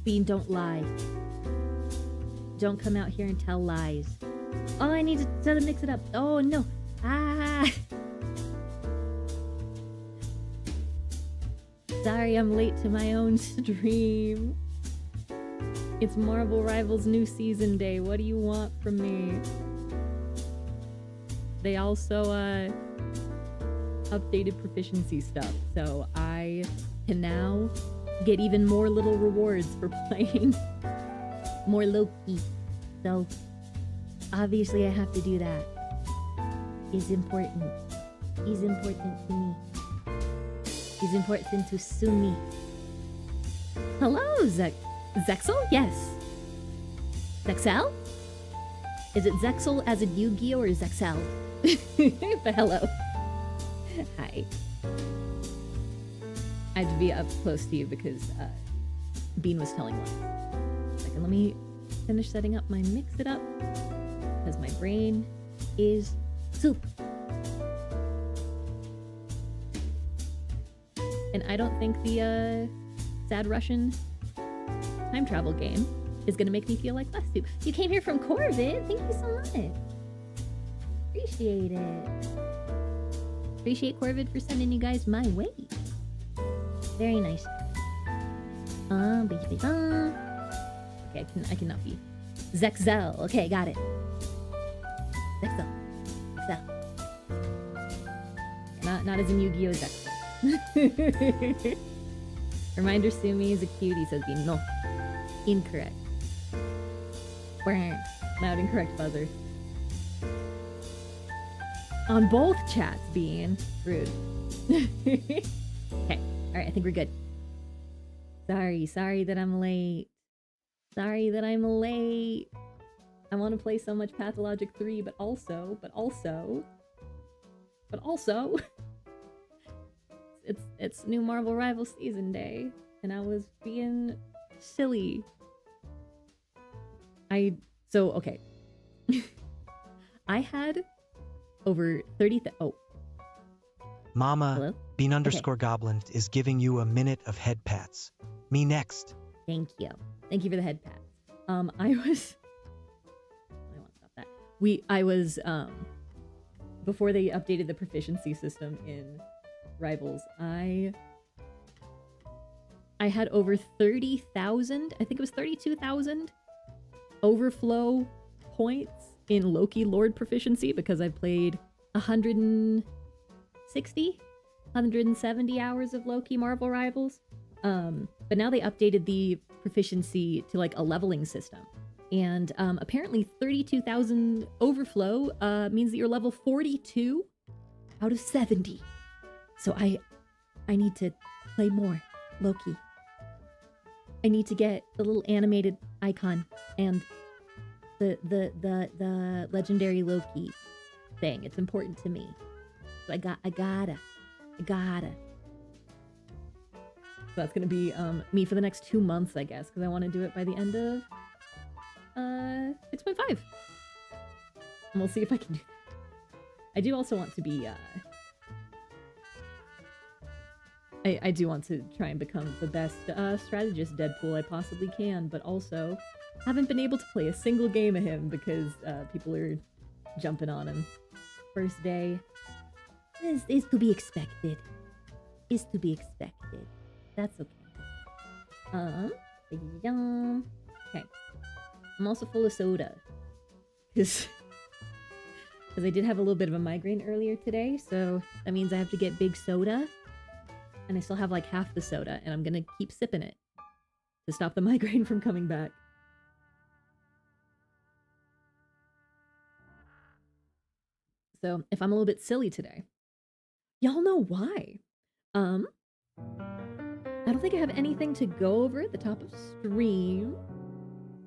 Bean, don't lie. Don't come out here and tell lies. Oh, I need to mix it up. Oh, no. Ah. Sorry, I'm late to my own stream. It's Marvel Rivals new season day. What do you want from me? They also updated proficiency stuff, so I can now get even more little rewards for playing more Loki. So obviously I have to do that. He's important. He's important to me. He's important to Sumi. Hello, Zexel? Yes. Zexel? Is it Zexel as in Yu-Gi-Oh or Zexel? But hello. Hi. I had to be up close to you because Bean was telling lies. Second, let me finish setting up my mix it up because my brain is soup. And I don't think the sad Russian time travel game is gonna make me feel like less soup. You came here from Corvid. Thank you so much. Appreciate it. Appreciate Corvid for sending you guys my way. Very nice. Okay, I cannot be. Zexel. Okay, got it. Zexel. Not as in Yu-Gi-Oh! Zexel. Reminder, Sumi is a cutie, says Bean. No. Incorrect. Loud incorrect buzzer. On both chats, Bean. Rude. Okay. Alright, I think we're good. Sorry that I'm late. Sorry that I'm late. I want to play so much Pathologic 3, but also... It's new Marvel Rival Season Day, and I was being silly. Okay. I had over 30... Oh. Mama, hello? Bean_Goblin is giving you a minute of head pats. Me next. Thank you. Thank you for the head pats. I want to stop that. I was, before they updated the proficiency system in Rivals, I had over 30,000, I think it was 32,000 overflow points in Loki Lord proficiency because I played 170 hours of Loki Marvel Rivals. But now they updated the proficiency to like a leveling system. And apparently 32,000 overflow means that you're level 42 out of 70. So I need to play more Loki. I need to get the little animated icon and the legendary Loki thing. It's important to me. So I gotta. So that's gonna be me for the next 2 months, I guess, because I want to do it by the end of 6.5. And we'll see if I can do that. I do also want to be I do want to try and become the best strategist Deadpool I possibly can, but also haven't been able to play a single game of him because people are jumping on him. First day is to be expected. Is to be expected. That's okay. Okay. I'm also full of soda. Because I did have a little bit of a migraine earlier today, so that means I have to get big soda. And I still have like half the soda, and I'm gonna keep sipping it to stop the migraine from coming back. So if I'm a little bit silly today, y'all know why. I don't think I have anything to go over at the top of stream.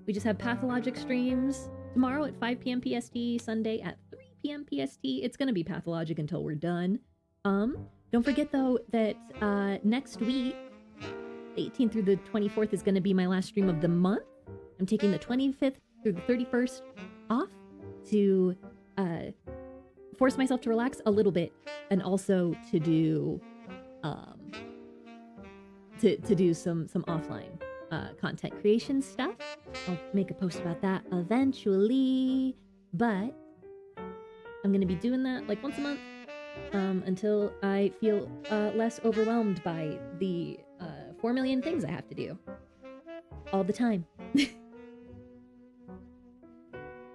We just have Pathologic streams tomorrow at 5 p.m. PST, Sunday at 3 p.m. PST. It's gonna be Pathologic until we're done. Don't forget though that next week, the 18th through the 24th is gonna be my last stream of the month. I'm taking the 25th through the 31st off to force myself to relax a little bit, and also to do some offline content creation stuff. I'll make a post about that eventually, but I'm gonna be doing that like once a month until I feel less overwhelmed by the 4 million things I have to do all the time.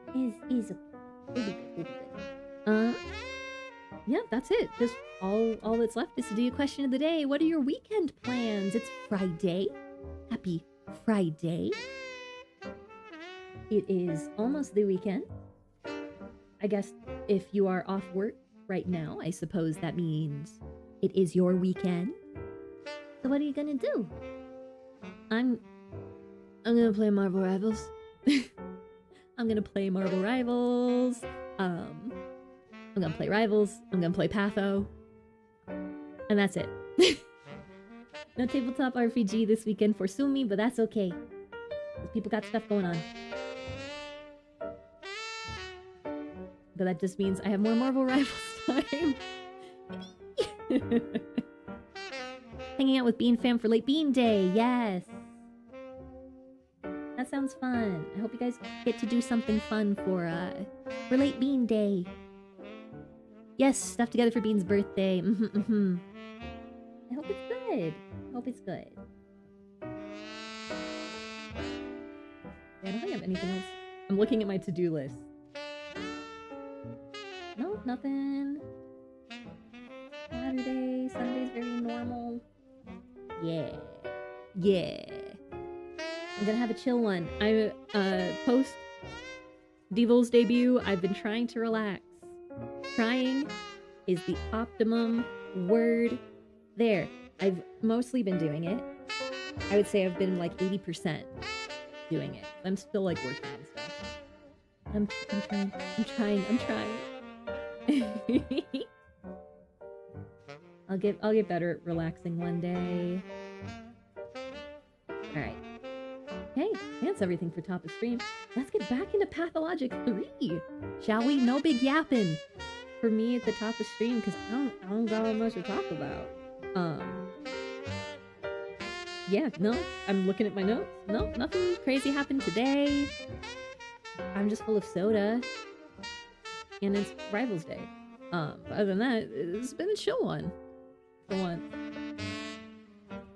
is yeah, that's it. Just all that's left is to do a question of the day. What are your weekend plans? It's Friday. Happy Friday. It is almost the weekend. I guess if you are off work right now, I suppose that means it is your weekend. So what are you gonna do? I'm gonna play Marvel Rivals. I'm gonna play Marvel Rivals. I'm gonna play Rivals. I'm gonna play Patho. And that's it. No tabletop RPG this weekend for Sumi, but that's okay. People got stuff going on. But that just means I have more Marvel Rivals time. Hanging out with Bean Fam for late Bean Day, yes. That sounds fun. I hope you guys get to do something fun for late Bean Day. Yes, stuff together for Bean's birthday. I hope it's good. I hope it's good. Yeah, I don't think I have anything else. I'm looking at my to-do list. No, nothing. Saturday, Sunday's very normal. Yeah. Yeah. I'm gonna have a chill one. I post Devil's debut, I've been trying to relax. Trying is the optimum word there. I've mostly been doing it. I would say I've been like 80% doing it. I'm still like working on stuff. I'm trying. I'll get better at relaxing one day. Alright. Okay, that's everything for top of stream. Let's get back into Pathologic 3. Shall we? No big yapping for me at the top of stream because I don't got much to talk about. Yeah, no, I'm looking at my notes. No, nothing crazy happened today. I'm just full of soda. And it's Rivals Day. But other than that, it's been a chill one. For once.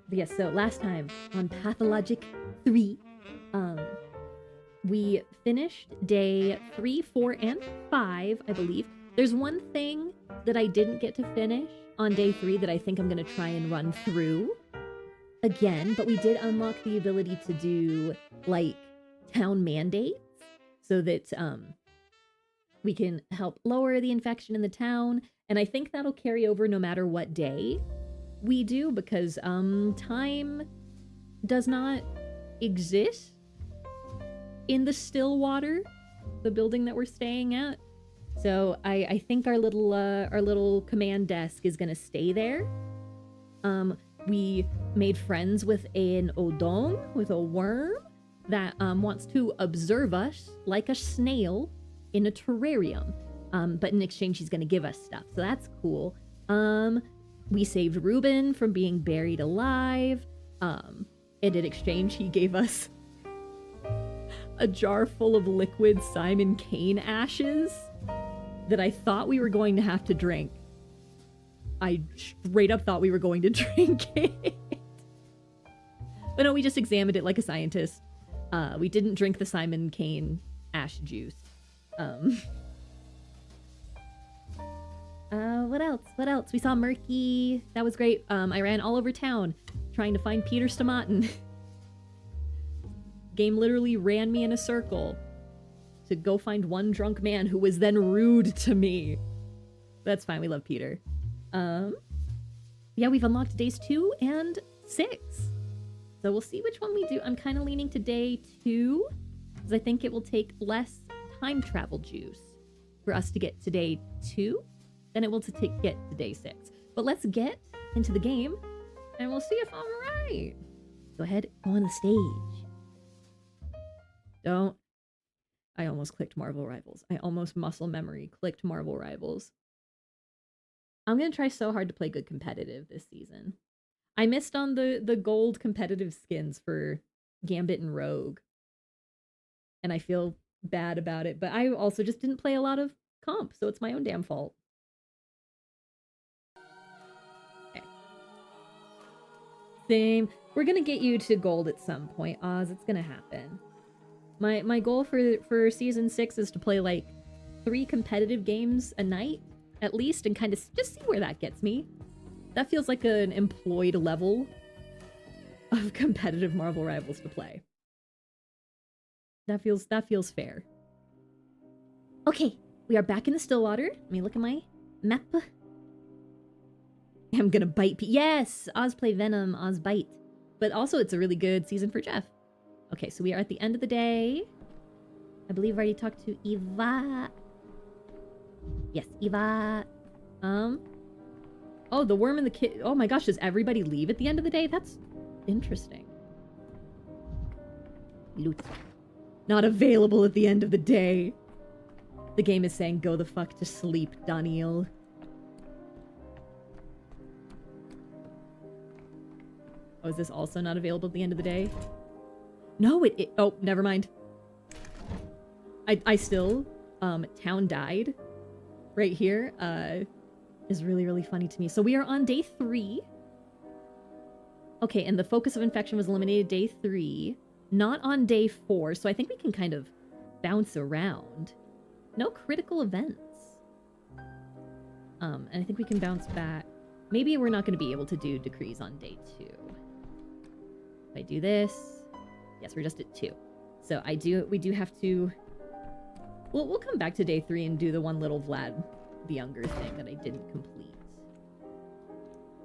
But yes, so last time on Pathologic 3, we finished day 3, 4, and 5, I believe. There's one thing that I didn't get to finish on day 3 that I think I'm gonna try and run through again, but we did unlock the ability to do like town mandates so that we can help lower the infection in the town, and I think that'll carry over no matter what day we do because time does not exist in the Stillwater, the building that we're staying at. So I think our little command desk is gonna stay there. We made friends with an odong, with a worm that wants to observe us like a snail in a terrarium. But in exchange, he's gonna give us stuff, so that's cool. We saved Ruben from being buried alive. And in exchange, he gave us a jar full of liquid Simon Kane ashes that I thought we were going to have to drink. I straight up thought we were going to drink it. But no, we just examined it like a scientist. We didn't drink the Simon Kane ash juice. What else? What else? We saw Murky. That was great. I ran all over town trying to find Peter Stamatin. Game literally ran me in a circle to go find one drunk man who was then rude to me. That's fine. We love Peter. Yeah, we've unlocked days 2 and 6. So we'll see which one we do. I'm kind of leaning to day 2 because I think it will take less time travel juice for us to get to day 2 than it will to get to day 6. But let's get into the game and we'll see if I'm right. Go ahead, go on the stage. Don't. I almost clicked Marvel Rivals. I almost muscle memory clicked Marvel Rivals. I'm gonna try so hard to play good competitive this season. I missed on the gold competitive skins for Gambit and Rogue. And I feel bad about it, but I also just didn't play a lot of comp, so it's my own damn fault. Okay. Same. We're gonna get you to gold at some point, Oz. It's gonna happen. My goal for season 6 is to play like 3 competitive games a night at least, and kind of just see where that gets me. That feels like an employed level of competitive Marvel Rivals to play. That feels fair. Okay, we are back in the Stillwater. Let me look at my map. I'm gonna bite. Yes, Oz play Venom, Oz bite. But also, it's a really good season for Jeff. Okay, so we are at the end of the day. I believe I already talked to Eva. Yes, Eva. Oh, the worm and the kid. Oh my gosh, does everybody leave at the end of the day? That's interesting. Loot. Not available at the end of the day. The game is saying, go the fuck to sleep, Daniel. Oh, is this also not available at the end of the day? No, oh, never mind. I still, town died right here, is really, really funny to me. So we are on day 3. Okay, and the focus of infection was eliminated day 3, not on day 4, so I think we can kind of bounce around. No critical events. And I think we can bounce back. Maybe we're not going to be able to do decrees on day 2. If I do this, yes, we're just at 2. So we do have to, we'll come back to day 3 and do the one little Vlad the Younger thing that I didn't complete.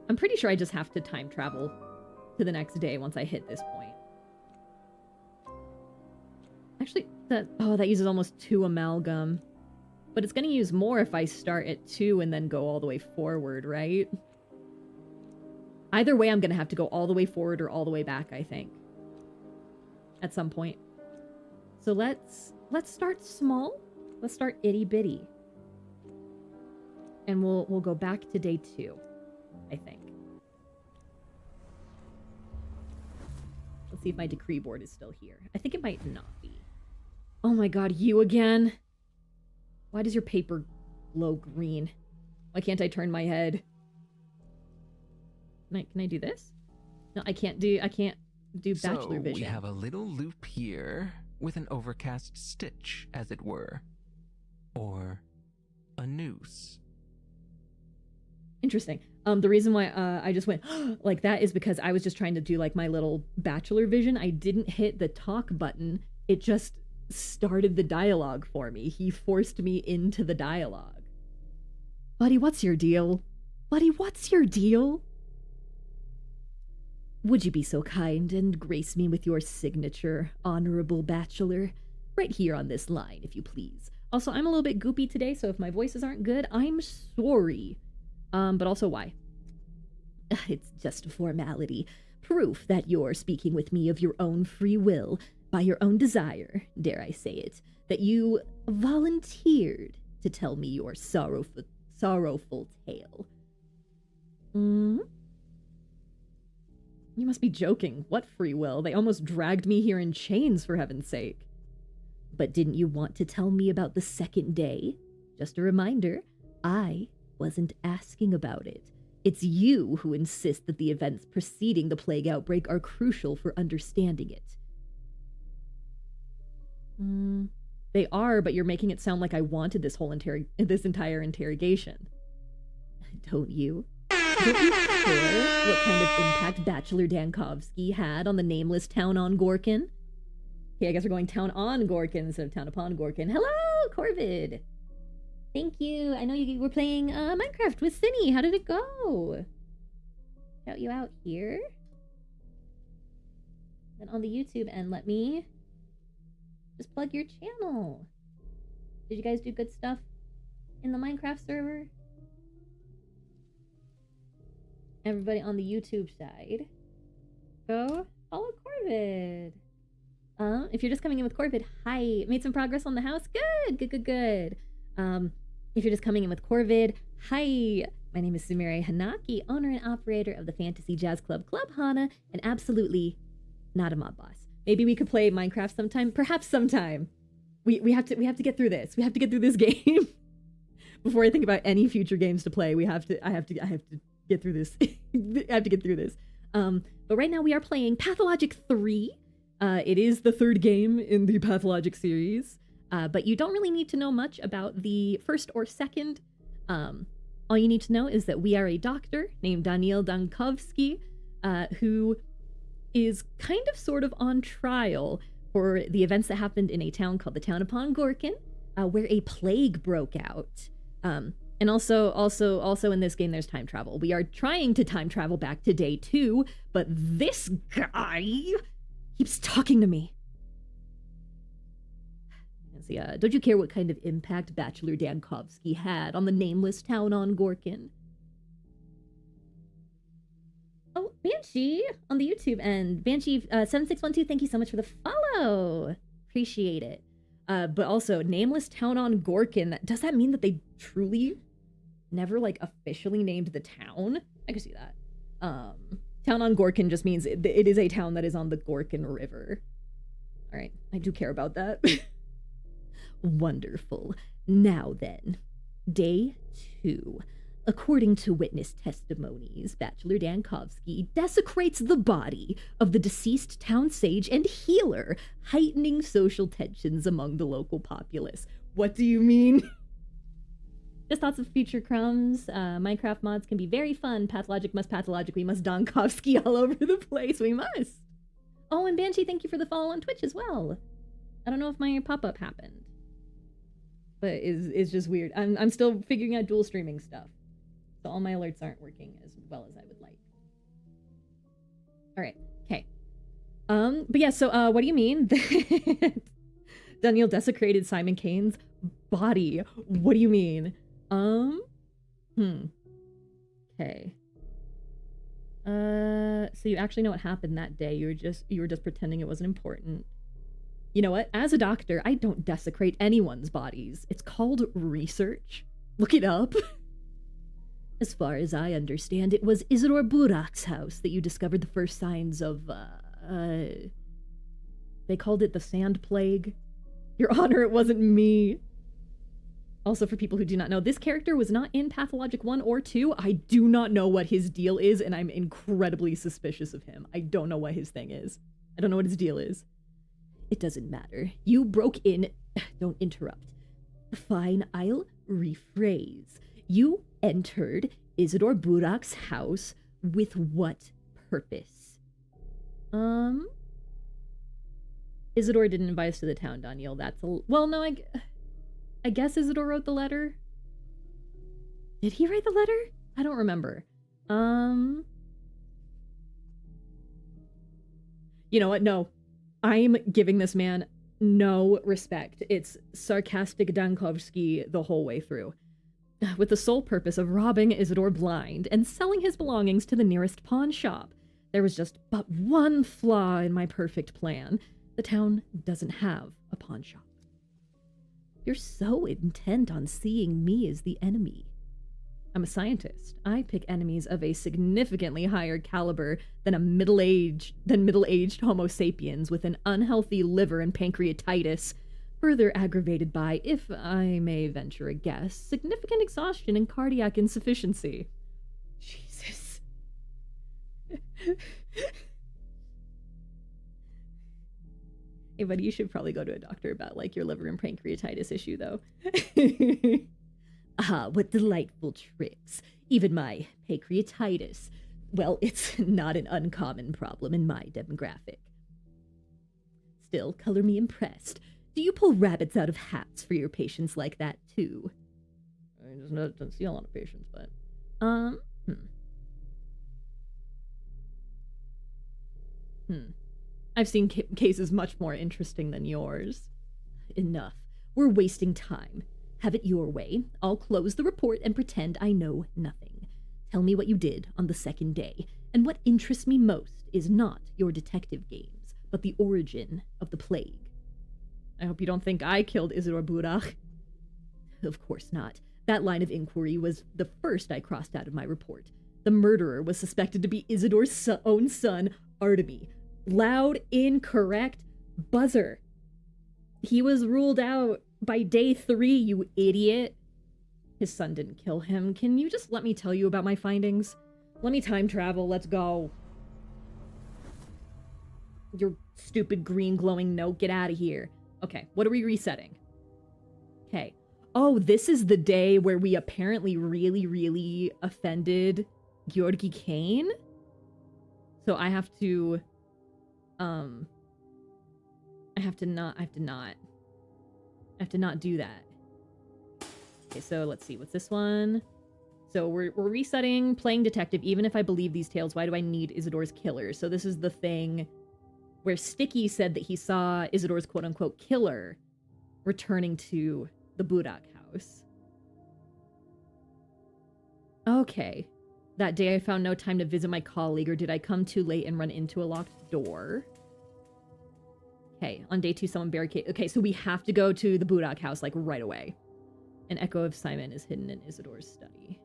I'm pretty sure I just have to time travel to the next day once I hit this point. Actually, that uses almost 2 amalgam. But it's going to use more if I start at 2 and then go all the way forward, right? Either way, I'm going to have to go all the way forward or all the way back, I think. At some point. So let's start small. Let's start itty bitty. And we'll go back to day 2, I think. Let's see if my decree board is still here. I think it might not be. Oh my god, you again? Why does your paper glow green? Why can't I turn my head? Can I do this? No, I can't do bachelor vision. We have a little loop here with an overcast stitch, as it were. Or a noose. Interesting. The reason why I just went like that is because I was just trying to do like my little bachelor vision. I didn't hit the talk button. It just started the dialogue for me. He forced me into the dialogue. Buddy, what's your deal? Buddy, what's your deal? Would you be so kind and grace me with your signature, honorable bachelor? Right here on this line, if you please. Also, I'm a little bit goopy today, so if my voices aren't good, I'm sorry. But also why? It's just a formality. Proof that you're speaking with me of your own free will, by your own desire, dare I say it, that you volunteered to tell me your sorrowful tale. You must be joking. What free will? They almost dragged me here in chains, for heaven's sake. But didn't you want to tell me about the second day? Just a reminder, I wasn't asking about it. It's you who insist that the events preceding the plague outbreak are crucial for understanding it. They are, but you're making it sound like I wanted this whole entire interrogation. Don't you? Don't you care what kind of impact Bachelor Dankovsky had on the nameless town on Gorkin? Okay, I guess we're going town on Gorkin instead of town upon Gorkin. Hello, Corvid! Thank you. I know you were playing Minecraft with Cinny. How did it go? Shout you out here. Then on the YouTube end, let me just plug your channel. Did you guys do good stuff in the Minecraft server? Everybody on the YouTube side, go follow Corvid. If you're just coming in with Corvid, hi. Made some progress on the house? Good. If you're just coming in with Corvid, hi. My name is Sumire Hanaki, owner and operator of the fantasy jazz club Club Hana, and absolutely not a mob boss. Maybe we could play Minecraft sometime. Perhaps sometime. We have to get through this. We have to get through this game before I think about any future games to play. I have to get through this. I have to get through this. But right now we are playing Pathologic 3. It is the third game in the Pathologic series. But you don't really need to know much about the first or second. All you need to know is that we are a doctor named Daniel Dankovsky, who is kind of sort of on trial for the events that happened in a town called the town upon Gorkin, where a plague broke out. And also in this game, there's time travel. We are trying to time travel back to day 2, but this guy keeps talking to me. Don't you care what kind of impact Bachelor Dankovsky had on the nameless town on Gorkin? Oh, Banshee on the YouTube end. Banshee 7612, thank you so much for the follow. Appreciate it. But also, nameless town on Gorkin. Does that mean that they truly never, like, officially named the town? I can see that. Town on Gorkin just means it is a town that is on the Gorkin River. All right, I do care about that. Wonderful. Now then, day 2. According to witness testimonies, Bachelor Dankovsky desecrates the body of the deceased town sage and healer, heightening social tensions among the local populace. What do you mean? Just thoughts of future crumbs. Minecraft mods can be very fun. Pathologic must pathologic. We must Dankovsky all over the place. We must. Oh, and Banshee, thank you for the follow on Twitch as well. I don't know if my pop-up happened, but it's just weird. I'm still figuring out dual streaming stuff. So all my alerts aren't working as well as I would like. All right. Okay. But yeah, so what do you mean that Daniel desecrated Simon Kane's body? What do you mean? Okay. So you actually know what happened that day. You were just pretending it wasn't important. You know what? As a doctor, I don't desecrate anyone's bodies. It's called research. Look it up. As far as I understand, it was Isidore Burak's house that you discovered the first signs of, they called it the sand plague. Your Honor, it wasn't me. Also, for people who do not know, this character was not in Pathologic 1 or 2. I do not know what his deal is, and I'm incredibly suspicious of him. I don't know what his thing is. I don't know what his deal is. It doesn't matter. You broke in... Don't interrupt. Fine, I'll rephrase. You entered Isidore Burak's house with what purpose? Isidore didn't invite us to the town, Daniel. That's a... Well, no, I guess Isidore wrote the letter. Did he write the letter? I don't remember. You know what? No. I'm giving this man no respect. It's sarcastic Dankovsky the whole way through. With the sole purpose of robbing Isidore blind and selling his belongings to the nearest pawn shop. There was just but one flaw in my perfect plan. The town doesn't have a pawn shop. You're so intent on seeing me as the enemy. I'm a scientist. I pick enemies of a significantly higher caliber than middle-aged Homo sapiens with an unhealthy liver and pancreatitis, further aggravated by, if I may venture a guess, significant exhaustion and cardiac insufficiency. Jesus. Hey, buddy, you should probably go to a doctor about, like, your liver and pancreatitis issue, though. Ah, what delightful tricks. Even my pancreatitis. Well, it's not an uncommon problem in my demographic. Still, color me impressed. Do you pull rabbits out of hats for your patients like that, too? I just don't see a lot of patients, but... I've seen cases much more interesting than yours. Enough. We're wasting time. Have it your way. I'll close the report and pretend I know nothing. Tell me what you did on the second day. And what interests me most is not your detective games, but the origin of the plague. I hope you don't think I killed Isidore Burak. Of course not. That line of inquiry was the first I crossed out of my report. The murderer was suspected to be Isidore's own son, Artemy. Loud, incorrect buzzer. He was ruled out by day 3, you idiot. His son didn't kill him. Can you just let me tell you about my findings? Let me time travel. Let's go. Your stupid green glowing note. Get out of here. Okay, what are we resetting? Okay. Oh, this is the day where we apparently really, really offended Georgi Kane? So I have to... I have to not do that. Okay, so let's see. What's this one? So we're resetting playing detective. Even if I believe these tales, why do I need Isidore's killer? So this is the thing where Sticky said that he saw Isidore's quote-unquote killer returning to the Budak house. Okay. That day I found no time to visit my colleague, or did I come too late and run into a locked door? Okay, on day 2 someone barricaded. Okay, so we have to go to the Budak house, like, right away. An echo of Simon is hidden in Isidore's study.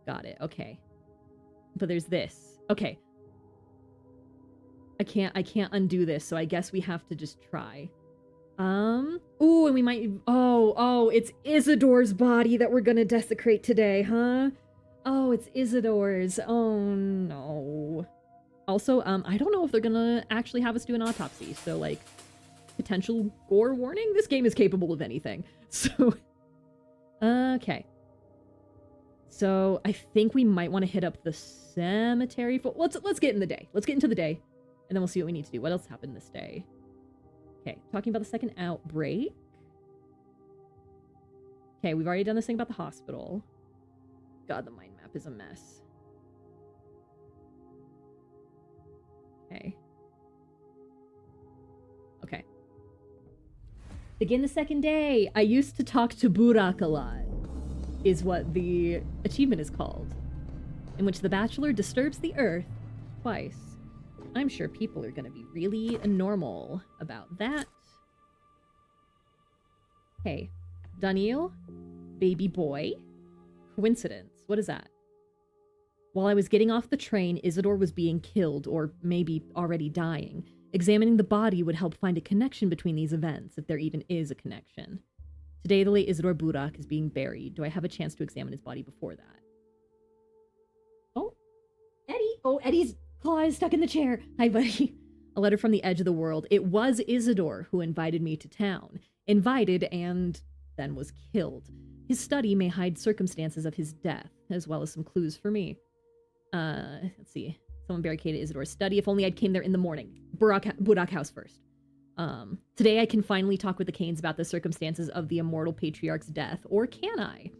Got it, okay. But there's this. Okay. I can't undo this, so I guess we have to just try. Ooh, and we might... Oh, it's Isidore's body that we're gonna desecrate today, huh? Oh, it's Isidore's. Oh, no. Also, I don't know if they're gonna actually have us do an autopsy, so, like, potential gore warning? This game is capable of anything. So, okay. So, I think we might want to hit up the cemetery for... Let's get in the day. Let's get into the day, and then we'll see what we need to do. What else happened this day? Okay, talking about the second outbreak. Okay, we've already done this thing about the hospital. God, the mind map is a mess. Okay. Okay. Begin the second day. I used to talk to Burak a lot, is what the achievement is called, in which the Bachelor disturbs the Earth twice. I'm sure people are gonna be really normal about that. Hey, Daniel, baby boy. Coincidence. What is that? While I was getting off the train, Isidore was being killed, or maybe already dying. Examining the body would help find a connection between these events, if there even is a connection. Today, the late Isidore Burak is being buried. Do I have a chance to examine his body before that? Oh, Eddie! Oh, Eddie's claw is stuck in the chair. Hi, buddy. A letter from the edge of the world. It was Isidore who invited me to town. Invited and then was killed. His study may hide circumstances of his death, as well as some clues for me. Let's see. Someone barricaded Isidore's study. If only I'd came there in the morning. Budak house first. Today I can finally talk with the Kanes about the circumstances of the immortal patriarch's death. Or can I?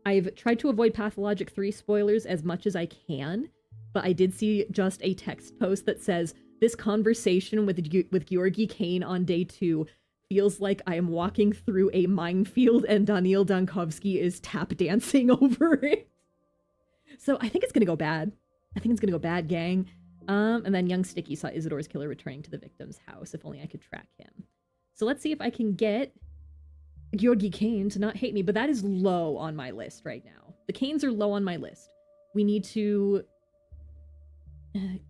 I've tried to avoid Pathologic 3 spoilers as much as I can, but I did see just a text post that says, this conversation with Georgi Kane on day 2 feels like I am walking through a minefield and Daniil Dankovsky is tap dancing over it. So I think it's gonna go bad. I think it's gonna go bad, gang. And then young Sticky saw Isidore's killer returning to the victim's house. If only I could track him. So let's see if I can get Georgi Kane to not hate me, but that is low on my list right now. The Kanes are low on my list. We need to...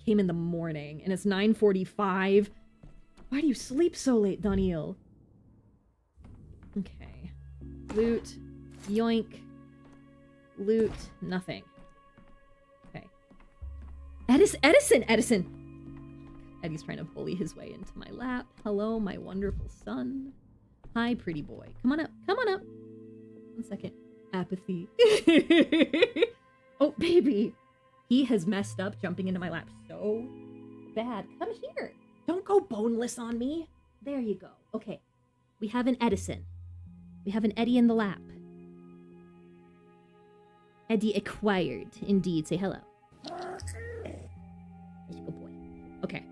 came in the morning, and it's 9:45. Why do you sleep so late, Daniil? Okay. Loot. Yoink. Loot. Nothing. Okay. Edison! Eddie's trying to bully his way into my lap. Hello, my wonderful son. Hi, pretty boy. Come on up. Come on up. 1 second. Apathy. Oh, baby. He has messed up jumping into my lap so bad. Come here. Don't go boneless on me. There you go. Okay. We have an Edison. We have an Eddie in the lap. Eddie acquired. Indeed. Say hello. That's a good boy. Okay.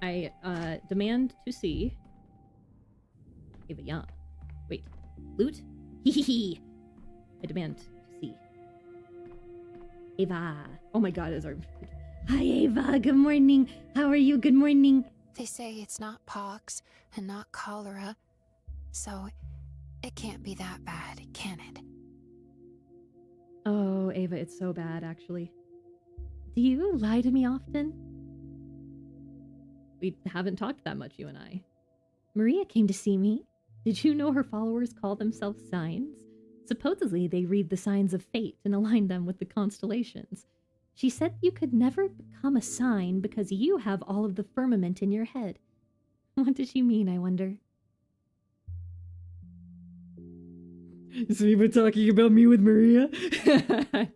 I demand to see... Ava, yeah. Wait. Loot? Hee. I demand to see. Ava. Oh my god, is our... Hi, Ava. Good morning. How are you? Good morning. They say it's not pox and not cholera, so it can't be that bad, can it? Oh, Ava, it's so bad, actually. Do you lie to me often? We haven't talked that much, you and I. Maria came to see me. Did you know her followers call themselves signs? Supposedly, they read the signs of fate and align them with the constellations. She said you could never become a sign because you have all of the firmament in your head. What did she mean, I wonder? Is anyone talking about me with Maria?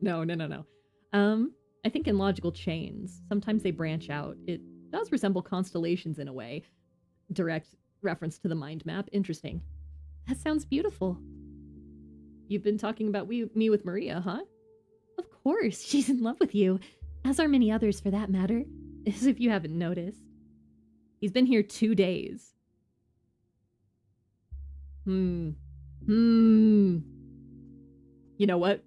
No. I think in logical chains, sometimes they branch out. It does resemble constellations in a way. Direct reference to the mind map. Interesting. That sounds beautiful. You've been talking about me with Maria, huh? Of course, she's in love with you. As are many others for that matter. As if you haven't noticed. He's been here 2 days. You know what?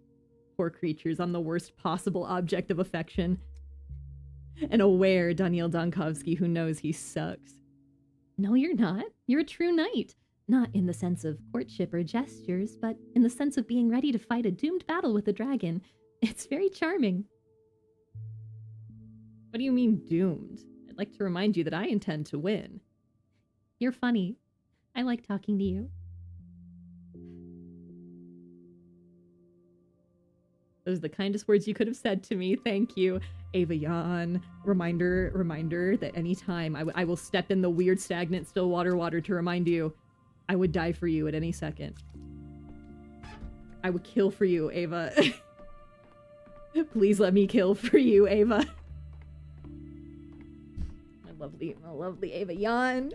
Poor creatures, I'm the worst possible object of affection. An aware Daniel Dankovsky who knows he sucks. No, you're not. You're a true knight. Not in the sense of courtship or gestures, but in the sense of being ready to fight a doomed battle with a dragon. It's very charming. What do you mean, doomed? I'd like to remind you that I intend to win. You're funny. I like talking to you. Those are the kindest words you could have said to me. Thank you. Ava Yan. Reminder that anytime I will step in the weird, stagnant, still water to remind you I would die for you at any second. I would kill for you, Ava. Please let me kill for you, Ava. My lovely Ava Yan.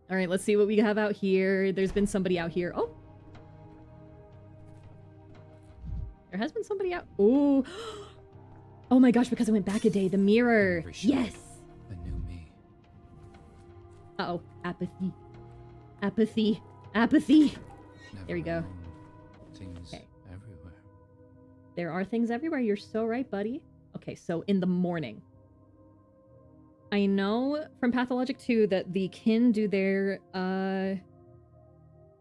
All right, let's see what we have out here. There's been somebody out here. Oh. There has been somebody out. Oh. Oh my gosh, because I went back a day. The mirror. Yes. The new me. Uh-oh. Apathy. Apathy. Apathy. Never There we go. alone. Things Okay. everywhere. There are things everywhere. You're so right, buddy. Okay, so in the morning. I know from Pathologic 2 that the kin do their,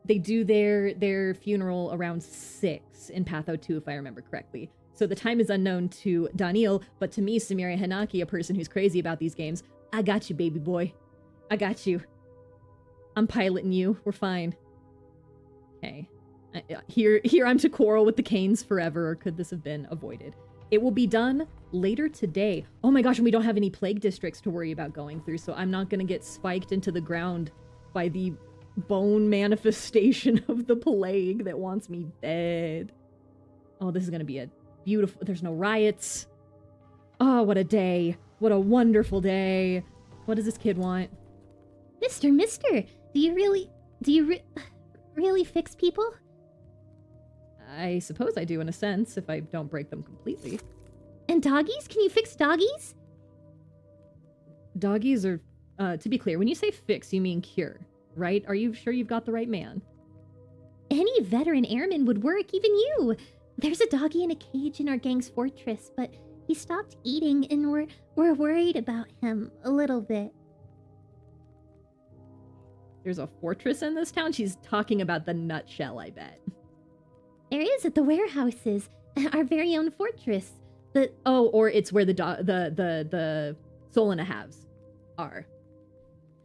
they do their funeral around 6 in Patho 2, if I remember correctly. So the time is unknown to Daniel, but to me, Sumire Hanaki, a person who's crazy about these games, I got you, baby boy. I got you. I'm piloting you. We're fine. Okay. Here I'm to quarrel with the Canes forever, or could this have been avoided? It will be done later today. Oh my gosh, and we don't have any plague districts to worry about going through, so I'm not gonna get spiked into the ground by the bone manifestation of the plague that wants me dead. Oh, this is gonna be a beautiful... There's no riots. Oh, what a day. What a wonderful day. What does this kid want? Mister, do you really fix people? I suppose I do in a sense, if I don't break them completely. And doggies? Can you fix doggies? Doggies are... to be clear, when you say fix, you mean cure, right? Are you sure you've got the right man? Any veteran airman would work, even you. There's a doggy in a cage in our gang's fortress, but he stopped eating and we're worried about him a little bit. There's a fortress in this town? She's talking about the nutshell, I bet. There is at the warehouses, our very own fortress. Oh, or it's where the Solana halves are.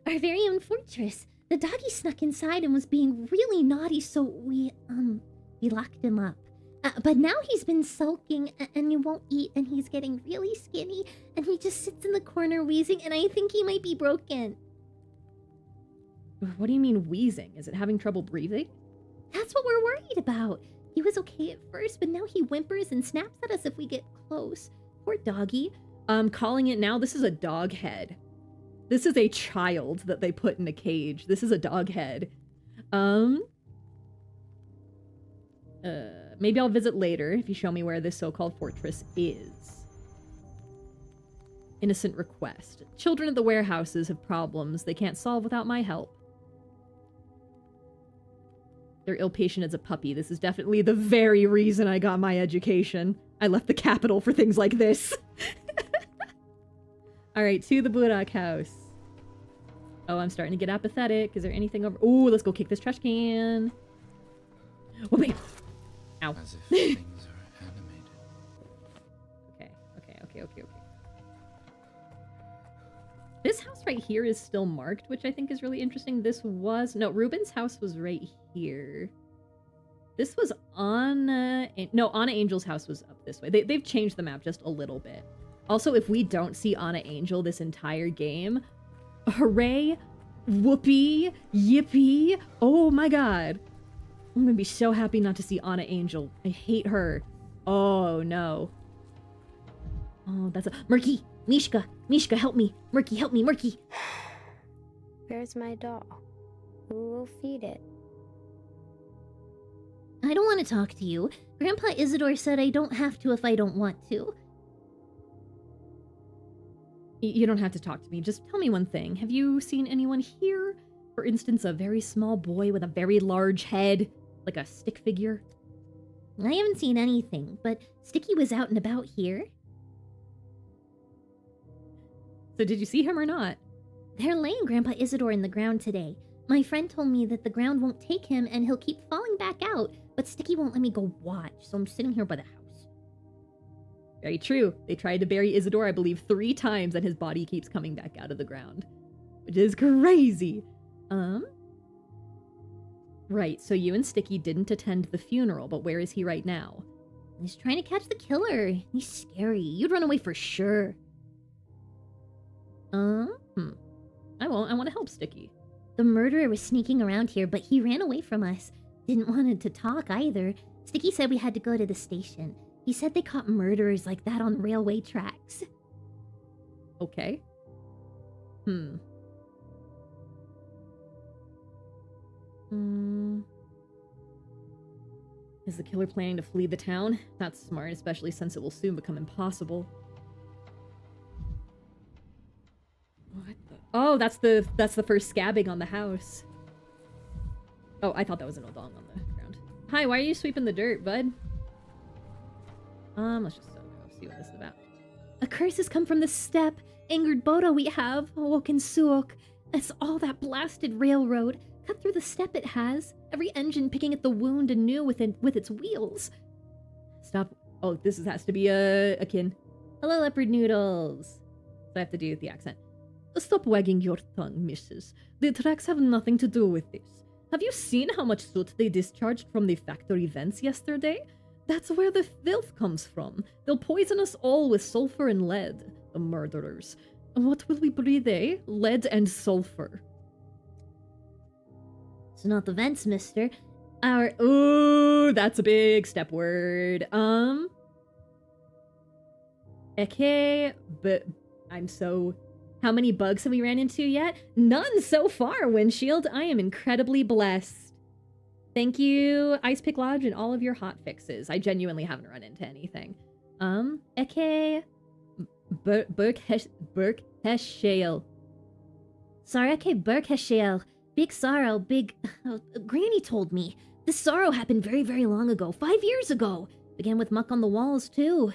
Our very own fortress. The doggy snuck inside and was being really naughty, so we locked him up. But now he's been sulking and he won't eat and he's getting really skinny and he just sits in the corner wheezing and I think he might be broken. What do you mean wheezing? Is it having trouble breathing? That's what we're worried about. He was okay at first, but now he whimpers and snaps at us if we get close. Poor doggy. Calling it now, this is a dog head. This is a child that they put in a cage. This is a dog head. Maybe I'll visit later if you show me where this so-called fortress is. Innocent request. Children at the warehouses have problems they can't solve without my help. They're ill-patient as a puppy. This is definitely the very reason I got my education. I left the capital for things like this. Alright, to the Burak house. Oh, I'm starting to get apathetic. Is there anything over... Ooh, let's go kick this trash can. Oh, wait. Ow. As if things are animated. Okay. This house right here is still marked, which I think is really interesting. This was... No, Ruben's house was right here. This was Anna... No, Anna Angel's house was up this way. They've changed the map just a little bit. Also, if we don't see Anna Angel this entire game, hooray, whoopee, yippee, oh my god. I'm gonna be so happy not to see Anna Angel. I hate her. Oh, no. Oh, that's a... Murky! Mishka! Mishka, help me! Murky, help me! Murky! Where's my doll? Who will feed it? I don't want to talk to you. Grandpa Isidore said I don't have to if I don't want to. You don't have to talk to me. Just tell me one thing. Have you seen anyone here? For instance, a very small boy with a very large head, like a stick figure? I haven't seen anything, but Sticky was out and about here. So did you see him or not? They're laying Grandpa Isidore in the ground today. My friend told me that the ground won't take him and he'll keep falling back out, but Sticky won't let me go watch, so I'm sitting here by the house. Very true. They tried to bury Isidore, I believe, 3 times, and his body keeps coming back out of the ground. Which is crazy. Right, so you and Sticky didn't attend the funeral, but where is he right now? He's trying to catch the killer. He's scary. You'd run away for sure. I won't. I want to help Sticky. The murderer was sneaking around here, but he ran away from us. Didn't want to talk either. Sticky said we had to go to the station. He said they caught murderers like that on railway tracks. Okay. Is the killer planning to flee the town? That's smart, especially since it will soon become impossible. What the... Oh, that's the first scabbing on the house. Oh, I thought that was an Odong on the ground. Hi, why are you sweeping the dirt, bud? Let's just go see what this is about. A curse has come from the steppe. Angered Bodo we have. Woken Suok. It's all that blasted railroad. Cut through the steppe it has. Every engine picking at the wound anew with its wheels. Stop. Oh, has to be a kin. Hello, leopard noodles. So I have to do the accent. Stop wagging your tongue, missus. The tracks have nothing to do with this. Have you seen how much soot they discharged from the factory vents yesterday? That's where the filth comes from. They'll poison us all with sulfur and lead. The murderers. What will we breathe, eh? Lead and sulfur. It's not the vents, mister. Ooh, that's a big step word. Okay, but I'm so... How many bugs have we ran into yet? None so far, Windshield. I am incredibly blessed. Thank you, Ice Pick Lodge, and all of your hot fixes. I genuinely haven't run into anything. Okay. Burke Heshale. Sarake Burke Heshale. Big sorrow, big... Granny told me. This sorrow happened very, very long ago. 5 years ago. Began with muck on the walls, too.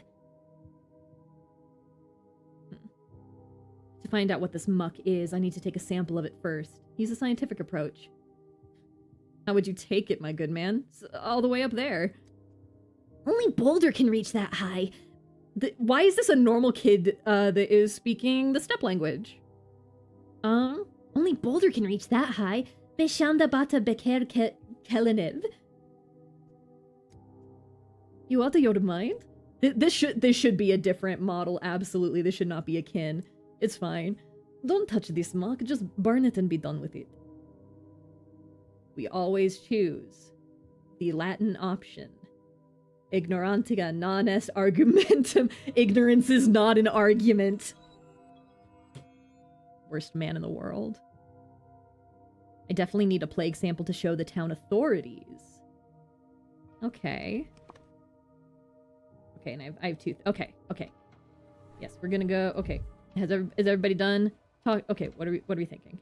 To find out what this muck is, I need to take a sample of it first. Use a scientific approach. How would you take it, my good man? It's all the way up there. Only Boulder can reach that high. Why is this a normal kid that is speaking the steppe language? Only Boulder can reach that high. Beshanda bata beker kelenev. You out of your mind? This should be a different model, absolutely. This should not be akin. It's fine. Don't touch this muck, just burn it and be done with it. We always choose the Latin option. Ignorantia non est argumentum. Ignorance is not an argument. Worst man in the world. I definitely need a plague sample to show the town authorities. Okay. Okay, and I have two. Okay. Yes, we're gonna go. Okay. Is everybody done? Okay, what are we thinking?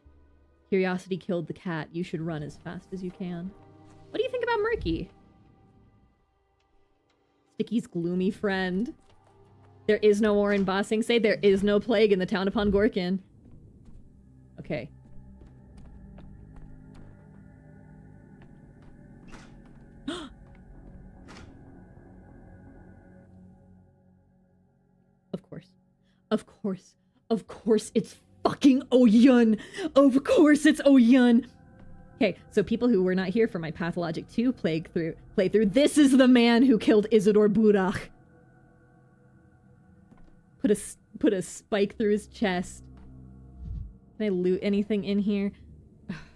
Curiosity killed the cat. You should run as fast as you can. What do you think about Murky? Sticky's gloomy friend. There is no Warren Bossing. Say there is no plague in the town upon Gorkin. Okay. Of course. Of course it's fucking Oyun! Of course it's Oyun! Okay, so people who were not here for my Pathologic 2 playthrough, this is the man who killed Isidore Burak. Put a spike through his chest. Can I loot anything in here?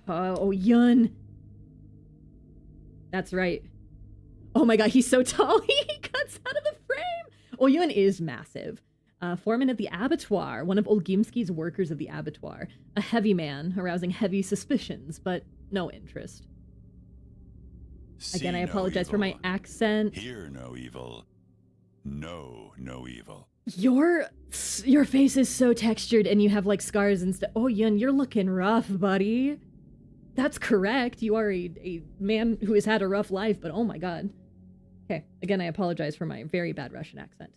Oh, Yun. That's right. Oh my god, he's so tall. He cuts out of the frame. Oyun is massive. Foreman at the abattoir, one of Olgimski's workers of the abattoir. A heavy man, arousing heavy suspicions, but no interest. Again, I apologize for my accent. Hear no evil. Know no evil. Your face is so textured and you have like scars and stuff. Oh, Yun, you're looking rough, buddy. That's correct. You are a man who has had a rough life, but oh my god. Okay, again, I apologize for my very bad Russian accent.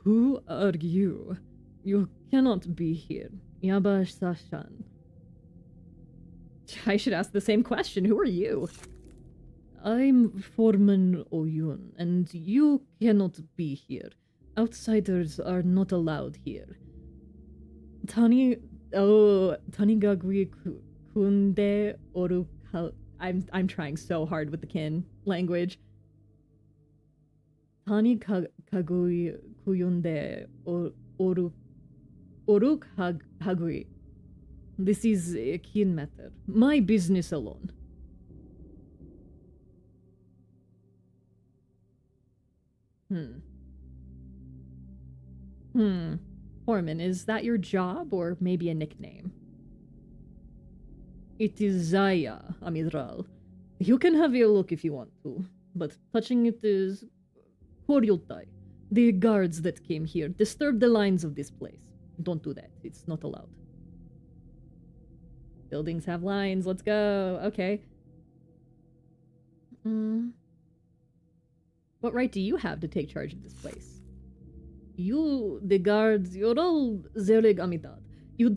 Who are you? You cannot be here. Yabash Sashan. I should ask the same question. Who are you? I'm Foreman Oyun, and you cannot be here. Outsiders are not allowed here. Tanigagwi kunde oru. I'm trying so hard with the kin language. Tani kagui kuyunde oru hagui. This is a kin matter. My business alone. Foreman, is that your job or maybe a nickname? It is Zaya, Amiral. You can have a look if you want to, but touching it is Koryotai. The guards that came here disturbed the lines of this place. Don't do that. It's not allowed. Buildings have lines. Let's go. Okay. What right do you have to take charge of this place? You, the guards, you're all Zereg Amidad. You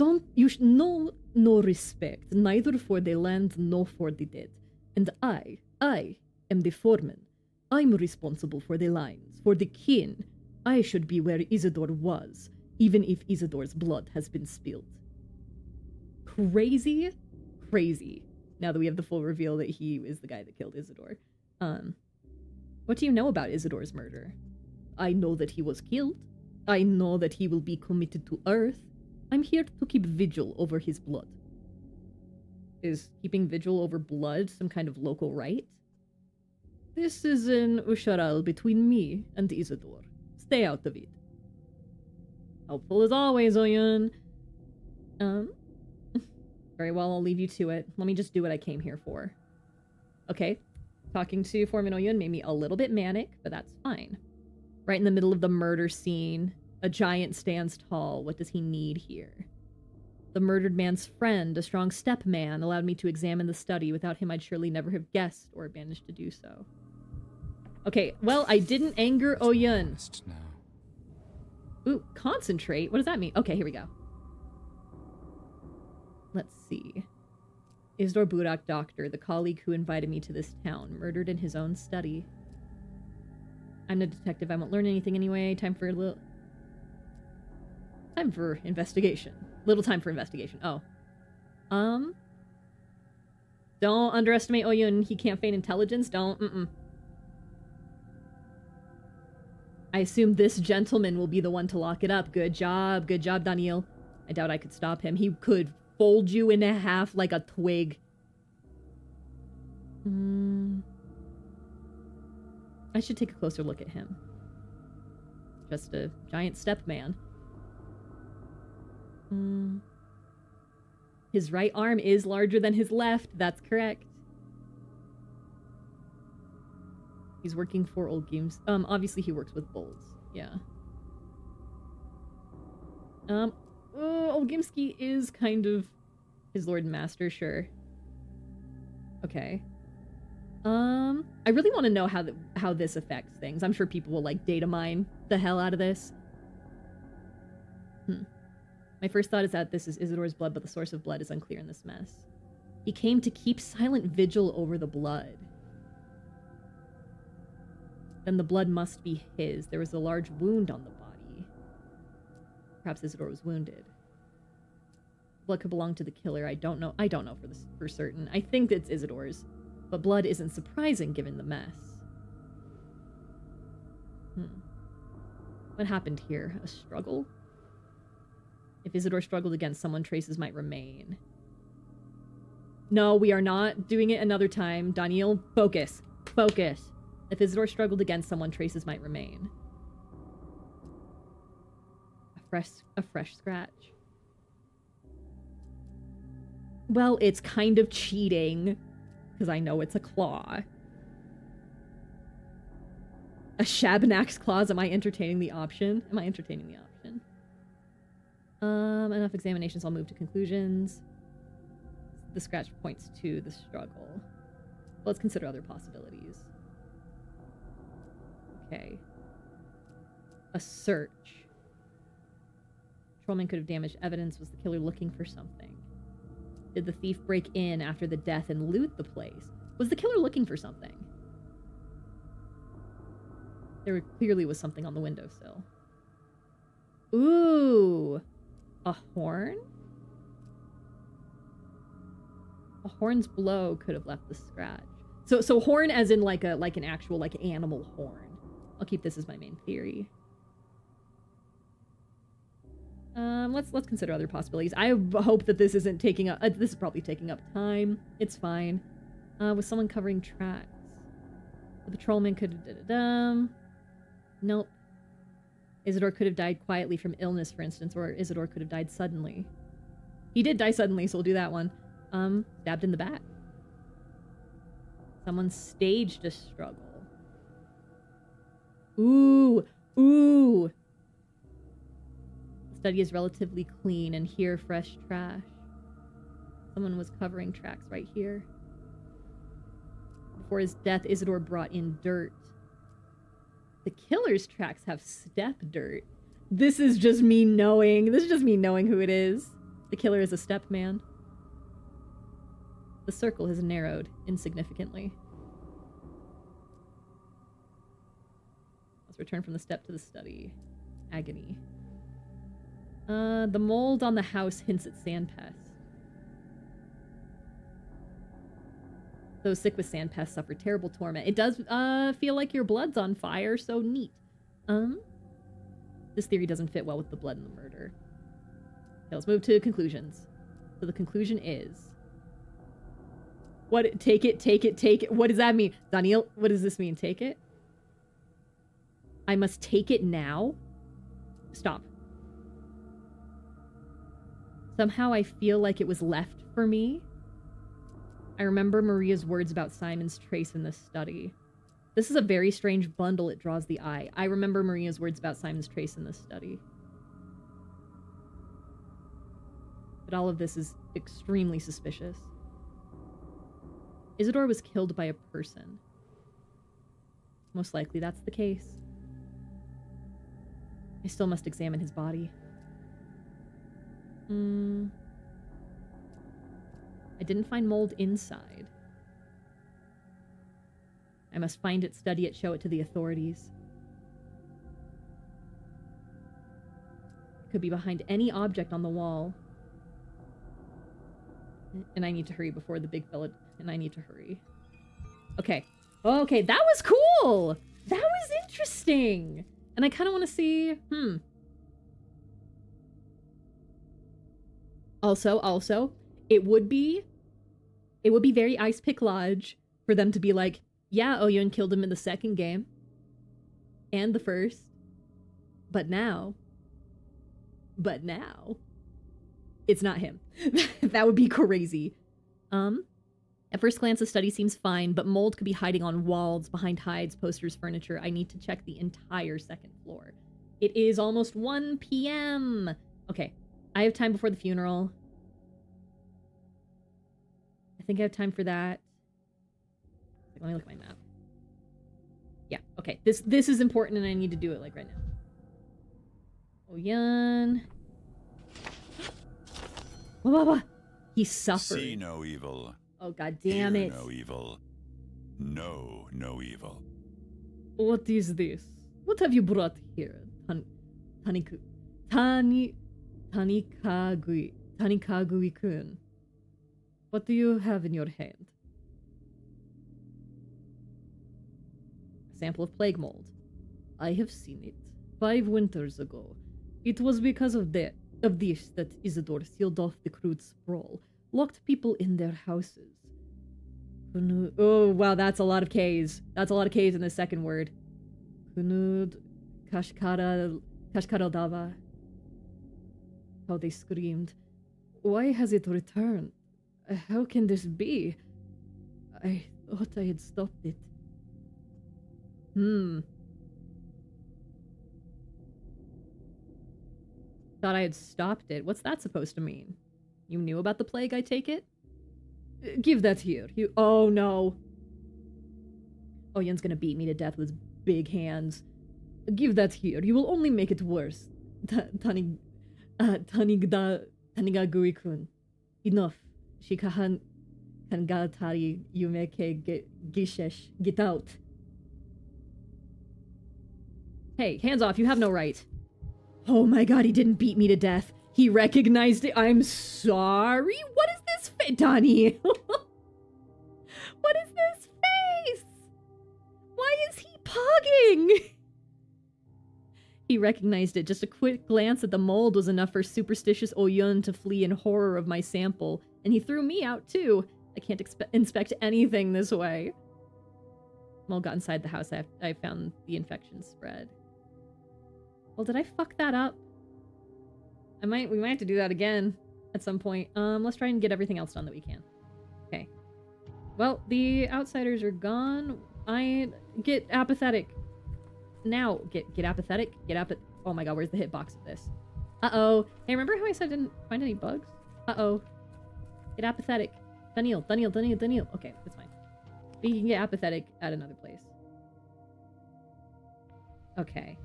know no respect, neither for the land nor for the dead. And I am the foreman. I'm responsible for the lines, for the kin. I should be where Isidore was, even if Isidore's blood has been spilled. Crazy. Now that we have the full reveal that he is the guy that killed Isidore. What do you know about Isidore's murder? I know that he was killed. I know that he will be committed to Earth. I'm here to keep vigil over his blood. Is keeping vigil over blood some kind of local rite? This is an usharal between me and Isidore. Stay out of it. Helpful as always, Oyun. Very well, I'll leave you to it. Let me just do what I came here for. Okay. Talking to Foreman Oyun made me a little bit manic, but that's fine. Right in the middle of the murder scene, a giant stands tall. What does he need here? The murdered man's friend, a strong step man, allowed me to examine the study. Without him, I'd surely never have guessed or managed to do so. Okay, well, I didn't anger Oyun. Ooh, concentrate? What does that mean? Okay, here we go. Let's see. Isidore Burak, doctor, the colleague who invited me to this town, murdered in his own study. I'm a detective. I won't learn anything anyway. Time for investigation. Little time for investigation. Oh. Don't underestimate Oyun. He can't feign intelligence. Don't. I assume this gentleman will be the one to lock it up. Good job, Daniel. I doubt I could stop him. He could fold you in half like a twig. I should take a closer look at him. Just a giant step man. His right arm is larger than his left. That's correct. He's working for old games. Obviously he works with bulls. Yeah. Olgimski is kind of his lord and master, sure. Okay. I really want to know how this affects things. I'm sure people will like data mine the hell out of this. My first thought is that this is Isidore's blood, but the source of blood is unclear in this mess. He came to keep silent vigil over the blood. Then the blood must be his. There was a large wound on the body. Perhaps Isidore was wounded. blood could belong to the killer. I don't know for certain. I think it's Isidore's, but blood isn't surprising given the mess. What happened here? A struggle? If Isidore struggled against someone, traces might remain. No, we are not doing it another time. Daniel, focus. Focus. If Isidore struggled against someone, traces might remain. A fresh scratch. Well, it's kind of cheating, because I know it's a claw. A Shabnak's claws. Am I entertaining the option? Am I entertaining the option? Enough examinations. I'll move to conclusions. The scratch points to the struggle. Let's consider other possibilities. Okay. A search. Patrolman could have damaged evidence. Was the killer looking for something? Did the thief break in after the death and loot the place? Was the killer looking for something? There clearly was something on the windowsill. Ooh! A horn? A horn's blow could have left the scratch. So horn as in like an actual animal horn. I'll keep this as my main theory. Let's consider other possibilities. I hope that this isn't taking up this is probably taking up time. It's fine. Was someone covering tracks? The patrolman could have Nope. Isidore could have died quietly from illness, for instance, or Isidore could have died suddenly. He did die suddenly, so we'll do that one. Stabbed in the back. Someone staged a struggle. Ooh! Ooh! The study is relatively clean, and here fresh trash. Someone was covering tracks right here. Before his death, Isidore brought in dirt. The killer's tracks have step dirt. This is just me knowing who it is. The killer is a step man. The circle has narrowed insignificantly. Let's return from the step to the study. Agony. The mold on the house hints at sandpest. Those sick with sandpest suffer terrible torment. It does feel like your blood's on fire, so neat. This theory doesn't fit well with the blood in the murder. Okay, let's move to conclusions. So the conclusion is... What? Take it. What does that mean? Daniel, what does this mean? Take it? I must take it now? Stop. Somehow I feel like it was left for me. I remember Maria's words about Simon's trace in this study. This is a very strange bundle. It draws the eye. I remember Maria's words about Simon's trace in this study. But all of this is extremely suspicious. Isidore was killed by a person. Most likely that's the case. I still must examine his body. I didn't find mold inside. I must find it, study it, show it to the authorities. It could be behind any object on the wall. And I need to hurry before the big fella... And I need to hurry. Okay. Okay, that was cool! That was interesting! And I kind of want to see... Also, it would be very Ice Pick Lodge for them to be like, yeah, Oyun killed him in the second game. And the first. But now, it's not him. That would be crazy. At first glance, the study seems fine, but mold could be hiding on walls, behind hides, posters, furniture. I need to check the entire second floor. It is almost 1 p.m. Okay, I have time before the funeral. I think I have time for that. Let me look at my map. Yeah, okay. This is important and I need to do it like right now. Oyun. He suffered. See no evil. Oh, god damn Hear it. no evil. Know no evil. What is this? What have you brought here? Tanikagui. Tanikagui-kun. What do you have in your hand? A sample of plague mold. I have seen it. 5 winters ago. It was because of this that Isidore sealed off the crude sprawl, locked people in their houses. Oh, wow, that's a lot of K's. That's a lot of K's in the second word. Kunud Kashkaradava. How they screamed. Why has it returned? How can this be? I thought I had stopped it. Thought I had stopped it. What's that supposed to mean? You knew about the plague, I take it? Give that here. Oh no. Oh, Yun's gonna beat me to death with his big hands. Give that here. You will only make it worse. Tanigagui-kun. Enough. Shikahan kangatari yumeke gishesh. Get out. Hey, hands off. You have no right. Oh my god, he didn't beat me to death. He recognized it. I'm sorry. What is this face? Donnie. What is this face? Why is he pogging? He recognized it. Just a quick glance at the mold was enough for superstitious Oyun to flee in horror of my sample. And he threw me out too. I can't inspect anything this way. Mold got inside the house. I found the infection spread. Well, did I fuck that up? We might have to do that again at some point. Let's try and get everything else done that we can. Okay. Well, the outsiders are gone. I get apathetic. Now, get apathetic. Oh my god, where's the hitbox of this? Uh-oh. Hey, remember how I said I didn't find any bugs? Uh-oh. Get apathetic. Daniel. Okay, that's fine. We can get apathetic at another place. Okay.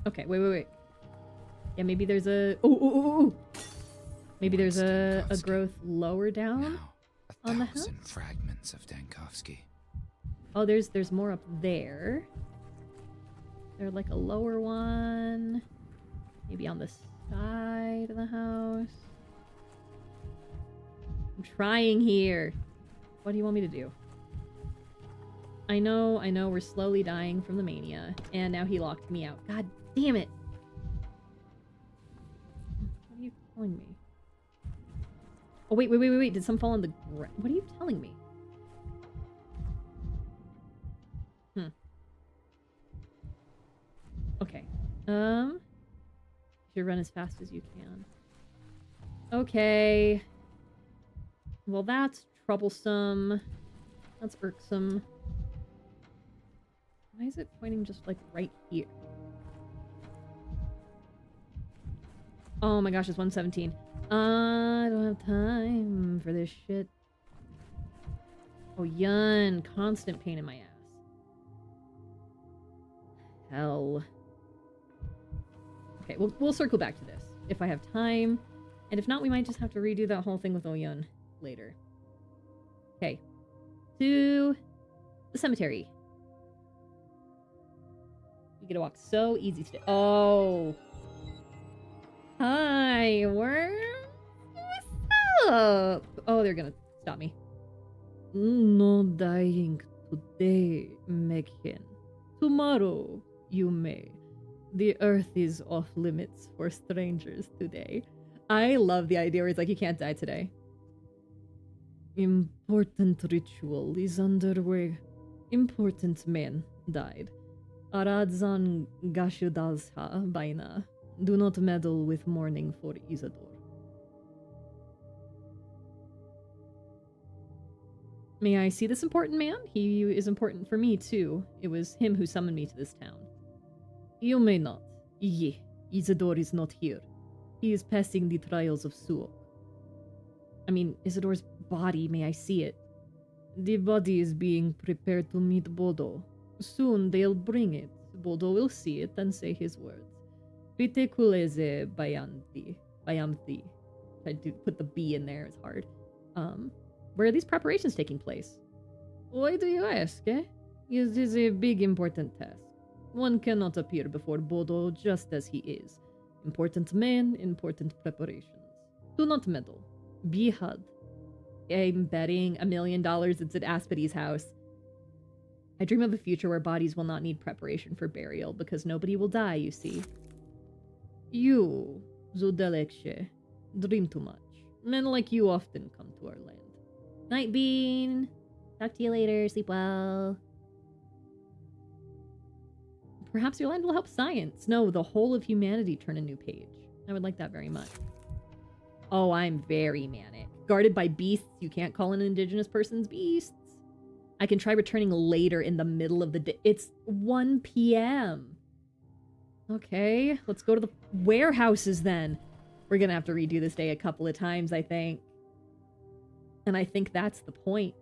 Okay, wait. Yeah, maybe there's a... Ooh. Maybe there's a growth lower down Now, on the house? 1,000 fragments of Dankovsky. Oh, there's more up there. There's like a lower one. Maybe on the side of the house. I'm trying here. What do you want me to do? I know, we're slowly dying from the mania. And now he locked me out. God damn it. What are you telling me? Oh, wait. Did some fall on the ground? What are you telling me? Okay. You should run as fast as you can. Okay. Well, that's troublesome. That's irksome. Why is it pointing just, like, right here? Oh my gosh, it's 117. I don't have time for this shit. Oh, Yun. Constant pain in my ass. Hell. Okay, we'll circle back to this if I have time. And if not, we might just have to redo that whole thing with Oyun later. Okay. To the cemetery. You get to walk so easy today. Oh. Hi, worm. What's up? Oh, they're gonna stop me. No dying today, Meghin. Tomorrow, you may. The earth is off limits for strangers today. I love the idea where it's like, you can't die today. Important ritual is underway. Important men died. Aradzan Gashudalsha Baina. Do not meddle with mourning for Isidore. May I see this important man? He is important for me too. It was him who summoned me to this town. You may not. Ye, Isidore is not here. He is passing the trials of Suok. I mean, Isidore's body, may I see it? The body is being prepared to meet Bodo. Soon they'll bring it. Bodo will see it and say his words. Vite kuleze bayamthi. Tried to put the B in there, it's hard. Where are these preparations taking place? Why do you ask, eh? It is a big important task. One cannot appear before Bodo just as he is. Important men, important preparations. Do not meddle. Be had. I'm betting $1 million it's at Aspidy's house. I dream of a future where bodies will not need preparation for burial because nobody will die, you see. You, Zudelekshe, dream too much. Men like you often come to our land. Night Bean. Talk to you later. Sleep well. Perhaps your land will help science. No, the whole of humanity turn a new page. I would like that very much. Oh, I'm very manic. Guarded by beasts, you can't call an indigenous person's beasts. I can try returning later in the middle of the day. It's 1 p.m. Okay, let's go to the warehouses then. We're gonna have to redo this day a couple of times, I think. And I think that's the point.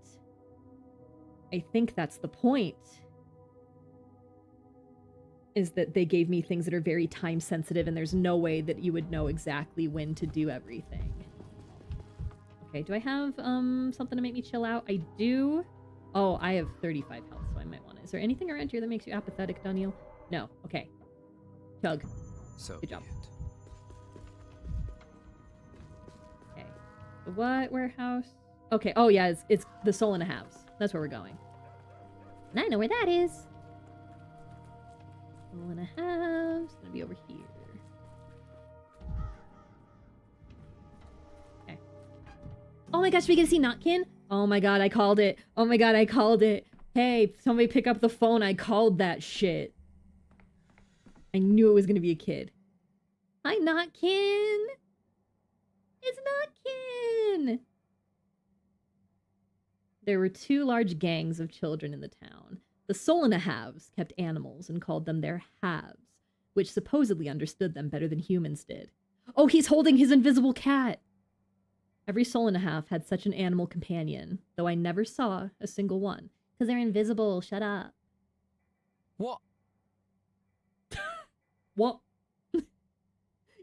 Is that they gave me things that are very time sensitive and there's no way that you would know exactly when to do everything. Okay, do I have something to make me chill out? I do. Oh, I have 35 health, so I might want it. Is there anything around here that makes you apathetic, Daniel? No. Okay. Chug. So Good job. be it. Okay. The what warehouse? Okay. Oh yeah, it's the Soul and a Halves. That's where we're going. And I know where that is. Soul and a Halves. It's gonna be over here. Okay. Oh my gosh, we get to see Notkin? Oh my god, I called it. Oh my god, I called it. Hey, somebody pick up the phone. I called that shit. I knew it was gonna be a kid. Hi, Notkin. It's Notkin. There were 2 large gangs of children in the town. The Soul and a Halves kept animals and called them their halves, which supposedly understood them better than humans did. Oh, he's holding his invisible cat! Every Soul and a Half had such an animal companion, though I never saw a single one. Because they're invisible. Shut up. What? What?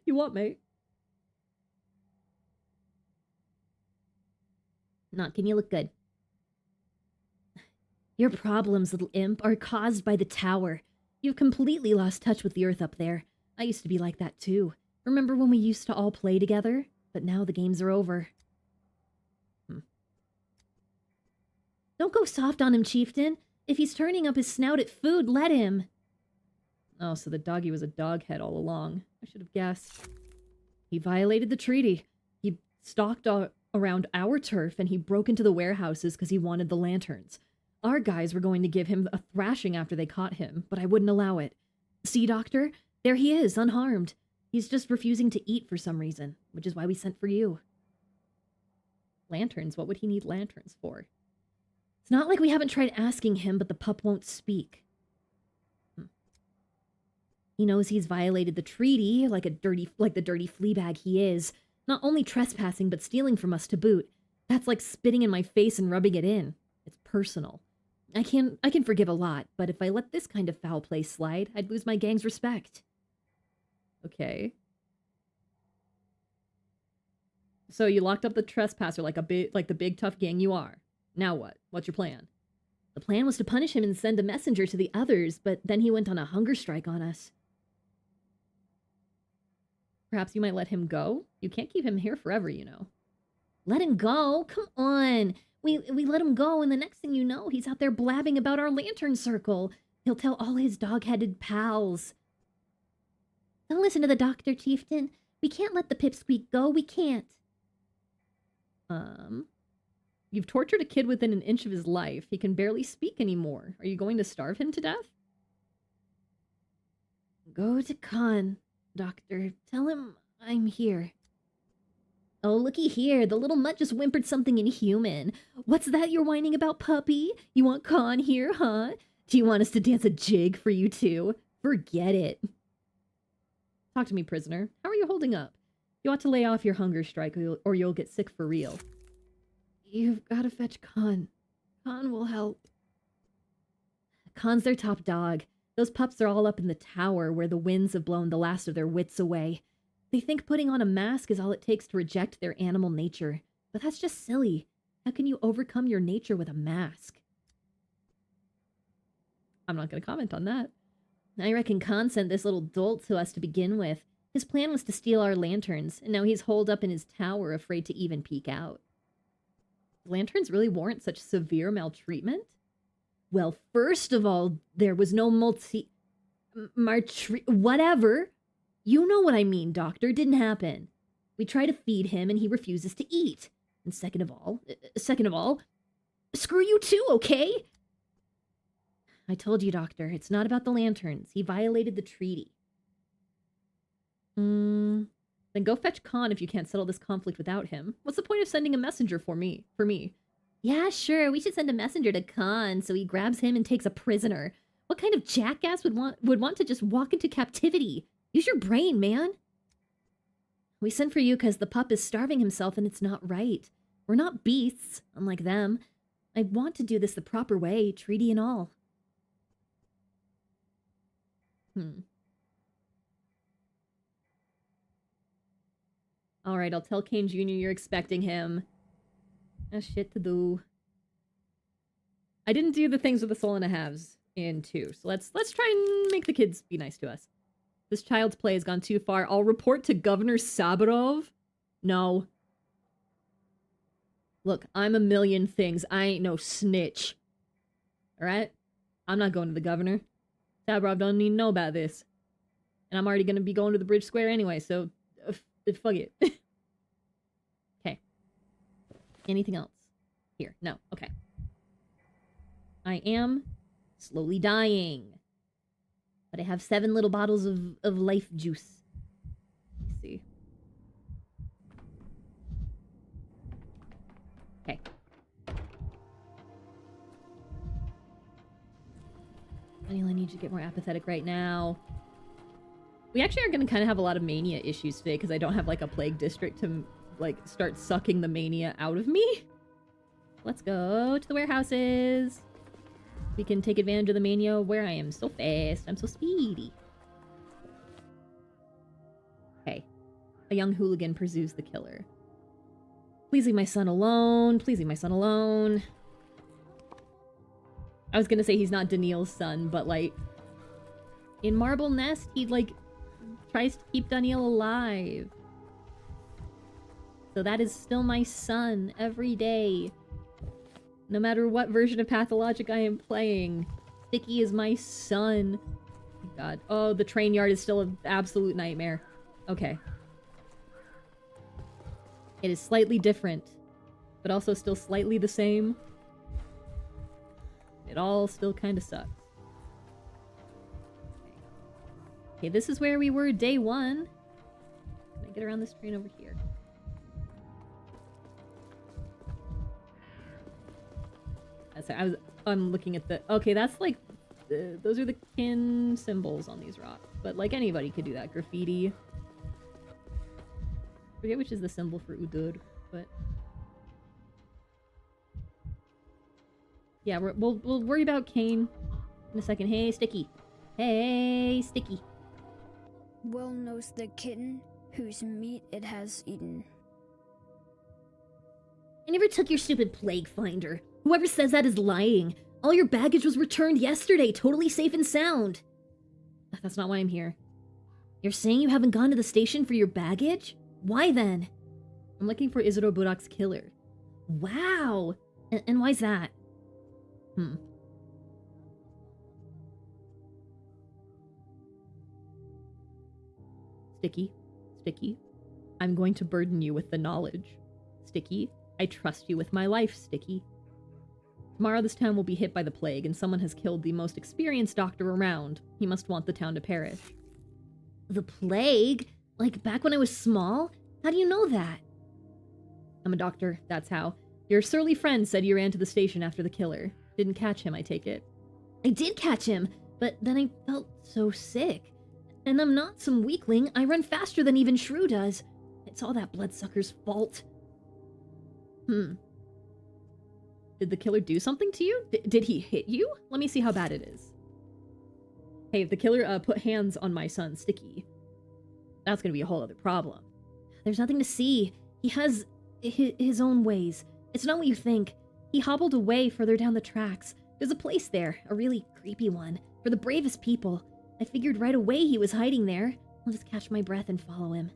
You what, mate? Can you look good? Your problems, little imp, are caused by the tower. You've completely lost touch with the earth up there. I used to be like that too. Remember when we used to all play together? But now the games are over. Don't go soft on him, chieftain. If he's turning up his snout at food, let him. Oh, so the doggy was a doghead all along. I should have guessed. He violated the treaty. He stalked around our turf and he broke into the warehouses because he wanted the lanterns. Our guys were going to give him a thrashing after they caught him, but I wouldn't allow it. See, Doctor? There he is, unharmed. He's just refusing to eat for some reason, which is why we sent for you. Lanterns? What would he need lanterns for? It's not like we haven't tried asking him, but the pup won't speak. He knows he's violated the treaty, like the dirty fleabag he is. Not only trespassing, but stealing from us to boot. That's like spitting in my face and rubbing it in. It's personal. I can forgive a lot, but if I let this kind of foul play slide, I'd lose my gang's respect. Okay. So you locked up the trespasser like the big tough gang you are. Now what? What's your plan? The plan was to punish him and send a messenger to the others, but then he went on a hunger strike on us. Perhaps you might let him go? You can't keep him here forever, you know. Let him go? Come on. We let him go, and the next thing you know, he's out there blabbing about our lantern circle. He'll tell all his dog-headed pals. Don't listen to the doctor, chieftain. We can't let the pipsqueak go. We can't. You've tortured a kid within an inch of his life. He can barely speak anymore. Are you going to starve him to death? Go to Khan, doctor. Tell him I'm here. Oh, looky here. The little mutt just whimpered something inhuman. What's that you're whining about, puppy? You want Khan here, huh? Do you want us to dance a jig for you too? Forget it. Talk to me, prisoner. How are you holding up? You ought to lay off your hunger strike or you'll get sick for real. You've got to fetch Khan. Khan will help. Khan's their top dog. Those pups are all up in the tower where the winds have blown the last of their wits away. They think putting on a mask is all it takes to reject their animal nature. But that's just silly. How can you overcome your nature with a mask? I'm not going to comment on that. I reckon Khan sent this little dolt to us to begin with. His plan was to steal our lanterns, and now he's holed up in his tower, afraid to even peek out. Lanterns really warrant such severe maltreatment? Well, first of all, there was no whatever. You know what I mean, Doctor. Didn't happen. We try to feed him, and he refuses to eat. And second of all, screw you too, okay? I told you, Doctor, it's not about the lanterns. He violated the treaty. Then go fetch Khan if you can't settle this conflict without him. What's the point of sending a messenger for me? Yeah, sure, we should send a messenger to Khan so he grabs him and takes a prisoner. What kind of jackass would want to just walk into captivity? Use your brain, man. We sent for you because the pup is starving himself and it's not right. We're not beasts, unlike them. I want to do this the proper way, treaty and all. Alright, I'll tell Kane Jr. you're expecting him. That's shit to do. I didn't do the things with the soul and a halves in 2, so let's try and make the kids be nice to us. This child's play has gone too far. I'll report to Governor Sabarov? No. Look, I'm a million things. I ain't no snitch. Alright? I'm not going to the governor. Sabarov don't need to know about this. And I'm already gonna be going to the Bridge Square anyway, so fuck it. Okay. Anything else? Here. No. Okay. I am slowly dying. But I have 7 little bottles of life juice. Let's see. Okay. Daniel, I need you to get more apathetic right now. We actually are going to kind of have a lot of mania issues today because I don't have like a plague district to like start sucking the mania out of me. Let's go to the warehouses. We can take advantage of the mania where I am so fast. I'm so speedy. Okay. A young hooligan pursues the killer. Please leave my son alone. Please leave my son alone. I was gonna say he's not Daniil's son, but like in Marble Nest, he like tries to keep Daniil alive. So that is still my son every day. No matter what version of Pathologic I am playing, Sticky is my son. God. Oh, the train yard is still an absolute nightmare. Okay. It is slightly different, but also still slightly the same. It all still kind of sucks. Okay, this is where we were day 1. Can I get around this train over here? I'm looking at the... Okay, that's like... those are the kin symbols on these rocks. But like anybody could do that. Graffiti. I forget which is the symbol for Udur, but... Yeah, we'll worry about Kane in a second. Hey, Sticky. Hey, Sticky. Well knows the kitten whose meat it has eaten. I never took your stupid plague finder. Whoever says that is lying. All your baggage was returned yesterday, totally safe and sound. That's not why I'm here. You're saying you haven't gone to the station for your baggage? Why then? I'm looking for Isidore Budak's killer. Wow! And why's that? Sticky. Sticky. I'm going to burden you with the knowledge. Sticky. I trust you with my life, Sticky. Tomorrow this town will be hit by the plague, and someone has killed the most experienced doctor around. He must want the town to perish. The plague? Like back when I was small? How do you know that? I'm a doctor, that's how. Your surly friend said you ran to the station after the killer. Didn't catch him, I take it. I did catch him, but then I felt so sick. And I'm not some weakling. I run faster than even Shrew does. It's all that bloodsucker's fault. Did the killer do something to you? Did he hit you? Let me see how bad it is. Hey, if the killer put hands on my son, Sticky, that's gonna be a whole other problem. There's nothing to see. He has his own ways. It's not what you think. He hobbled away further down the tracks. There's a place there, a really creepy one, for the bravest people. I figured right away he was hiding there. I'll just catch my breath and follow him.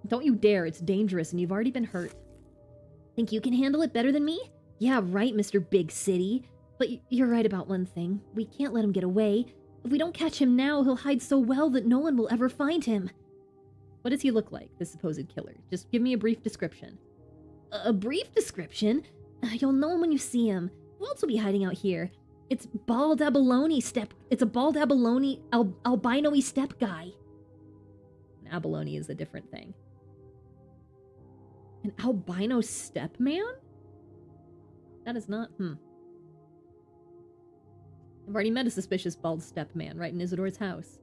Don't you dare, it's dangerous and you've already been hurt. Think you can handle it better than me? Yeah, right, Mr. Big City. But you're right about one thing. We can't let him get away. If we don't catch him now, he'll hide so well that no one will ever find him. What does he look like, this supposed killer? Just give me a brief description. A brief description? You'll know him when you see him. Who else will be hiding out here? It's bald abalone step. It's a bald abalone albino-y step guy. An abalone is a different thing. An albino step man? That is not, I've already met a suspicious bald step man right in Isidore's house.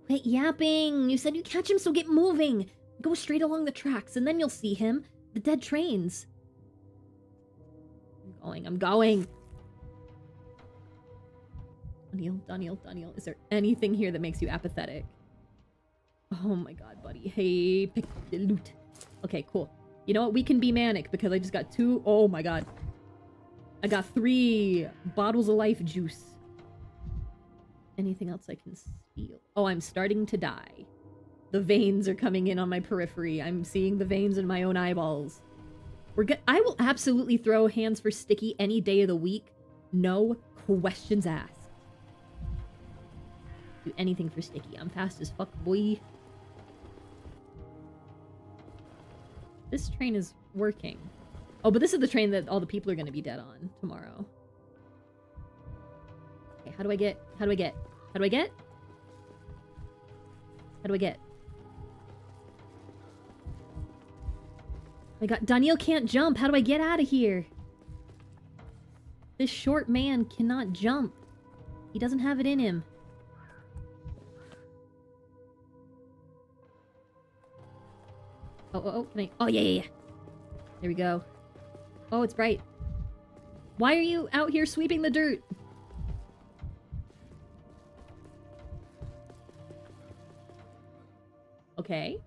Quit yapping! You said you'd catch him, so get moving! Go straight along the tracks, and then you'll see him. The dead trains. I'm going. Daniel. Is there anything here that makes you apathetic? Oh my god, buddy. Hey, pick the loot. Okay, cool. You know what? We can be manic because I just got 2. Oh my god. I got 3 bottles of life juice. Anything else I can steal? Oh, I'm starting to die. The veins are coming in on my periphery. I'm seeing the veins in my own eyeballs. I will absolutely throw hands for Sticky any day of the week. No questions asked. Do anything for Sticky. I'm fast as fuck, boy. This train is working. Oh, but this is the train that all the people are going to be dead on tomorrow. Okay, how do I get? My god, Daniel can't jump. How do I get out of here? This short man cannot jump. He doesn't have it in him. Oh, can I? Oh, yeah. There we go. Oh, it's bright. Why are you out here sweeping the dirt? Okay.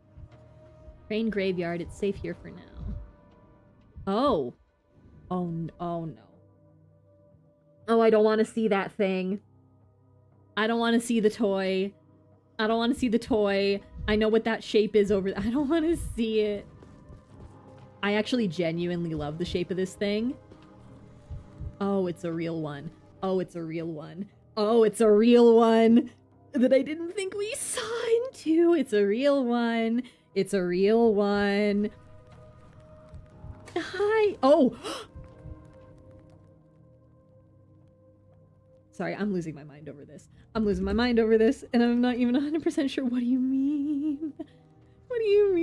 Train graveyard. It's safe here for now. Oh. Oh no. Oh, I don't want to see that thing. I don't want to see the toy. I know what that shape is over there. I don't want to see it. I actually genuinely love the shape of this thing. Oh, it's a real one. That I didn't think we saw into. It's a real one. Hi. Oh. Sorry, I'm losing my mind over this. And I'm not even 100% sure. What do you mean? What do you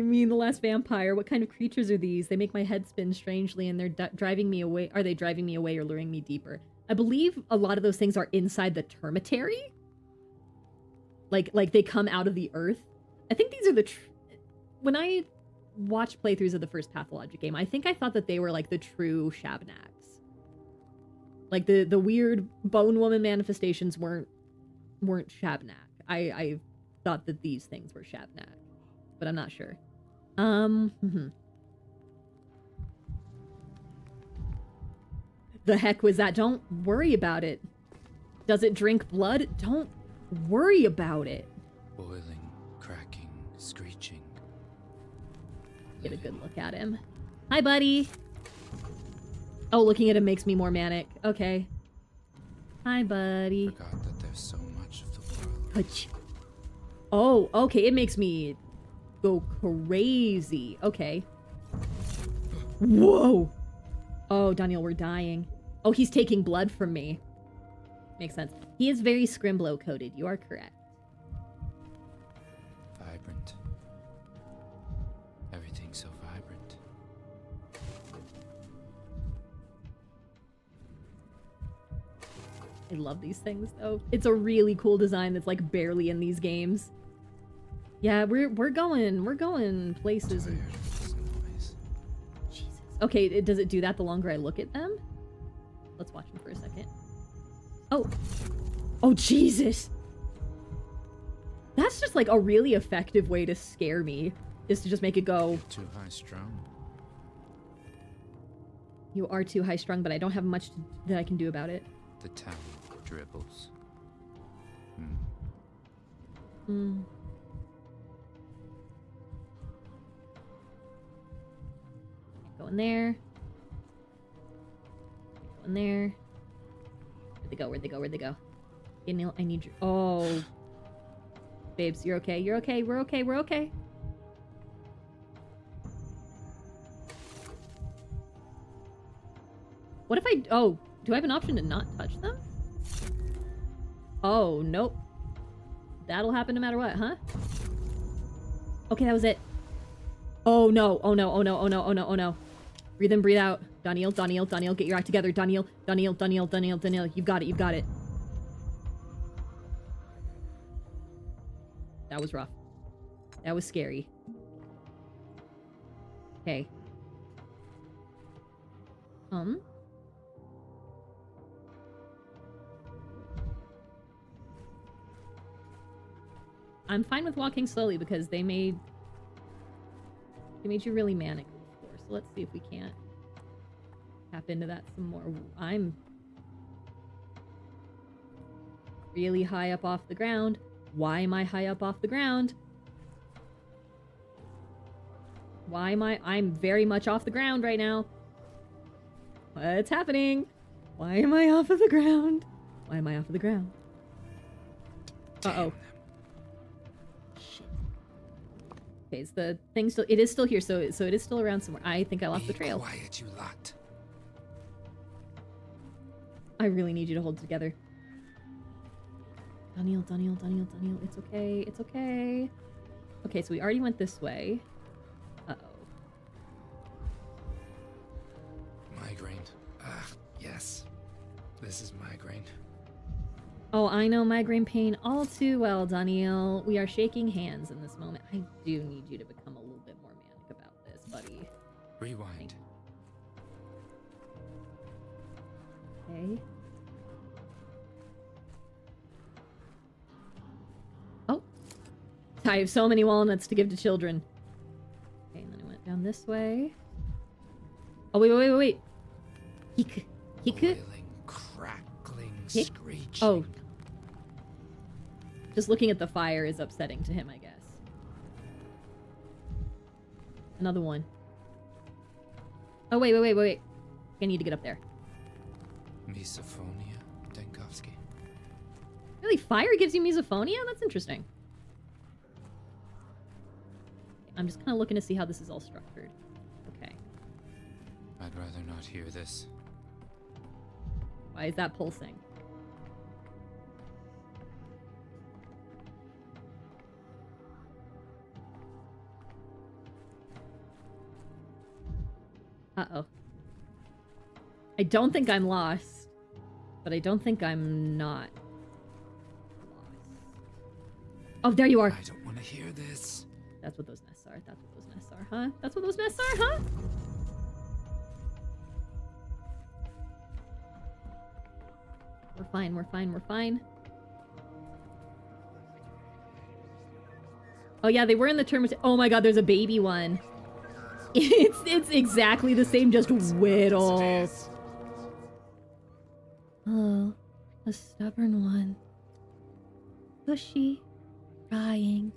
mean? The last vampire. What kind of creatures are these? They make my head spin strangely, and they're driving me away. Are they driving me away or luring me deeper? I believe a lot of those things are inside the termitary. Like they come out of the earth. I think these are when I watched playthroughs of the first Pathologic game, I think I thought that they were like the true Shabnaks. Like the weird bone woman manifestations weren't Shabnak. I thought that these things were Shabnak, but I'm not sure. The heck was that? Don't worry about it. Does it drink blood? Don't worry about it. Boiling, cracking, screeching. Get a good look at him. Hi, buddy. Oh, looking at him makes me more manic. Okay. Hi, buddy. Forgot that there's so much of the world. Oh, okay. It makes me go crazy. Okay. Whoa. Oh, Daniel, we're dying. Oh, he's taking blood from me. Makes sense. He is very Scrimblow coated. You are correct. Vibrant. Everything's so vibrant. I love these things, though. It's a really cool design that's like barely in these games. Yeah, we're going places. And... Jesus. Okay, does it do that the longer I look at them? Let's watch them for a second. Oh, Jesus. That's just like a really effective way to scare me, is to just make it go. Too high strung. You are too high strung, but I don't have much that I can do about it. The town dribbles. Hmm. Go in there. Go in there. Where'd they go? Where'd they go? Where'd they go? Okay, Neil, I need you. Oh. Babes, you're okay. You're okay. We're okay. We're okay. What if I... Oh, do I have an option to not touch them? Oh, nope. That'll happen no matter what, huh? Okay, that was it. Oh no, oh no, oh no, oh no, oh no, oh no. Breathe in, breathe out. Daniel, Daniel, Daniel, get your act together. Daniel, Daniel, Daniel, Daniel, Daniel. You've got it, you've got it. That was rough. That was scary. Okay. I'm fine with walking slowly because they made you really manic before. So let's see if we can't tap into that some more. I'm really high up off the ground. Why am I high up off the ground? Why am I'm very much off the ground right now. What's happening? Why am I off of the ground? Why am I off of the ground? Uh-oh. Okay, is the thing still... It is still here, so it is still around somewhere. I think I lost the trail. Be quiet, you lot. I really need you to hold it together. Daniel, Daniel, Daniel, Daniel. It's okay. It's okay. Okay, so we already went this way. Uh-oh. Migraine. Ah, yes. This is migraine. Oh, I know migraine pain all too well, Daniel. We are shaking hands in this moment. I do need you to become a little bit more manic about this, buddy. Rewind. Okay. Oh. I have so many walnuts to give to children. Okay, and then I went down this way. Oh, wait, wait, wait, wait. Hiku. Hiku? Boiling, crackling, screeching. Oh. Just looking at the fire is upsetting to him, I guess. Another one. Oh, wait, wait, wait, wait, wait. I need to get up there. Misophonia, Denkovsky. Really? Fire gives you misophonia? That's interesting. I'm just kind of looking to see how this is all structured. Okay. I'd rather not hear this. Why is that pulsing? Uh-oh. I don't think I'm lost, but I don't think I'm not lost. Oh, there you are. I don't want to hear this. That's what those nests are. That's what those nests are, huh? That's what those nests are, huh? We're fine, we're fine, we're fine. Oh yeah, they were in the term. Oh my god, there's a baby one. It's exactly the same, just whittled. Oh, a stubborn one. Pushy, crying.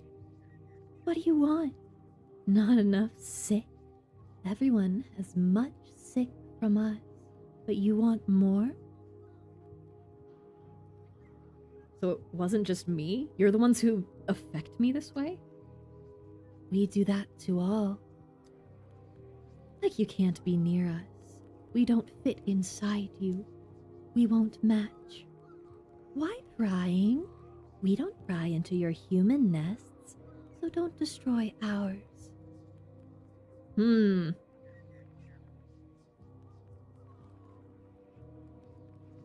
What do you want? Not enough sick. Everyone has much sick from us, but you want more? So it wasn't just me? You're the ones who affect me this way? We do that to all. Like you can't be near us. We don't fit inside you. We won't match. Why prying? We don't pry into your human nests, so don't destroy ours.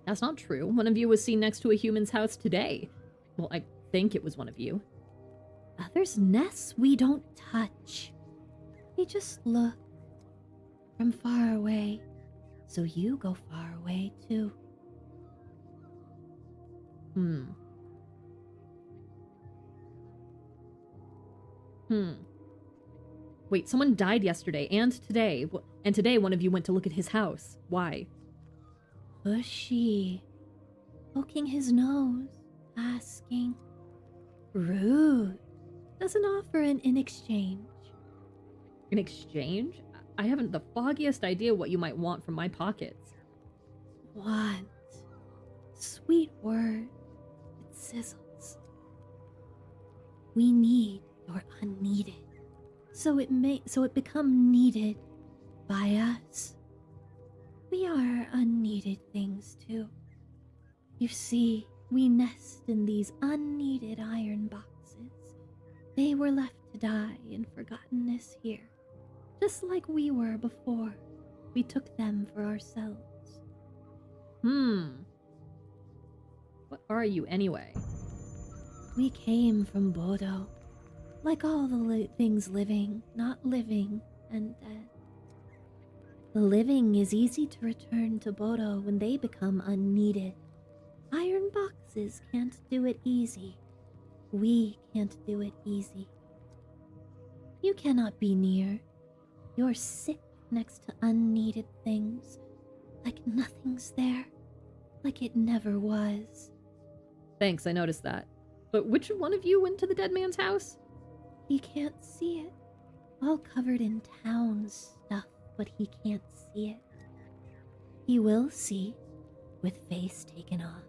That's not true. One of you was seen next to a human's house today. Well, I think it was one of you. Others' nests we don't touch. We just look from far away, so you go far away too. Wait, someone died yesterday and today. And today one of you went to look at his house. Why? Pushy. Poking his nose. asking. Rude. Doesn't offer an in exchange. In exchange? I haven't the foggiest idea what you might want from my pockets. Want. Sweet word. It sizzles. We need your unneeded. So it become needed by us. We are unneeded things too. You see, we nest in these unneeded iron boxes. They were left to die in forgottenness here, just like we were before we took them for ourselves. What are you anyway? We came from Bodo, like all the things living, not living, and dead. The living is easy to return to Bodo when they become unneeded. Iron boxes can't do it easy. We can't do it easy. You cannot be near. You're sick next to unneeded things, like nothing's there, like it never was. Thanks, I noticed that. But which one of you went to the dead man's house? He can't see it. All covered in town stuff, but he can't see it. He will see, with face taken off,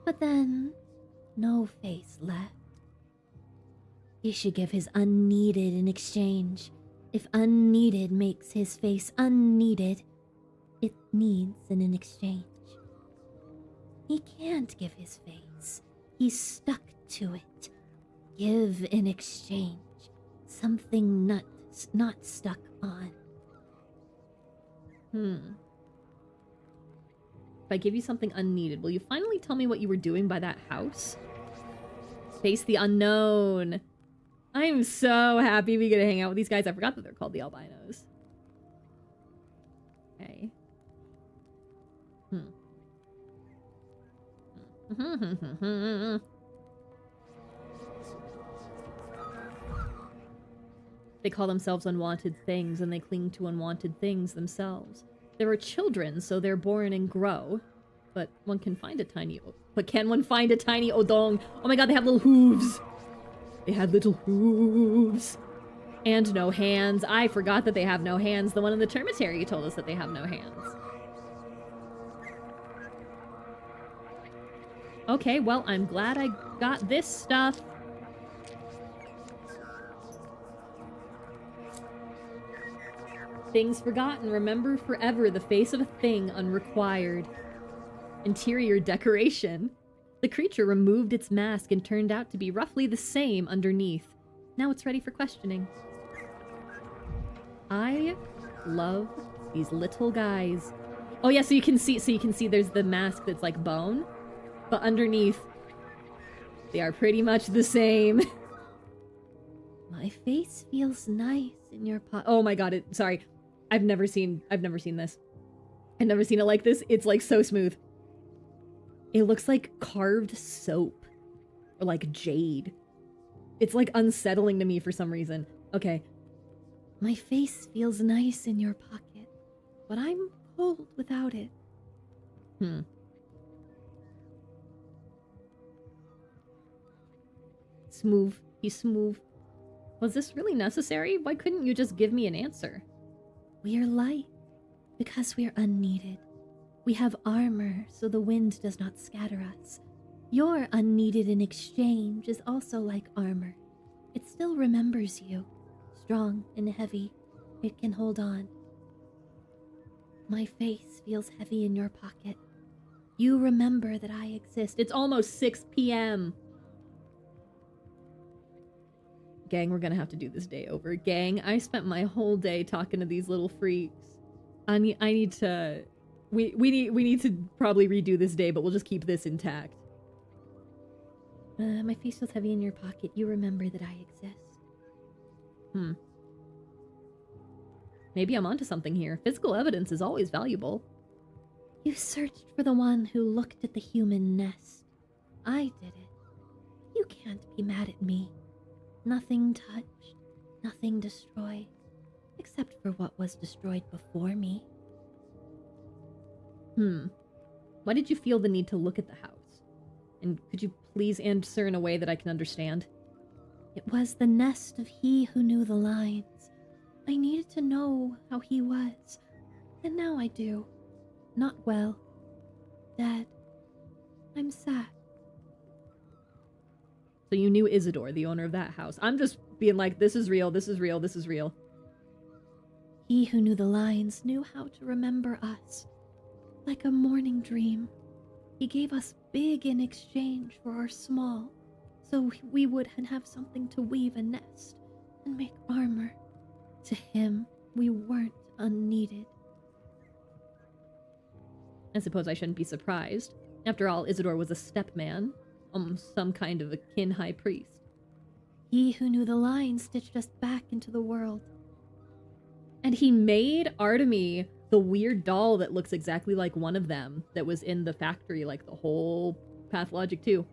but then no face left. He should give his unneeded in exchange. If unneeded makes his face unneeded, it needs an in exchange. He can't give his face. He's stuck to it. Give in exchange. Something not stuck on. If I give you something unneeded, will you finally tell me what you were doing by that house? Face the unknown. I'm so happy we get to hang out with these guys. I forgot that they're called the albinos. Okay. They call themselves unwanted things, and they cling to unwanted things themselves. There are children, so they're born and grow. But one can find a tiny... But can one find a tiny odong? Oh my god, they have little hooves! They have little hooves. And no hands. I forgot that they have no hands. The one in the termitary told us that they have no hands. Okay, well, I'm glad I got this stuff. Things forgotten. Remember forever the face of a thing unrequired. Interior decoration. The creature removed its mask and turned out to be roughly the same underneath. Now it's ready for questioning. I love these little guys. Oh yeah, so you can see there's the mask that's like bone, but underneath they are pretty much the same. My face feels nice in your pocket. Oh my god, sorry. I've never seen this. I've never seen it like this. It's like so smooth. It looks like carved soap or like jade. It's like unsettling to me for some reason. Okay. My face feels nice in your pocket, but I'm cold without it. Smooth. He's smooth. Was this really necessary? Why couldn't you just give me an answer? We are light because we are unneeded. We have armor so the wind does not scatter us. Your unneeded in exchange is also like armor. It still remembers you. Strong and heavy, it can hold on. My face feels heavy in your pocket. You remember that I exist. It's almost 6 p.m. Gang, we're gonna have to do this day over. Gang, I spent my whole day talking to these little freaks. I need to... We need to probably redo this day, but we'll just keep this intact. My face feels heavy in your pocket. You remember that I exist. Maybe I'm onto something here. Physical evidence is always valuable. You searched for the one who looked at the human nest. I did it. You can't be mad at me. Nothing touched, nothing destroyed, except for what was destroyed before me. Why did you feel the need to look at the house? And could you please answer in a way that I can understand? It was the nest of he who knew the lines. I needed to know how he was, and now I do. Not well. Dead. I'm sad. So you knew Isidore, the owner of that house. I'm just being like, this is real, this is real, this is real. He who knew the lines knew how to remember us. Like a morning dream. He gave us big in exchange for our small, so we would have something to weave a nest and make armor. To him, we weren't unneeded. I suppose I shouldn't be surprised. After all, Isidore was a stepman, some kind of a kin high priest. He who knew the lines stitched us back into the world. And he made Artemy the weird doll that looks exactly like one of them that was in the factory, like the whole Pathologic 2.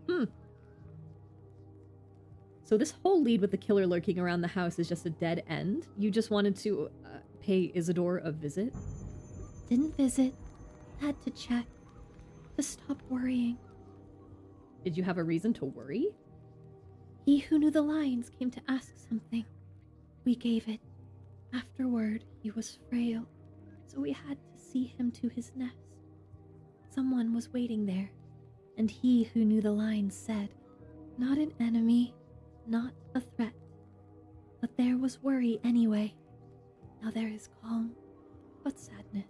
So this whole lead with the killer lurking around the house is just a dead end? You just wanted to pay Isidore a visit? Didn't visit. Had to check. To stop worrying. Did you have a reason to worry? He who knew the lines came to ask something. We gave it. Afterward, he was frail, so we had to see him to his nest. Someone was waiting there, and he who knew the lines said, not an enemy, not a threat. But there was worry anyway. Now there is calm, but sadness.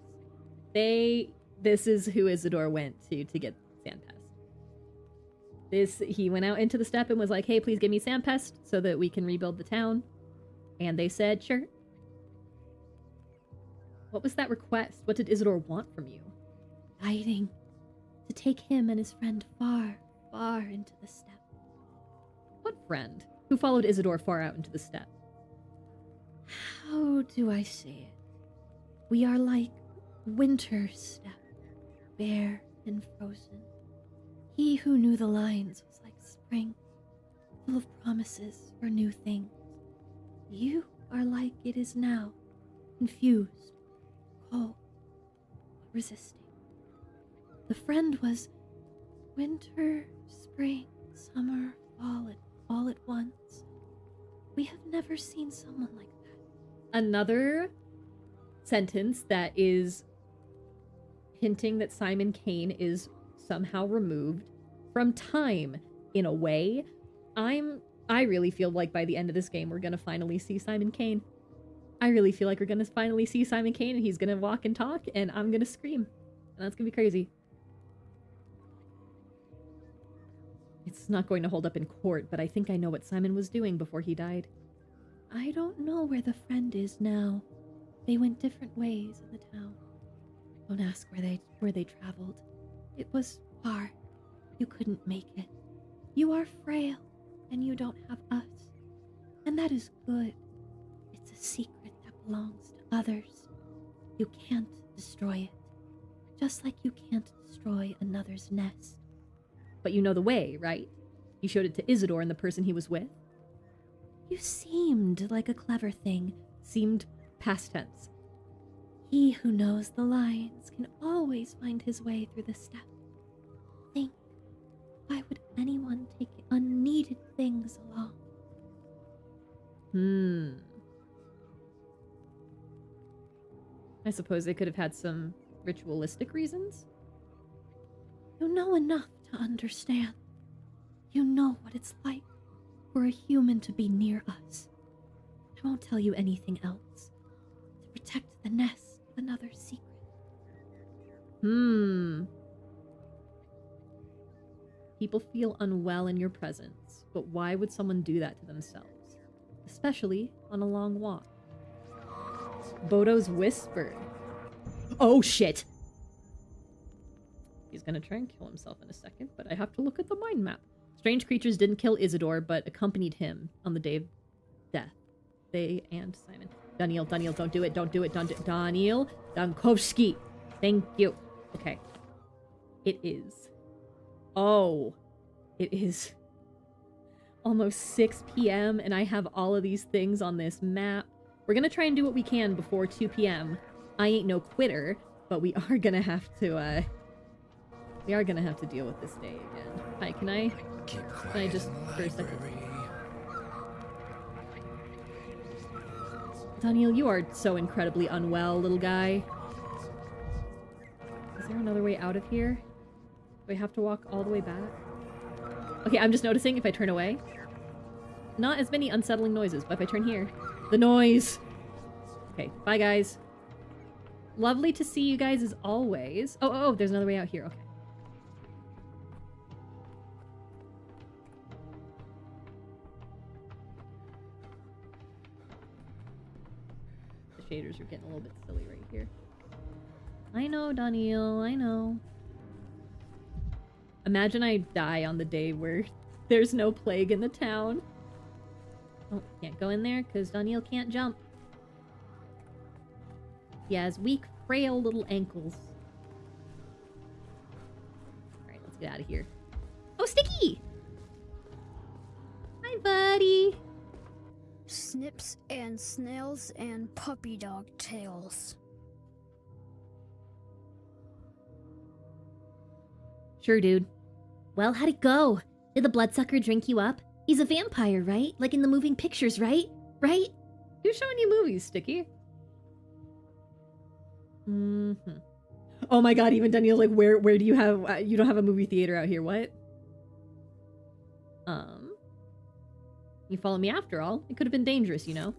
This is who Isidore went to get Sandpest. He went out into the steppe and was like, hey, please give me Sandpest so that we can rebuild the town. And they said, sure. What was that request? What did Isidore want from you? Guiding. To take him and his friend far, far into the steppe. What friend? Who followed Isidore far out into the steppe? How do I say it? We are like winter steppe, bare and frozen. He who knew the lines was like spring, full of promises for new things. You are like it is now, confused, cold, but resisting. The friend was winter, spring, summer, fall, all at once. We have never seen someone like that. Another sentence that is hinting that Simon Kane is somehow removed from time in a way. I really feel like by the end of this game we're gonna finally see Simon Kane. I really feel like we're gonna finally see Simon Kane and he's gonna walk and talk and I'm gonna scream. And that's gonna be crazy. It's not going to hold up in court, but I think I know what Simon was doing before he died. I don't know where the friend is now. They went different ways in the town. Don't ask where they traveled. It was far. You couldn't make it. You are frail, and you don't have us. And that is good. It's a secret that belongs to others. You can't destroy it. Just like you can't destroy another's nest. But you know the way, right? You showed it to Isidore and the person he was with. You seemed like a clever thing. Seemed past tense. He who knows the lines can always find his way through the steppe. Think, why would anyone take unneeded things along? I suppose they could have had some ritualistic reasons? You know enough to understand. You know what it's like for a human to be near us. I won't tell you anything else. To protect the nest of another's secret. People feel unwell in your presence, but why would someone do that to themselves? Especially on a long walk. Bodo's whispered. Oh shit! He's gonna try and kill himself in a second, but I have to look at the mind map. Strange creatures didn't kill Isidore, but accompanied him on the day of death. They and Simon. Daniel, don't do it, don't do it, Daniel Dankovsky. Thank you. Okay. It is. Oh. It is almost 6 p.m. and I have all of these things on this map. We're gonna try and do what we can before 2 p.m. I ain't no quitter, but we are gonna have to, We are gonna have to deal with this day again. Hi, can I just for a second? Daniel, you are so incredibly unwell, little guy. Is there another way out of here? Do I have to walk all the way back? Okay, I'm just noticing if I turn away. Not as many unsettling noises, but if I turn here. The noise! Okay, bye guys. Lovely to see you guys as always. Oh, there's another way out here. Okay. The shaders are getting a little bit silly right here. I know, Daniel, I know. Imagine I die on the day where there's no plague in the town. Oh, can't go in there because Daniel can't jump. He has weak, frail little ankles. Alright, let's get out of here. Oh, Sticky! Hi, buddy! Snips and snails and puppy dog tails. Sure, dude. Well, how'd it go? Did the bloodsucker drink you up? He's a vampire, right? Like in the moving pictures, right? Right? Who's showing you movies, Sticky? Oh my god, even Daniel's like, where do you have, you don't have a movie theater out here, what? You follow me after all. It could have been dangerous, you know?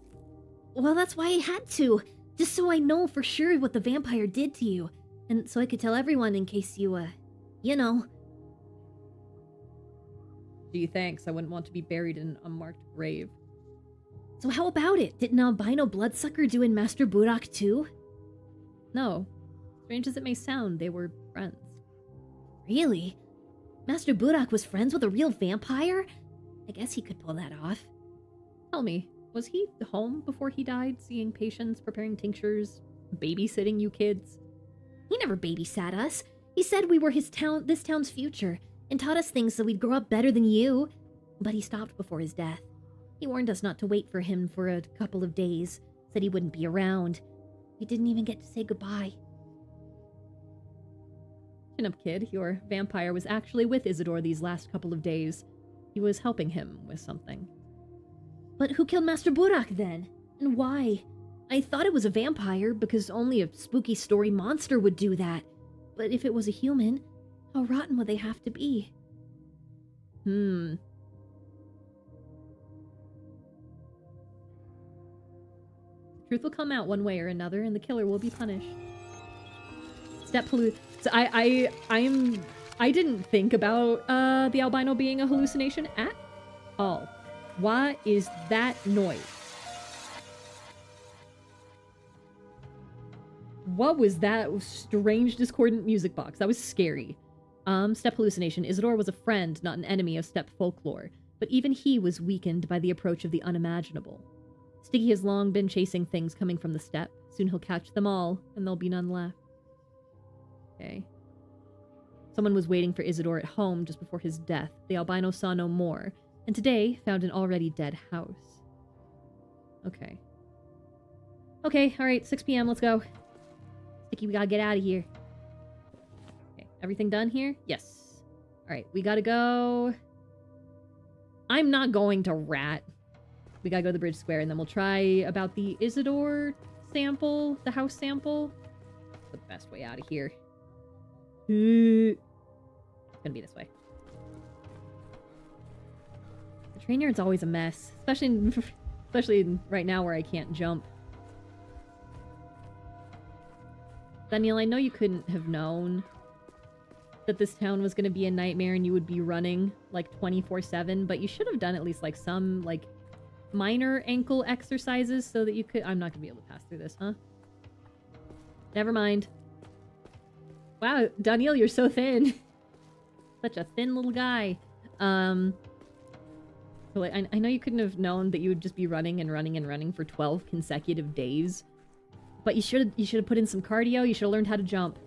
Well, that's why I had to. Just so I know for sure what the vampire did to you. And so I could tell everyone in case you, you know. Gee, thanks. I wouldn't want to be buried in an unmarked grave. So how about it? Did an albino bloodsucker do in Master Burak too? No. Strange as it may sound, they were friends. Really? Master Burak was friends with a real vampire? I guess he could pull that off. Tell me, was he home before he died, seeing patients, preparing tinctures, babysitting you kids? He never babysat us. He said we were this town's future, and taught us things so we'd grow up better than you. But he stopped before his death. He warned us not to wait for him for a couple of days, said he wouldn't be around. We didn't even get to say goodbye. Chin up, kid. Your vampire was actually with Isidore these last couple of days. He was helping him with something. But who killed Master Burak then? And why? I thought it was a vampire because only a spooky story monster would do that. But if it was a human, how rotten would they have to be? The truth will come out one way or another, and the killer will be punished. So I didn't think about the albino being a hallucination at all. What is that noise? What was that strange discordant music box? That was scary. Steppe hallucination. Isidore was a friend, not an enemy of steppe folklore, but even he was weakened by the approach of the unimaginable. Sticky has long been chasing things coming from the steppe. Soon he'll catch them all, and there'll be none left. Okay. Someone was waiting for Isidore at home just before his death. The albino saw no more, and today found an already dead house. Okay. Okay, alright, 6 p.m., let's go. Sticky, we gotta get out of here. Okay, everything done here? Yes. Alright, we gotta go... I'm not going to Rat. We gotta go to the Bridge Square, and then we'll try about the Isidore sample, the house sample. The best way out of here. It's gonna be this way. The train yard's always a mess, especially right now where I can't jump. Daniel, I know you couldn't have known that this town was gonna be a nightmare and you would be running like 24/7, but you should have done at least like some like minor ankle exercises so that you could... I'm not gonna be able to pass through this, huh? Never mind. Wow, Daniel, you're so thin. Such a thin little guy. But like, I know you couldn't have known that you would just be running and running and running for 12 consecutive days. But you should have put in some cardio. You should have learned how to jump.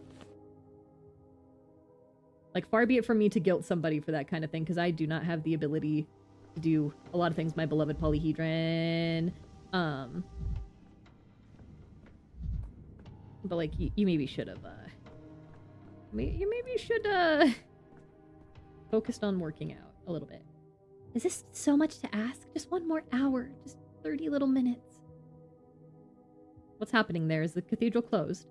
Like, far be it from me to guilt somebody for that kind of thing, because I do not have the ability to do a lot of things, my beloved polyhedron. But like, you maybe should have, You maybe should, focused on working out a little bit. Is this so much to ask? Just one more hour. Just 30 little minutes. What's happening there? Is the cathedral closed?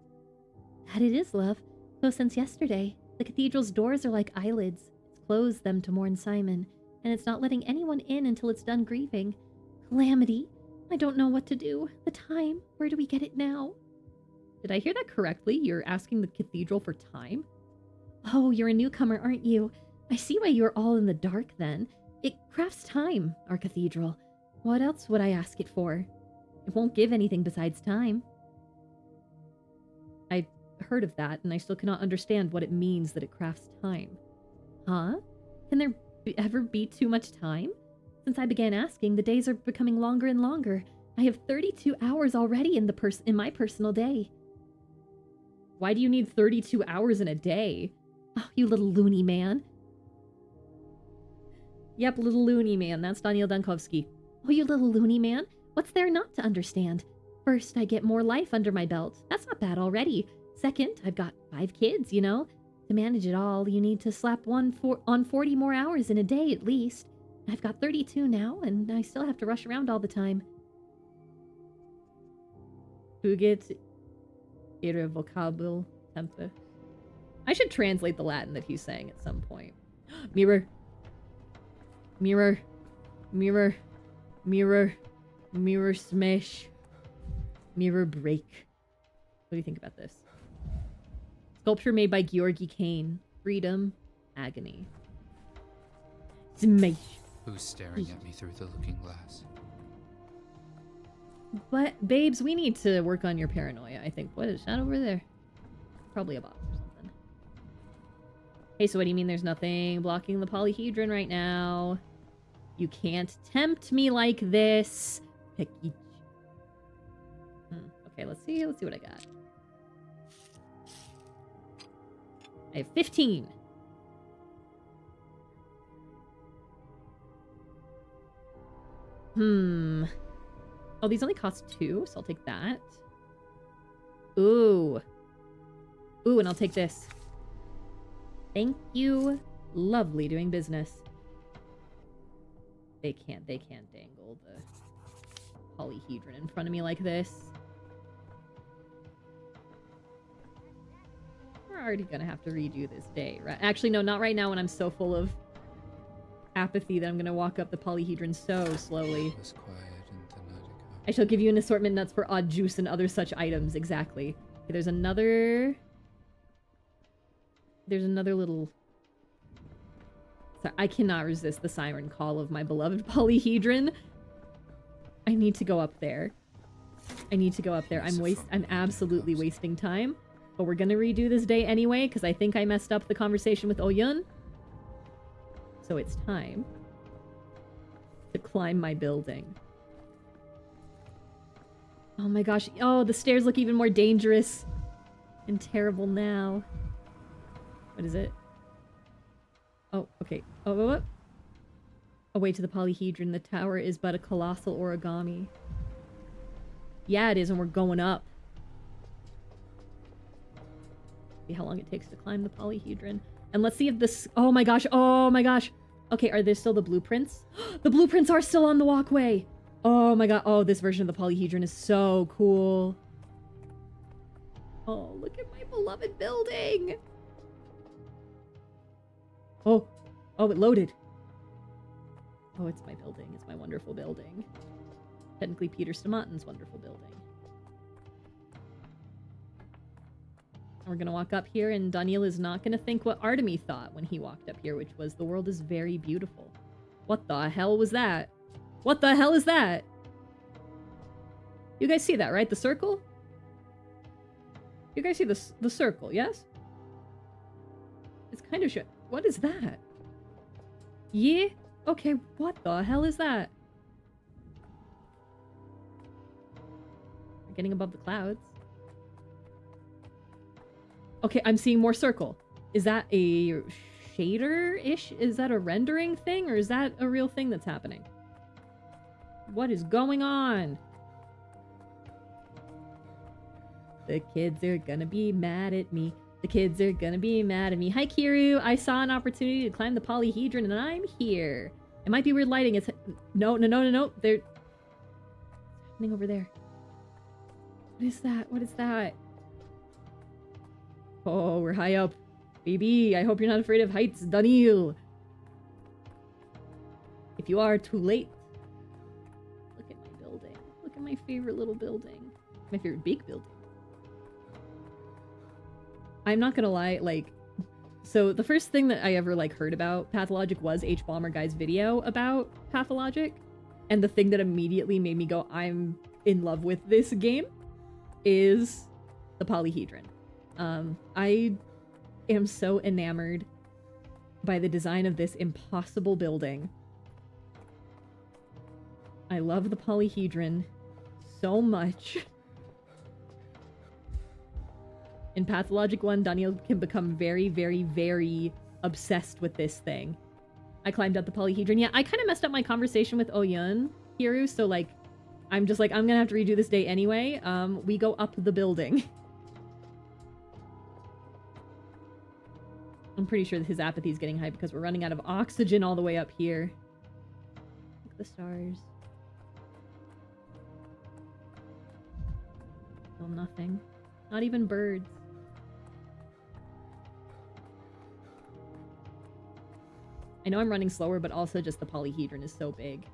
That it is, love. Closed since yesterday. The cathedral's doors are like eyelids. It's closed them to mourn Simon, and it's not letting anyone in until it's done grieving. Calamity. I don't know what to do. The time. Where do we get it now? Did I hear that correctly? You're asking the cathedral for time? Oh, you're a newcomer, aren't you? I see why you're all in the dark then. It crafts time, our cathedral. What else would I ask it for? It won't give anything besides time. I heard of that, and I still cannot understand what it means that it crafts time. Huh? Can there ever be too much time? Since I began asking, the days are becoming longer and longer. I have 32 hours already in my personal day. Why do you need 32 hours in a day? Oh, you little loony man. Yep, little loony man. That's Daniel Dankovsky. Oh, you little loony man. What's there not to understand? First, I get more life under my belt. That's not bad already. Second, I've got 5 kids, you know? To manage it all, you need to slap on 40 more hours in a day at least. I've got 32 now, and I still have to rush around all the time. Fugit irrevocable tempe. I should translate the Latin that he's saying at some point. Mirror. Mirror. Mirror. Mirror. Mirror smash. Mirror break. What do you think about this? Sculpture made by Georgi Kane. Freedom. Agony. Smash. Who's staring at me through the looking glass? But, babes, we need to work on your paranoia, I think. What is that over there? Probably a box or something. Hey, so what do you mean there's nothing blocking the polyhedron right now? You can't tempt me like this. Pecky. Okay, let's see what I got. I have 15. Oh, these only cost 2, so I'll take that. Ooh. Ooh, and I'll take this. Thank you. Lovely doing business. They can't dangle the polyhedron in front of me like this. We're already gonna have to redo this day, right? Actually, no, not right now when I'm so full of apathy that I'm gonna walk up the polyhedron so slowly. I shall give you an assortment nuts for odd juice and other such items. Exactly. Okay, there's another little... Sorry, I cannot resist the siren call of my beloved polyhedron. I need to go up there. I'm absolutely wasting time. But we're gonna redo this day anyway, because I think I messed up the conversation with Oyun. So it's time to climb my building. Oh my gosh. Oh, the stairs look even more dangerous and terrible now. What is it? Oh, okay. Oh, what? Away to the polyhedron. The tower is but a colossal origami. Yeah, it is, and we're going up. See how long it takes to climb the polyhedron. And let's see if this... Oh my gosh. Oh my gosh. Okay, are there still the blueprints? The blueprints are still on the walkway. Oh my god. Oh, this version of the polyhedron is so cool. Oh, look at my beloved building. Oh. Oh, it loaded. Oh, it's my building. It's my wonderful building. Technically Peter Stamatin's wonderful building. We're gonna walk up here, and Daniel is not gonna think what Artemy thought when he walked up here, which was the world is very beautiful. What the hell was that? What the hell is that? You guys see that, right? The circle? You guys see the circle, yes? It's kind of shit. What is that? Yeah? Okay, what the hell is that? We're getting above the clouds. Okay, I'm seeing more circle. Is that a shader-ish? Is that a rendering thing? Or is that a real thing that's happening? What is going on? The kids are gonna be mad at me. The kids are gonna be mad at me. Hi, Kiru. I saw an opportunity to climb the polyhedron, and I'm here. It might be weird lighting. It's... No. They're... What's happening over there? What is that? What is that? Oh, we're high up. Baby, I hope you're not afraid of heights, Daniel. If you are, too late. Look at my building. Look at my favorite little building. My favorite big building. I'm not gonna lie, like... So, the first thing that I ever, like, heard about Pathologic was H-Bomber Guy's video about Pathologic. And the thing that immediately made me go, I'm in love with this game, is the polyhedron. I am so enamored by the design of this impossible building. I love the polyhedron so much. In Pathologic 1, Daniel can become very, very, very obsessed with this thing. I climbed up the polyhedron. Yeah, I kind of messed up my conversation with Oyun, Hiru, so like, I'm just like, I'm gonna have to redo this day anyway. We go up the building. I'm pretty sure that his apathy is getting high because we're running out of oxygen all the way up here. Look at the stars. Still nothing. Not even birds. I know I'm running slower, but also just the polyhedron is so big.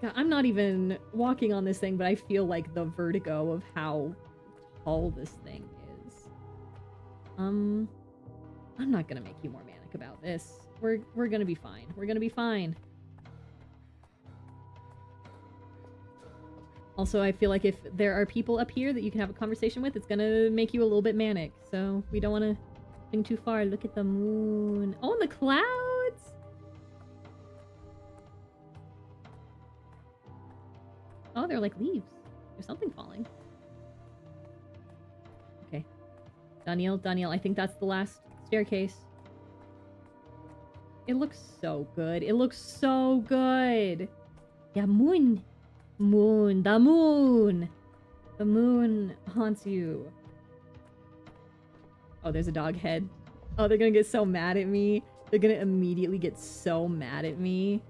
God, I'm not even walking on this thing, but I feel like the vertigo of how tall this thing is. I'm not gonna make you more manic about this. We're gonna be fine. We're gonna be fine. Also, I feel like if there are people up here that you can have a conversation with, it's gonna make you a little bit manic. So we don't want to think too far. Look at the moon. Oh, and the clouds! Oh, they're like leaves. There's something falling. Okay. Daniel, I think that's the last staircase. It looks so good. It looks so good. Yeah, moon. Moon. The moon. The moon haunts you. Oh, there's a dog head. Oh, they're gonna get so mad at me. They're gonna immediately get so mad at me.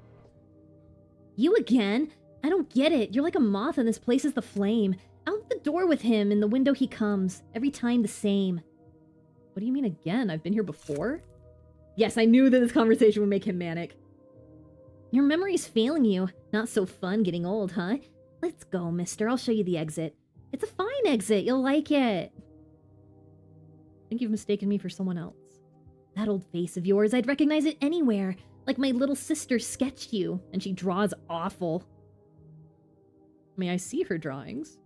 You again? I don't get it. You're like a moth and this place is the flame. Out the door with him. In the window he comes. Every time the same. What do you mean again? I've been here before? Yes, I knew that this conversation would make him manic. Your memory's failing you. Not so fun getting old, huh? Let's go, mister. I'll show you the exit. It's a fine exit. You'll like it. I think you've mistaken me for someone else. That old face of yours, I'd recognize it anywhere. Like my little sister sketched you, and she draws awful. May I see her drawings?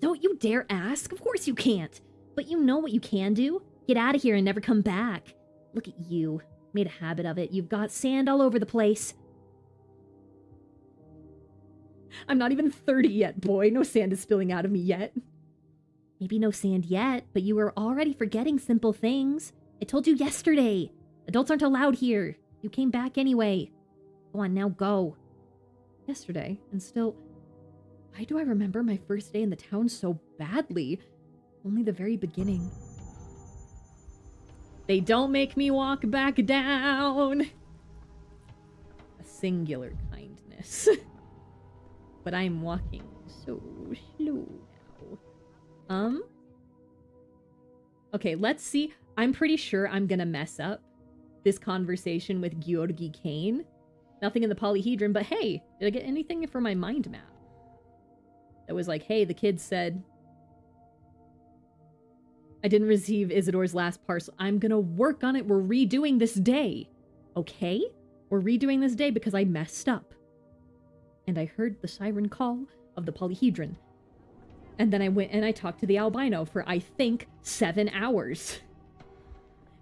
Don't you dare ask. Of course you can't. But you know what you can do? Get out of here and never come back. Look at you. Made a habit of it. You've got sand all over the place. I'm not even 30 yet, boy. No sand is spilling out of me yet. Maybe no sand yet, but you were already forgetting simple things. I told you yesterday. Adults aren't allowed here. You came back anyway. Go on, now go. Yesterday, and still... Why do I remember my first day in the town so badly? Only the very beginning. They don't make me walk back down. A singular kindness. But I'm walking so slow now. Okay, let's see. I'm pretty sure I'm gonna mess up this conversation with Georgi Kane. Nothing in the polyhedron, but hey, did I get anything for my mind map? That was like, hey, the kid said, I didn't receive Isidore's last parcel. I'm gonna work on it. We're redoing this day. Okay? We're redoing this day because I messed up. And I heard the siren call of the polyhedron. And then I went and I talked to the albino for, I think, 7 hours.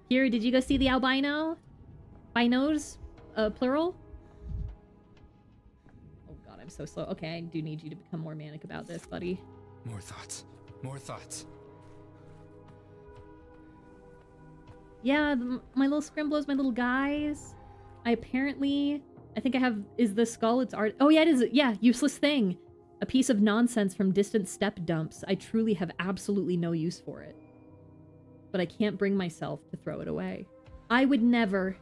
Here, did you go see the albino? Binos? Plural? Oh god, I'm so slow. Okay, I do need you to become more manic about this, buddy. More thoughts. More thoughts. Yeah, my little scrimblos, my little guys. I think I have, is the skull, it's art. Oh yeah, it is, yeah, useless thing. A piece of nonsense from distant step dumps. I truly have absolutely no use for it. But I can't bring myself to throw it away. I would never.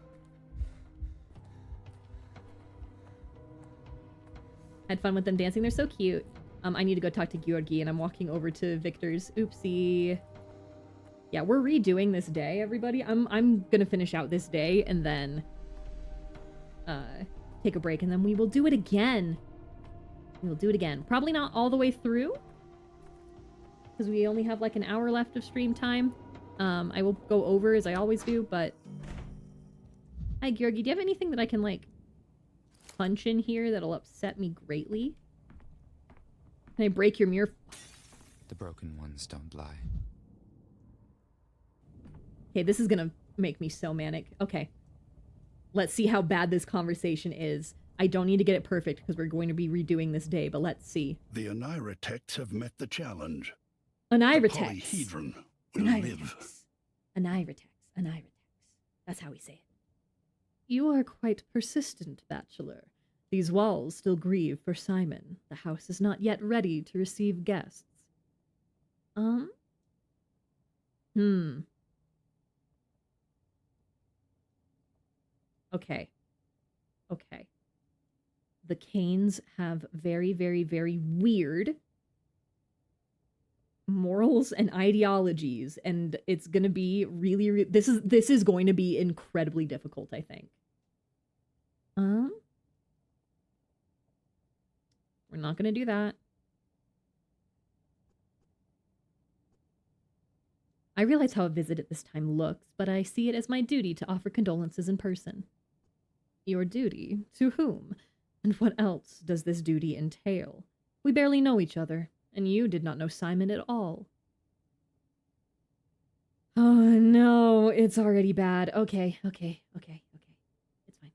Had fun with them dancing. They're so cute. I need to go talk to Georgi, and I'm walking over to Victor's. Oopsie. Yeah, we're redoing this day, everybody. I'm gonna finish out this day and then take a break, and then we will do it again. We will do it again. Probably not all the way through, because we only have like an hour left of stream time. I will go over as I always do, but... Hi, Georgi. Do you have anything that I can, like, punch in here that'll upset me greatly? Can I break your mirror? The broken ones don't lie. Okay, this is gonna make me so manic. Okay. Let's see how bad this conversation is. I don't need to get it perfect because we're going to be redoing this day, but let's see. The Aniratechs have met the challenge. Aniratechs. The polyhedron will live. Aniratechs. That's how we say it. You are quite persistent, Bachelor. These walls still grieve for Simon. The house is not yet ready to receive guests. Okay. The Canes have very, very, very weird morals and ideologies, and it's gonna be really this is going to be incredibly difficult, I think. We're not gonna do that. I realize how a visit at this time looks, but I see it as my duty to offer condolences in person. Your duty? To whom? And what else does this duty entail? We barely know each other, and you did not know Simon at all. Oh no, it's already bad. Okay. It's fine.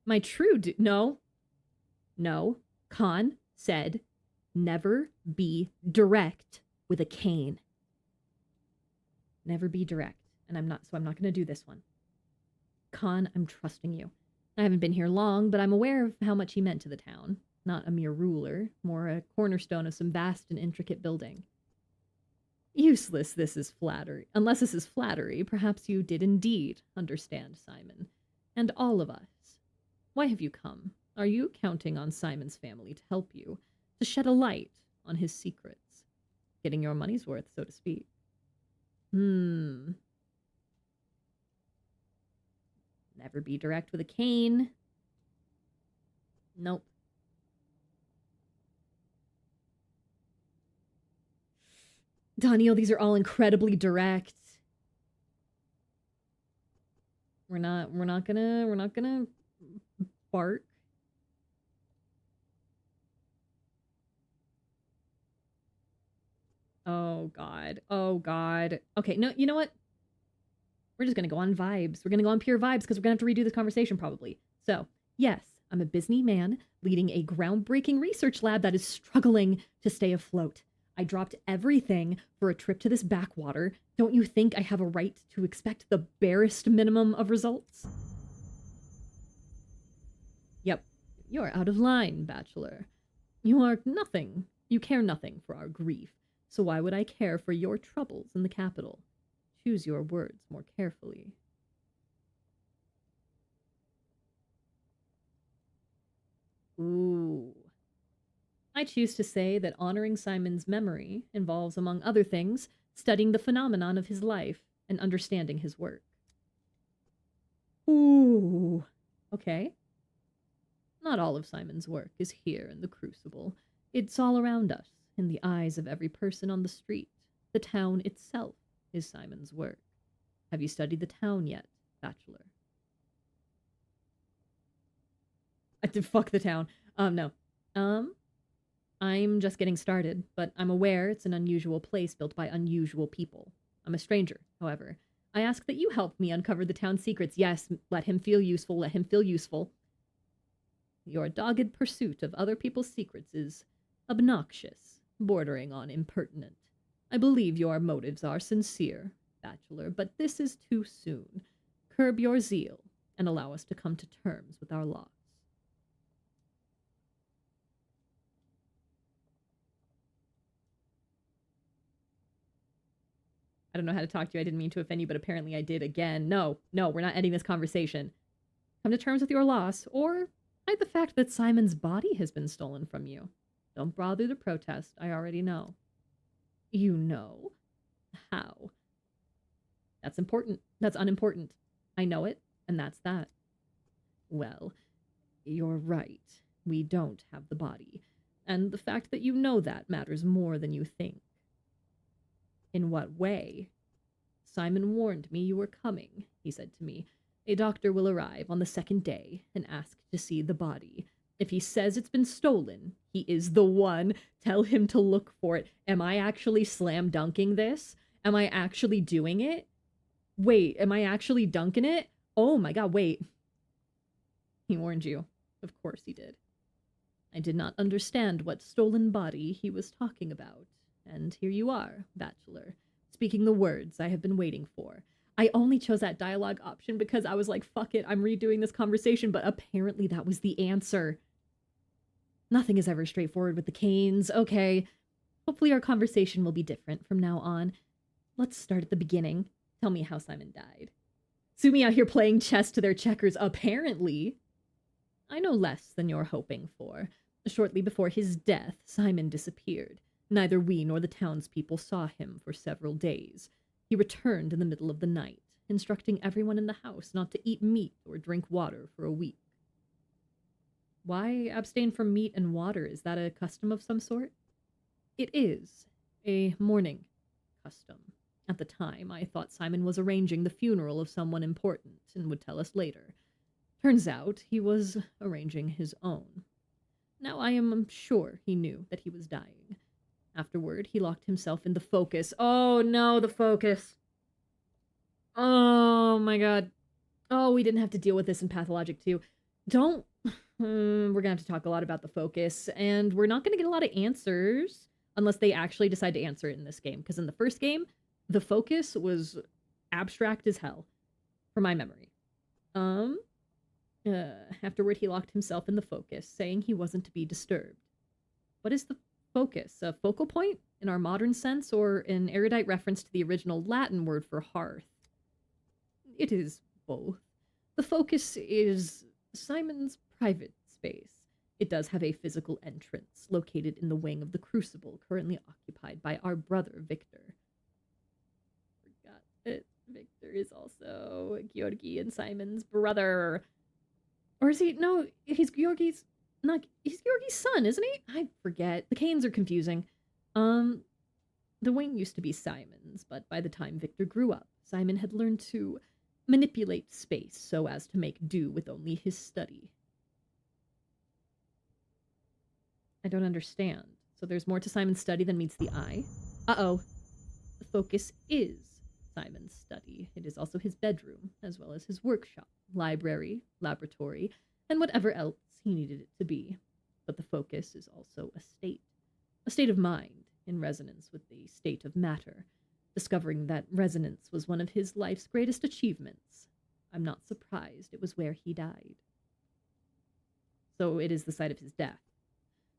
My true No. Khan said, never be direct with a cane. Never be direct. And I'm not going to do this one. Khan, I'm trusting you. I haven't been here long, but I'm aware of how much he meant to the town. Not a mere ruler, more a cornerstone of some vast and intricate building. Useless unless this is flattery, perhaps you did indeed understand Simon. And all of us. Why have you come? Are you counting on Simon's family to help you, to shed a light on his secrets? Getting your money's worth, so to speak. Never be direct with a cane. Nope. Daniel, these are all incredibly direct. We're not gonna bark. Oh god. Okay, no, you know what? We're just gonna go on vibes. We're gonna go on pure vibes because we're gonna have to redo this conversation probably. So, yes, I'm a busy man leading a groundbreaking research lab that is struggling to stay afloat. I dropped everything for a trip to this backwater. Don't you think I have a right to expect the barest minimum of results? Yep, you're out of line, Bachelor. You care nothing for our grief. So why would I care for your troubles in the capital? Choose your words more carefully. Ooh. I choose to say that honoring Simon's memory involves, among other things, studying the phenomenon of his life and understanding his work. Ooh. Okay. Not all of Simon's work is here in the Crucible. It's all around us, in the eyes of every person on the street. The town itself is Simon's work. Have you studied the town yet, Bachelor? Fuck the town. No. I'm just getting started, but I'm aware it's an unusual place built by unusual people. I'm a stranger, however. I ask that you help me uncover the town's secrets. Yes, let him feel useful, let him feel useful. Your dogged pursuit of other people's secrets is obnoxious, bordering on impertinent. I believe your motives are sincere, Bachelor, but this is too soon. Curb your zeal and allow us to come to terms with our loss. I don't know how to talk to you. I didn't mean to offend you, but apparently I did again. No, we're not ending this conversation. Come to terms with your loss, or hide the fact that Simon's body has been stolen from you. Don't bother to protest. I already know. You know? How? That's important. That's unimportant. I know it, and that's that. Well, you're right. We don't have the body. And the fact that you know that matters more than you think. In what way? Simon warned me you were coming, he said to me. A doctor will arrive on the second day and ask to see the body. If he says it's been stolen, he is the one. Tell him to look for it. Am I actually slam dunking this? Am I actually doing it? Wait, am I actually dunking it? Oh my god, wait. He warned you. Of course he did. I did not understand what stolen body he was talking about. And here you are, Bachelor, speaking the words I have been waiting for. I only chose that dialogue option because I was like, fuck it, I'm redoing this conversation, but apparently that was the answer. Nothing is ever straightforward with the Canes. Okay, hopefully our conversation will be different from now on. Let's start at the beginning. Tell me how Simon died. Sumi out here playing chess to their checkers, apparently. I know less than you're hoping for. Shortly before his death, Simon disappeared. Neither we nor the townspeople saw him for several days. He returned in the middle of the night, instructing everyone in the house not to eat meat or drink water for a week. Why abstain from meat and water? Is that a custom of some sort? It is. A mourning custom. At the time, I thought Simon was arranging the funeral of someone important and would tell us later. Turns out he was arranging his own. Now I am sure he knew that he was dying. Afterward, he locked himself in the focus. Oh no, the focus. Oh my god. Oh, we didn't have to deal with this in Pathologic too. Don't... we're gonna have to talk a lot about the focus, and we're not gonna get a lot of answers unless they actually decide to answer it in this game. Because in the first game, the focus was abstract as hell, from my memory. Afterward, he locked himself in the focus, saying he wasn't to be disturbed. What is the focus? A focal point in our modern sense, or an erudite reference to the original Latin word for hearth? It is both. The focus is Simon's private space. It does have a physical entrance, located in the wing of the crucible, currently occupied by our brother, Victor. Forgot that Victor is also Georgi and Simon's brother. Or is he? No, he's Georgi's son, isn't he? I forget. The Canes are confusing. The wing used to be Simon's, but by the time Victor grew up, Simon had learned to manipulate space so as to make do with only his study. I don't understand. So there's more to Simon's study than meets the eye? Uh-oh. The focus is Simon's study. It is also his bedroom, as well as his workshop, library, laboratory, and whatever else he needed it to be. But the focus is also a state of mind in resonance with the state of matter. Discovering that resonance was one of his life's greatest achievements. I'm not surprised it was where he died. So it is the site of his death.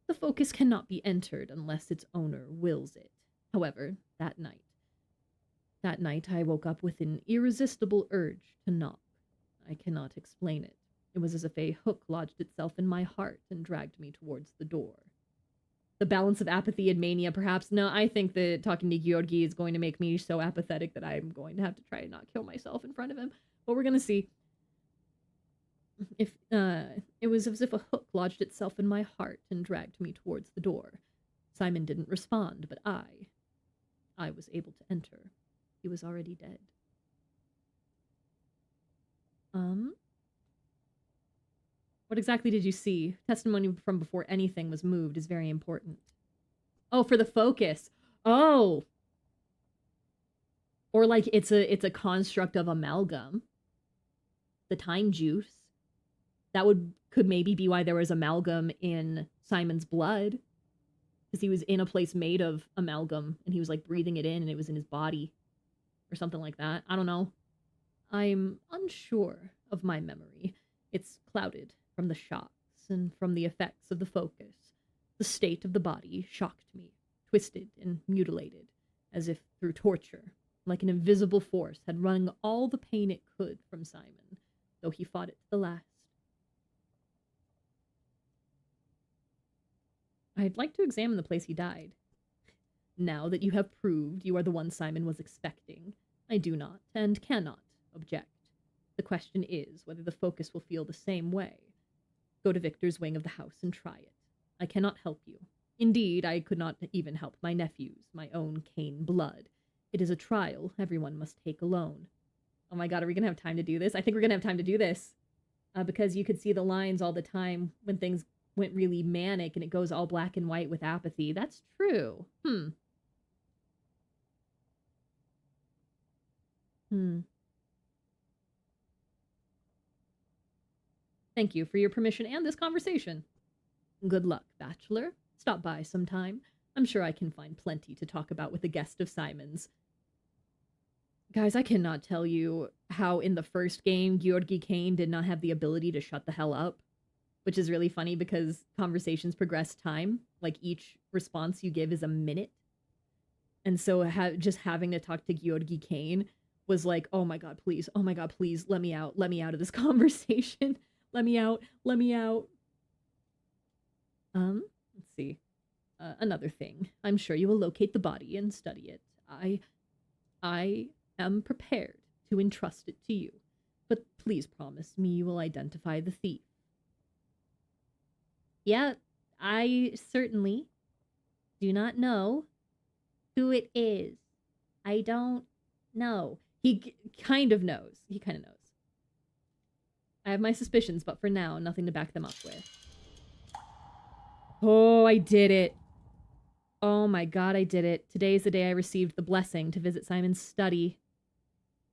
The focus cannot be entered unless its owner wills it. However, that night I woke up with an irresistible urge to knock. I cannot explain it. It was as if a hook lodged itself in my heart and dragged me towards the door. The balance of apathy and mania, perhaps. No, I think that talking to Georgi is going to make me so apathetic that I'm going to have to try and not kill myself in front of him. But we're going to see. It was as if a hook lodged itself in my heart and dragged me towards the door. Simon didn't respond, but I was able to enter. He was already dead. What exactly did you see? Testimony from before anything was moved is very important. Oh, for the focus. Oh. Or like it's a construct of amalgam. The time juice. That could maybe be why there was amalgam in Simon's blood. Because he was in a place made of amalgam and he was like breathing it in and it was in his body. Or something like that. I don't know. I'm unsure of my memory. It's clouded from the shocks and from the effects of the focus. The state of the body shocked me, twisted and mutilated, as if through torture, like an invisible force had wrung all the pain it could from Simon, though he fought it to the last. I'd like to examine the place he died. Now that you have proved you are the one Simon was expecting, I do not and cannot object. The question is whether the focus will feel the same way. Go to Victor's wing of the house and try it. I cannot help you. Indeed, I could not even help my nephews, my own Cain blood. It is a trial everyone must take alone. Oh my god, are we going to have time to do this? I think we're going to have time to do this. Because you could see the lines all the time when things went really manic and it goes all black and white with apathy. That's true. Thank you for your permission and this conversation. Good luck, Bachelor. Stop by sometime. I'm sure I can find plenty to talk about with a guest of Simon's. Guys, I cannot tell you how in the first game, Georgi Cain did not have the ability to shut the hell up, which is really funny because conversations progress time. Like, each response you give is a minute. And so just having to talk to Georgi Cain was like, oh my god, please, let me out of this conversation. Let me out. Let's see. Another thing. I'm sure you will locate the body and study it. I am prepared to entrust it to you, but please promise me you will identify the thief. Yeah, I certainly do not know who it is. I don't know. He kind of knows. I have my suspicions, but for now, nothing to back them up with. Oh, I did it. Oh my god, I did it. Today is the day I received the blessing to visit Simon's study.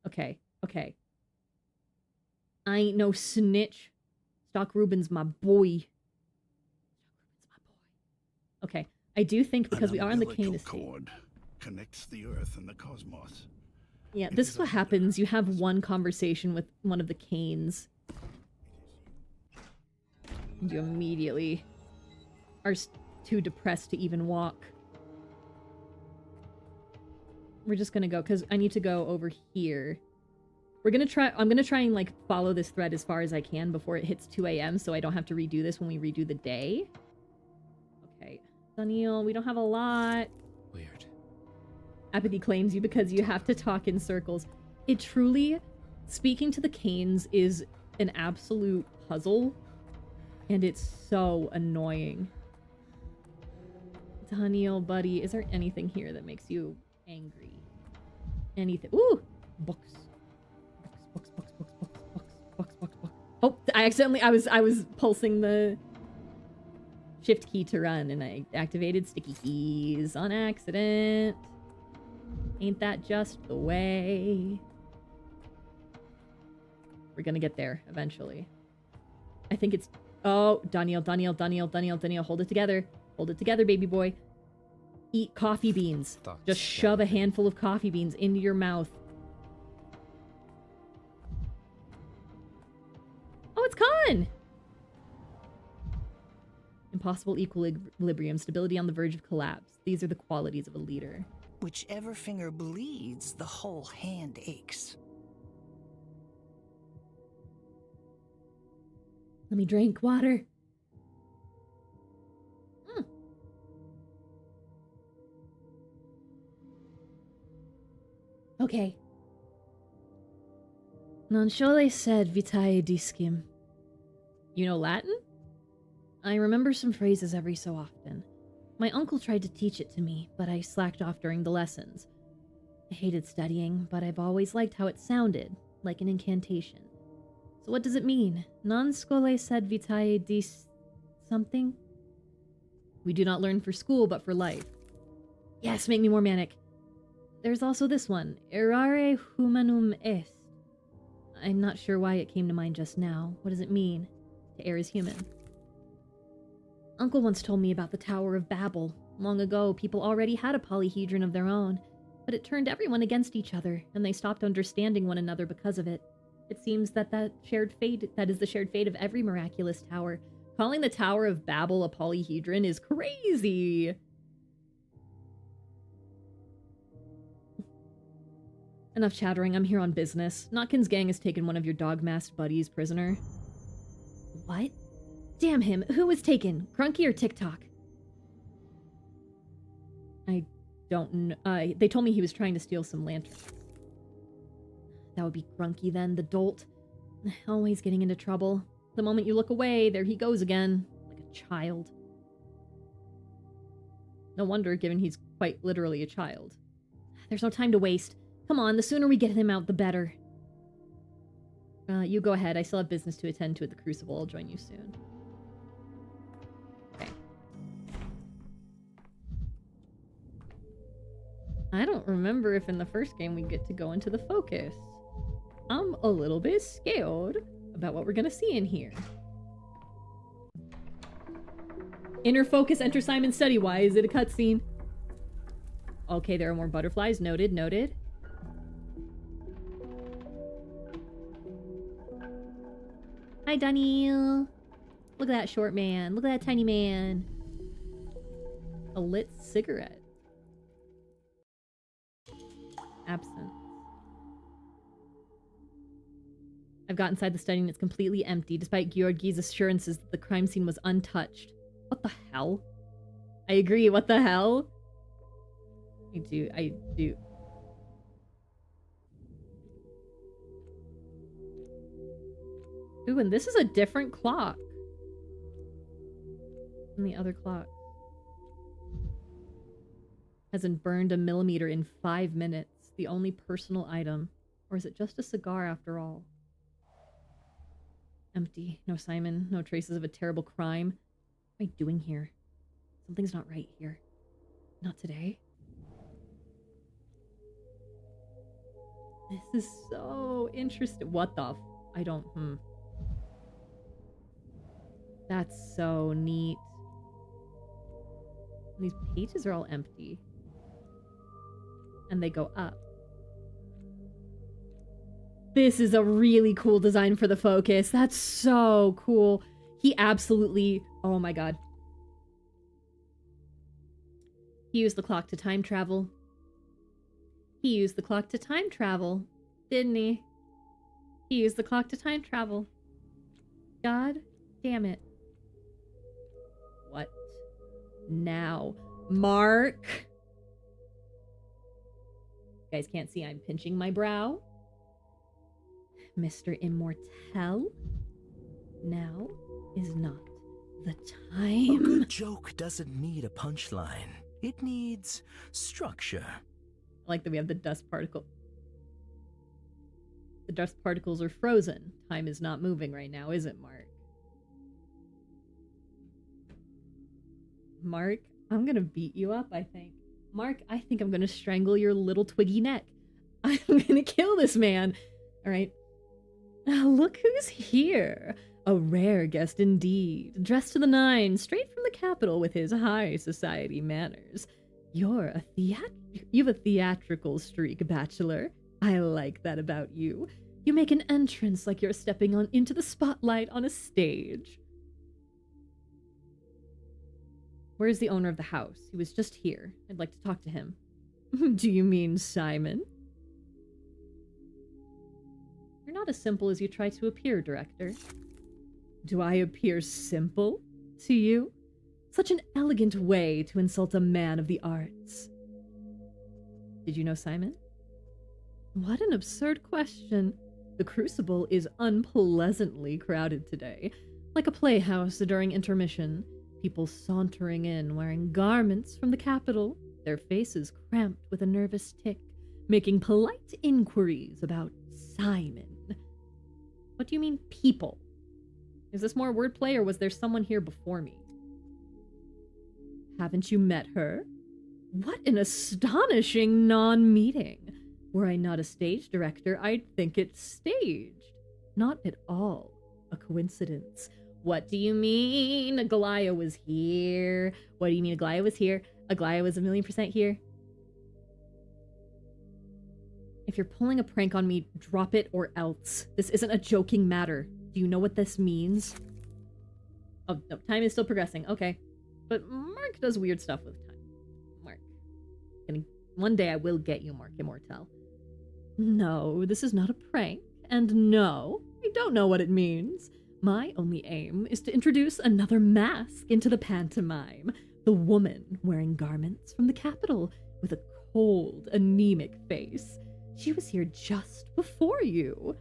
Okay. I ain't no snitch. Stock Rubin's my boy. Okay, I do think because we are on the Cain estate. Cord connects the earth and the cosmos. Yeah, this is what happens. You have one conversation with one of the Cains. And you immediately are too depressed to even walk. We're just gonna go, because I need to go over here. I'm gonna try and, like, follow this thread as far as I can before it hits 2 a.m. so I don't have to redo this when we redo the day. Okay. Daniel, we don't have a lot. Weird. Apathy claims you because you have to talk in circles. It truly, speaking to the Cains is an absolute puzzle. And it's so annoying. Daniel, buddy, is there anything here that makes you angry? Anything? Ooh! Books. Books. Oh, I was pulsing the shift key to run and I activated sticky keys on accident. Ain't that just the way? We're gonna get there eventually. I think it's... Oh, Daniel, hold it together. Hold it together, baby boy. Eat coffee beans. Just shove a handful of coffee beans into your mouth. Oh, it's Khan! Impossible equilibrium, stability on the verge of collapse. These are the qualities of a leader. Whichever finger bleeds, the whole hand aches. Let me drink water. Okay. Non shole sed vitae discim. You know Latin? I remember some phrases every so often. My uncle tried to teach it to me, but I slacked off during the lessons. I hated studying, but I've always liked how it sounded, like an incantation. So what does it mean? Non schole sed vitae dis... something? We do not learn for school, but for life. Yes, make me more manic. There's also this one. Errare humanum est. I'm not sure why it came to mind just now. What does it mean? To err is human. Uncle once told me about the Tower of Babel. Long ago, people already had a polyhedron of their own, but it turned everyone against each other, and they stopped understanding one another because of it. It seems that that is the shared fate of every miraculous tower. Calling the Tower of Babel a polyhedron is crazy. Enough chattering, I'm here on business. Notkin's gang has taken one of your dog-masked buddies prisoner. What? Damn him, who was taken? Grunky or TikTok? I don't know. They told me he was trying to steal some lanterns. That would be Grunky then, the dolt. Always getting into trouble. The moment you look away, there he goes again. Like a child. No wonder, given he's quite literally a child. There's no time to waste. Come on, the sooner we get him out, the better. You go ahead. I still have business to attend to at the Crucible. I'll join you soon. Okay. I don't remember if in the first game we get to go into the focus. I'm a little bit scared about what we're gonna see in here. Inner focus, enter Simon study. Why is it a cutscene? Okay, there are more butterflies. Noted, noted. Hi, Daniel. Look at that short man. Look at that tiny man. A lit cigarette. Absent. I've got inside the study and it's completely empty, despite Georgi's assurances that the crime scene was untouched. What the hell? I agree, what the hell? I do. Ooh, and this is a different clock than the other clock. Hasn't burned a millimeter in 5 minutes. The only personal item. Or is it just a cigar after all? Empty. No Simon. No traces of a terrible crime. What am I doing here? Something's not right here. Not today. This is so interesting. What the I don't... That's so neat. These pages are all empty. And they go up. This is a really cool design for the focus. That's so cool. He absolutely... Oh my god. He used the clock to time travel. He used the clock to time travel. Didn't he? He used the clock to time travel. God damn it. What? Now. Mark! You guys can't see I'm pinching my brow. Mr. Immortel? Now is not the time. A good joke doesn't need a punchline. It needs structure. I like that we have the dust particle. The dust particles are frozen. Time is not moving right now, is it, Mark? Mark, I'm gonna beat you up, I think. Mark, I think I'm gonna strangle your little twiggy neck. I'm gonna kill this man. Alright. Look who's here. A rare guest indeed. Dressed to the nines, straight from the capital with his high society manners. You have a theatrical streak, bachelor. I like that about you. You make an entrance like you're stepping into the spotlight on a stage. Where's the owner of the house? He was just here. I'd like to talk to him. Do you mean Simon? You're not as simple as you try to appear, Director. Do I appear simple to you? Such an elegant way to insult a man of the arts. Did you know Simon? What an absurd question. The Crucible is unpleasantly crowded today, like a playhouse during intermission. People sauntering in wearing garments from the capital, their faces cramped with a nervous tic, making polite inquiries about Simon. What do you mean, people? Is this more wordplay, or was there someone here before me? Haven't you met her? What an astonishing non-meeting. Were I not a stage director, I'd think it's staged. Not at all a coincidence. What do you mean? Aglaya was here. What do you mean Aglaya was here? Aglaya was 1,000,000% here. If you're pulling a prank on me, drop it or else. This isn't a joking matter. Do you know what this means? Oh, no, time is still progressing. Okay. But Mark does weird stuff with time. Mark. One day I will get you, Mark Immortel. No, this is not a prank. And no, I don't know what it means. My only aim is to introduce another mask into the pantomime. The woman wearing garments from the capital with a cold, anemic face. She was here just before you.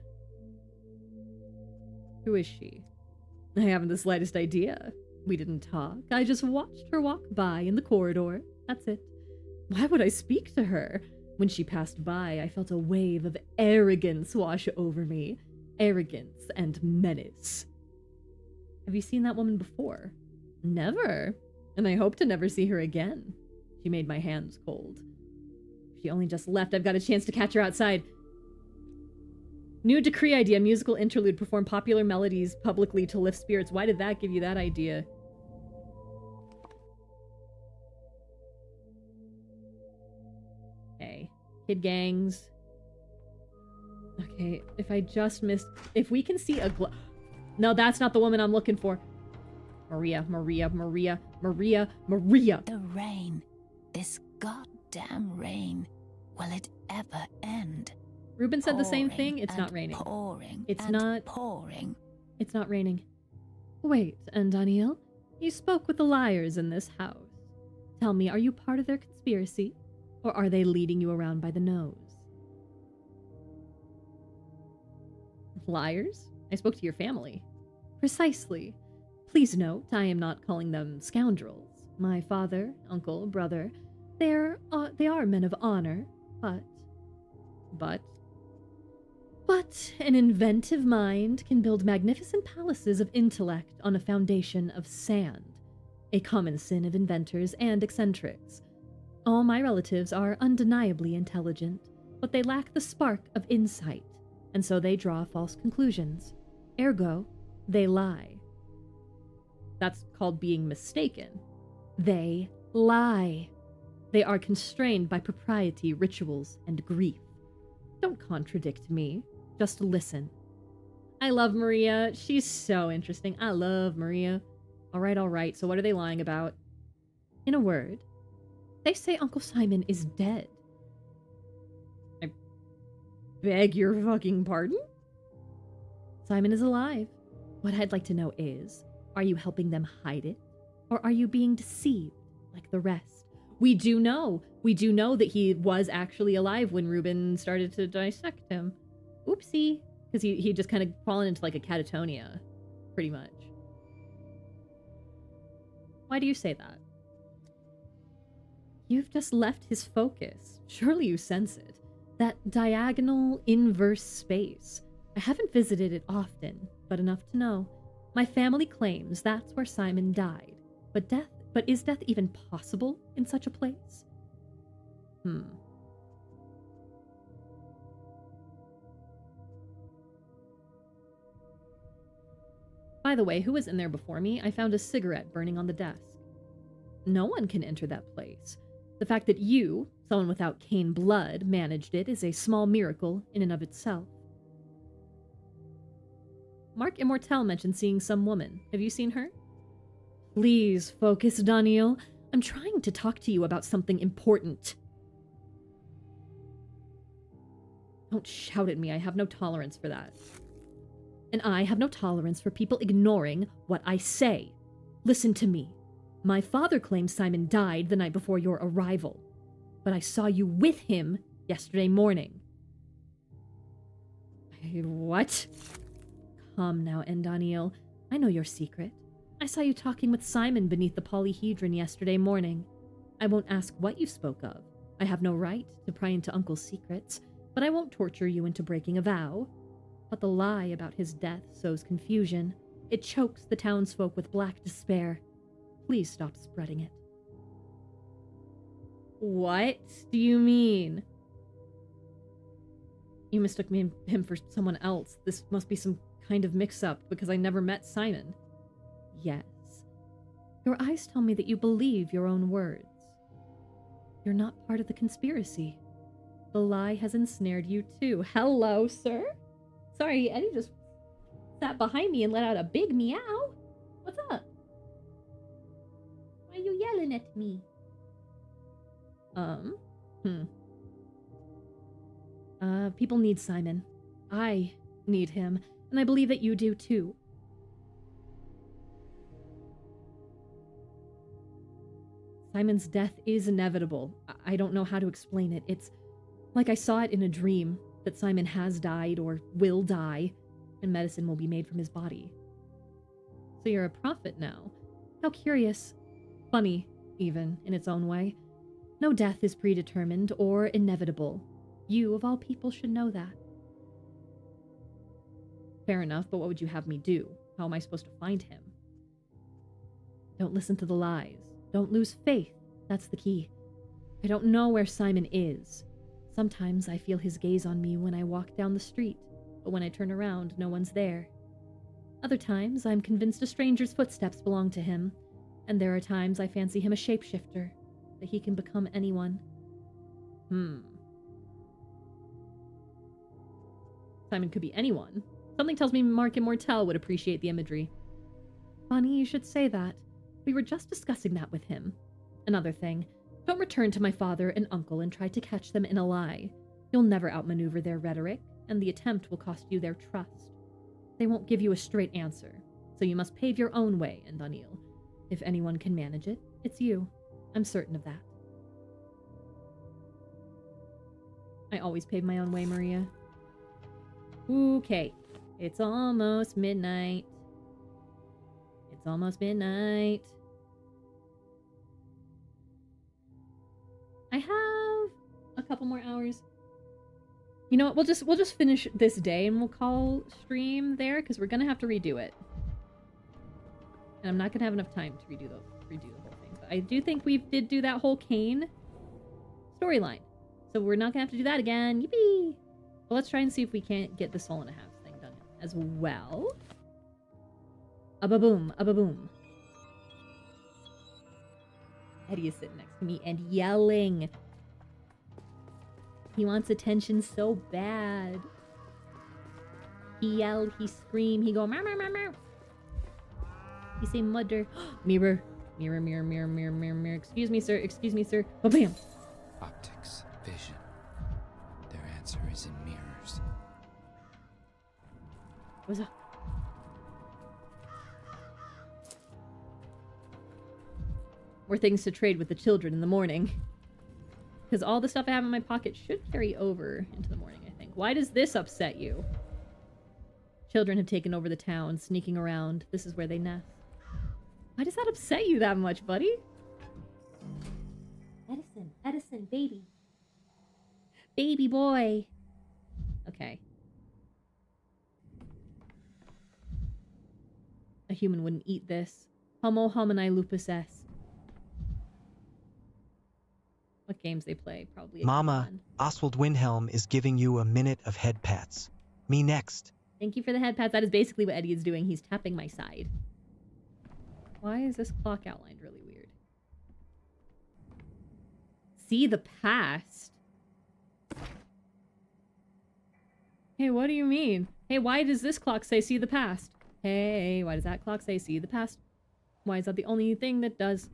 Who is she? I haven't the slightest idea. We didn't talk. I just watched her walk by in the corridor. That's it. Why would I speak to her? When she passed by, I felt a wave of arrogance wash over me. Arrogance and menace. Have you seen that woman before? Never. And I hope to never see her again. She made my hands cold. She only just left. I've got a chance to catch her outside. New decree idea. Musical interlude. Perform popular melodies publicly to lift spirits. Why did that give you that idea? Okay. Kid gangs. Okay. If I just missed... If we can see a... No, that's not the woman I'm looking for. Maria. The rain. This goddamn rain. Will it ever end? Ruben said the same thing. It's not raining. Pouring. It's and not pouring. It's not raining. Wait, and Daniel, you spoke with the liars in this house. Tell me, are you part of their conspiracy, or are they leading you around by the nose? Liars? I spoke to your family. Precisely. Please note, I am not calling them scoundrels. My father, uncle, brother, they are men of honor, but an inventive mind can build magnificent palaces of intellect on a foundation of sand, a common sin of inventors and eccentrics. All my relatives are undeniably intelligent, but they lack the spark of insight, and so they draw false conclusions. Ergo, they lie. That's called being mistaken. They lie. They are constrained by propriety, rituals, and grief. Don't contradict me. Just listen. I love Maria. She's so interesting. I love Maria. All right. So what are they lying about? In a word, they say Uncle Simon is dead. I beg your fucking pardon? Simon is alive. What I'd like to know is, are you helping them hide it? Or are you being deceived like the rest? We do know that he was actually alive when Ruben started to dissect him. Oopsie. Because he just kind of fallen into like a catatonia, pretty much. Why do you say that? You've just left his focus. Surely you sense it. That diagonal inverse space. I haven't visited it often, but enough to know. My family claims that's where Simon died. But is death even possible in such a place? By the way, who was in there before me? I found a cigarette burning on the desk. No one can enter that place. The fact that you, someone without Cain blood, managed it is a small miracle in and of itself. Mark Immortel mentioned seeing some woman. Have you seen her? Please focus, Daniel. I'm trying to talk to you about something important. Don't shout at me. I have no tolerance for that. And I have no tolerance for people ignoring what I say. Listen to me. My father claims Simon died the night before your arrival, but I saw you with him yesterday morning. What? Calm now, Daniel. I know your secret. I saw you talking with Simon beneath the polyhedron yesterday morning. I won't ask what you spoke of. I have no right to pry into Uncle's secrets, but I won't torture you into breaking a vow. But the lie about his death sows confusion. It chokes the townsfolk with black despair. Please stop spreading it. What do you mean? You mistook him for someone else. This must be some kind of mix-up because I never met Simon. Yes. Your eyes tell me that you believe your own words. You're not part of the conspiracy. The lie has ensnared you too. Hello, sir? Sorry, Eddie just sat behind me and let out a big meow. What's up? Why are you yelling at me? People need Simon. I need him, and I believe that you do too. Simon's death is inevitable. I don't know how to explain it. It's like I saw it in a dream, that Simon has died or will die, and medicine will be made from his body. So you're a prophet now. How curious. Funny, even, in its own way. No death is predetermined or inevitable. You, of all people, should know that. Fair enough, but what would you have me do? How am I supposed to find him? Don't listen to the lies. Don't lose faith. That's the key. I don't know where Simon is. Sometimes I feel his gaze on me when I walk down the street, but when I turn around, no one's there. Other times, I'm convinced a stranger's footsteps belong to him, and there are times I fancy him a shapeshifter, that he can become anyone. Simon could be anyone. Something tells me Mark Immortel would appreciate the imagery. Funny you should say that. We were just discussing that with him. Another thing, don't return to my father and uncle and try to catch them in a lie. You'll never outmaneuver their rhetoric, and the attempt will cost you their trust. They won't give you a straight answer, so you must pave your own way, Andaniel. If anyone can manage it, it's you. I'm certain of that. I always pave my own way, Maria. Okay, it's almost midnight. It's almost midnight. I have a couple more hours. You know what? We'll just finish this day and we'll call stream there because we're gonna have to redo it. And I'm not gonna have enough time to redo the whole thing. But I do think we did do that whole Kane storyline, so we're not gonna have to do that again. Yippee! Well, let's try and see if we can't get the Soul and a Half thing done as well. A-ba-boom, a-ba-boom. Eddie is sitting next to me and yelling. He wants attention so bad. He yelled, he screamed, he go meow meow meow meow. He say mother. Mirror. Mirror, mirror, mirror, mirror, mirror, mirror. Excuse me, sir. Excuse me, sir. Oh, bam. Optics, vision. Their answer is in mirrors. What's up? More things to trade with the children in the morning. Because all the stuff I have in my pocket should carry over into the morning, I think. Why does this upset you? Children have taken over the town, sneaking around. This is where they nest. Why does that upset you that much, buddy? Edison, Edison, baby. Baby boy. Okay. A human wouldn't eat this. Homo homini lupus est. What games they play, probably. Mama, Oswald Wilhelm is giving you a minute of head pats. Me next. Thank you for the head pats. That is basically what Eddie is doing. He's tapping my side. Why is this clock outlined really weird? See the past? Hey, what do you mean? Hey, why does this clock say see the past? Hey, why does that clock say see the past? Why is that the only thing that does?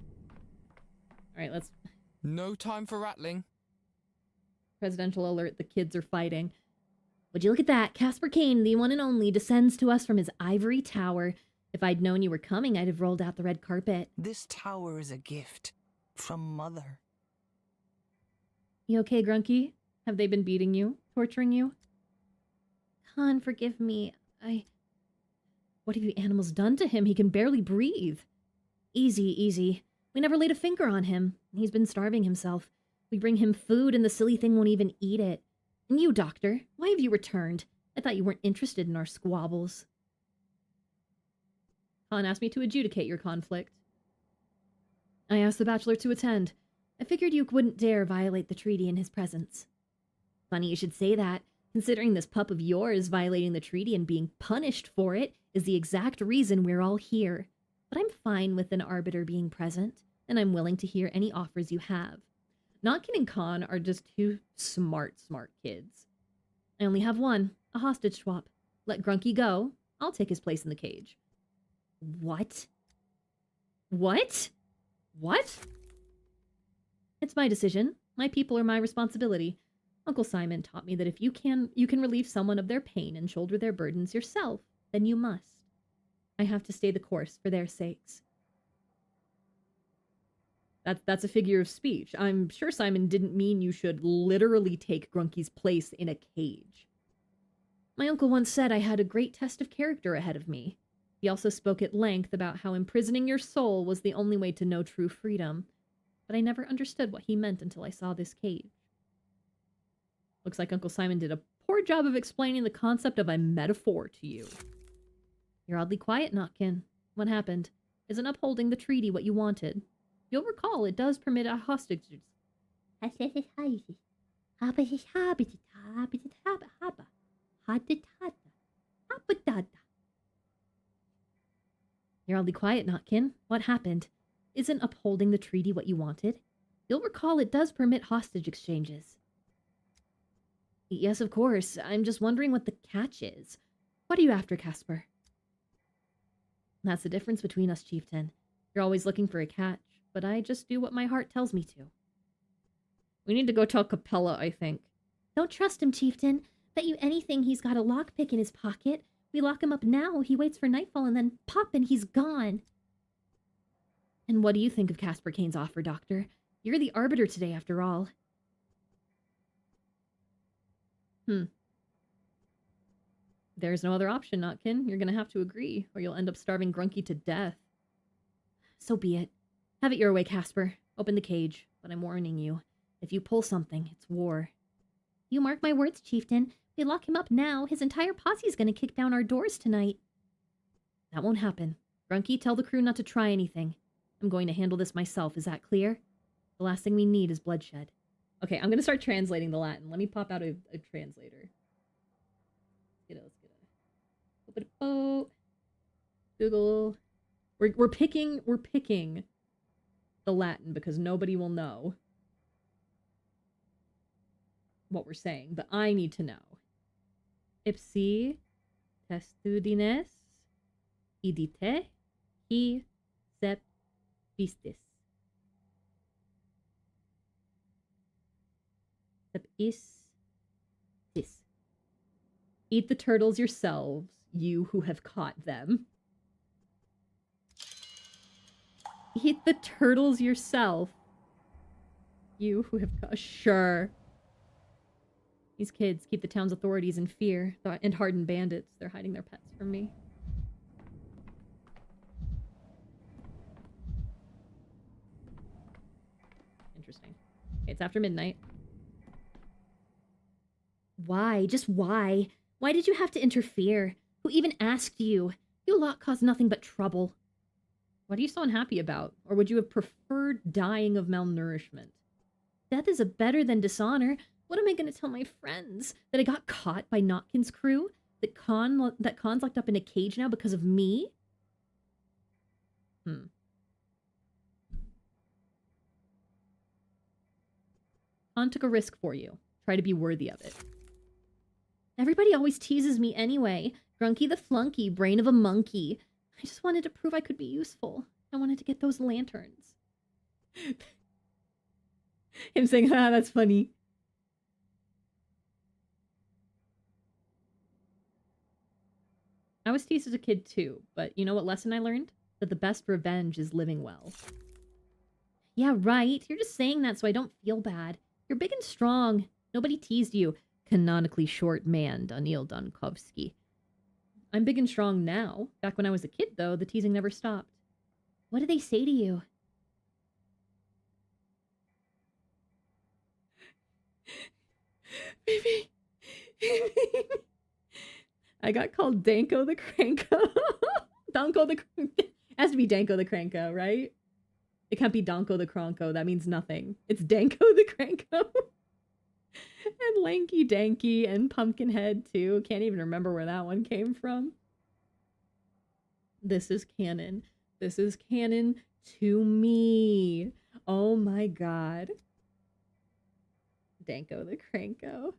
Alright, let's... No time for rattling. Presidential alert, the kids are fighting. Would you look at that? Casper Kane, the one and only, descends to us from his ivory tower. If I'd known you were coming, I'd have rolled out the red carpet. This tower is a gift from Mother. You okay, Grunky? Have they been beating you? Torturing you? Khan, forgive me. What have you animals done to him? He can barely breathe. Easy, easy. We never laid a finger on him. He's been starving himself. We bring him food and the silly thing won't even eat it. And you, Doctor, why have you returned? I thought you weren't interested in our squabbles. Khan asked me to adjudicate your conflict. I asked the Bachelor to attend. I figured you wouldn't dare violate the treaty in his presence. Funny you should say that, considering this pup of yours violating the treaty and being punished for it is the exact reason we're all here. But I'm fine with an arbiter being present, and I'm willing to hear any offers you have. Notkin and Khan are just two smart kids. I only have one, a hostage swap. Let Grunky go. I'll take his place in the cage. What? What? What? It's my decision. My people are my responsibility. Uncle Simon taught me that if you can relieve someone of their pain and shoulder their burdens yourself, then you must. I have to stay the course for their sakes. That's a figure of speech. I'm sure Simon didn't mean you should literally take Grunky's place in a cage. My uncle once said I had a great test of character ahead of me. He also spoke at length about how imprisoning your soul was the only way to know true freedom, but I never understood what he meant until I saw this cage. Looks like Uncle Simon did a poor job of explaining the concept of a metaphor to you. You're oddly quiet, Notkin. What happened? Isn't upholding the treaty what you wanted? You'll recall it does permit a hostages. You're oddly quiet, Notkin. What happened? Isn't upholding the treaty what you wanted? You'll recall it does permit hostage exchanges. Yes, of course. I'm just wondering what the catch is. What are you after, Casper? That's the difference between us, Chieftain. You're always looking for a catch, but I just do what my heart tells me to. We need to go tell Capella, I think. Don't trust him, Chieftain. Bet you anything he's got a lockpick in his pocket. We lock him up now, he waits for nightfall, and then pop, and he's gone. And what do you think of Casper Kane's offer, Doctor? You're the arbiter today, after all. There's no other option, Notkin. You're gonna have to agree, or you'll end up starving Grunky to death. So be it. Have it your way, Casper. Open the cage, but I'm warning you. If you pull something, it's war. You mark my words, Chieftain. We lock him up now, his entire posse's gonna kick down our doors tonight. That won't happen. Grunky, tell the crew not to try anything. I'm going to handle this myself, is that clear? The last thing we need is bloodshed. Okay, I'm gonna start translating the Latin. Let me pop out a translator. Let's get a boat. Google. We're picking the Latin because nobody will know what we're saying, but I need to know. Ipsi testudines idite hi sep pistis. Sep is this. Eat the turtles yourselves, you who have caught them. Eat the turtles yourself, you who have caught. Sure. These kids keep the town's authorities in fear, and hardened bandits. They're hiding their pets from me. Interesting. Okay, it's after midnight. Why? Just why? Why did you have to interfere? Who even asked you? You lot caused nothing but trouble. What are you so unhappy about? Or would you have preferred dying of malnourishment? Death is better than dishonor. What am I going to tell my friends? That I got caught by Notkin's crew? That Khan's locked up in a cage now because of me? Khan took a risk for you. Try to be worthy of it. Everybody always teases me anyway. Grunky the flunky, brain of a monkey. I just wanted to prove I could be useful. I wanted to get those lanterns. Him saying, that's funny. I was teased as a kid too, but you know what lesson I learned? That the best revenge is living well. Yeah, right. You're just saying that so I don't feel bad. You're big and strong. Nobody teased you. Canonically short man, Daniil Donkovsky. I'm big and strong now. Back when I was a kid, though, the teasing never stopped. What did they say to you? Baby. I got called Danko the Cranko. Danko the It has to be Danko the Cranko, right? It can't be Danko the Cranko. That means nothing. It's Danko the Cranko. And Lanky Danky and Pumpkinhead, too. Can't even remember where that one came from. This is canon. This is canon to me. Oh my god. Danko the Cranko.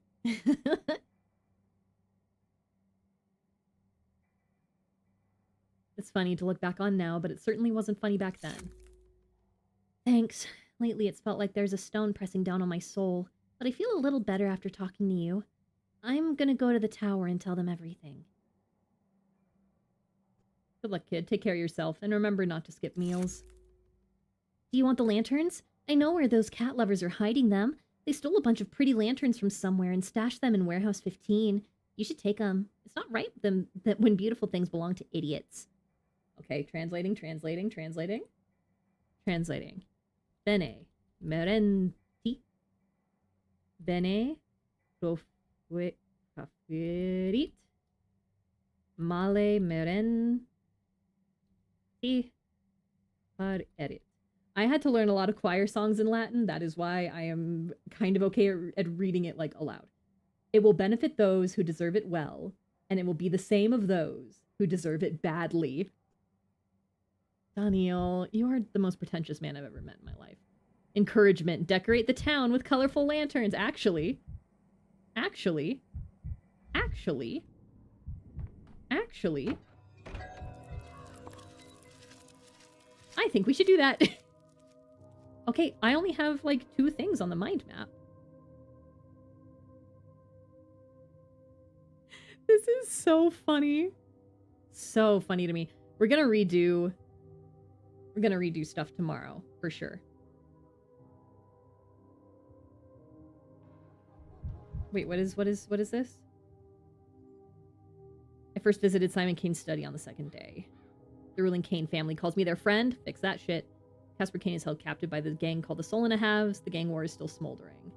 It's funny to look back on now, but it certainly wasn't funny back then. Thanks. Lately it's felt like there's a stone pressing down on my soul, but I feel a little better after talking to you. I'm gonna go to the tower and tell them everything. Good luck, kid. Take care of yourself, and remember not to skip meals. Do you want the lanterns? I know where those cat lovers are hiding them. They stole a bunch of pretty lanterns from somewhere and stashed them in Warehouse 15. You should take them. It's not right that when beautiful things belong to idiots. Okay, translating. Bene merenti. Bene profuerit. Male merenti parerit. I had to learn a lot of choir songs in Latin. That is why I am kind of okay at reading it like aloud. It will benefit those who deserve it well, and it will be the same of those who deserve it badly. Daniel, you are the most pretentious man I've ever met in my life. Encouragement. Decorate the town with colorful lanterns. Actually. I think we should do that. Okay, I only have like 2 things on the mind map. This is so funny. So funny to me. We're gonna redo stuff tomorrow, for sure. Wait, what is this? I first visited Simon Kane's study on the 2nd day. The ruling Kane family calls me their friend. Fix that shit. Casper Kane is held captive by the gang called the Solana Halves. The gang war is still smoldering.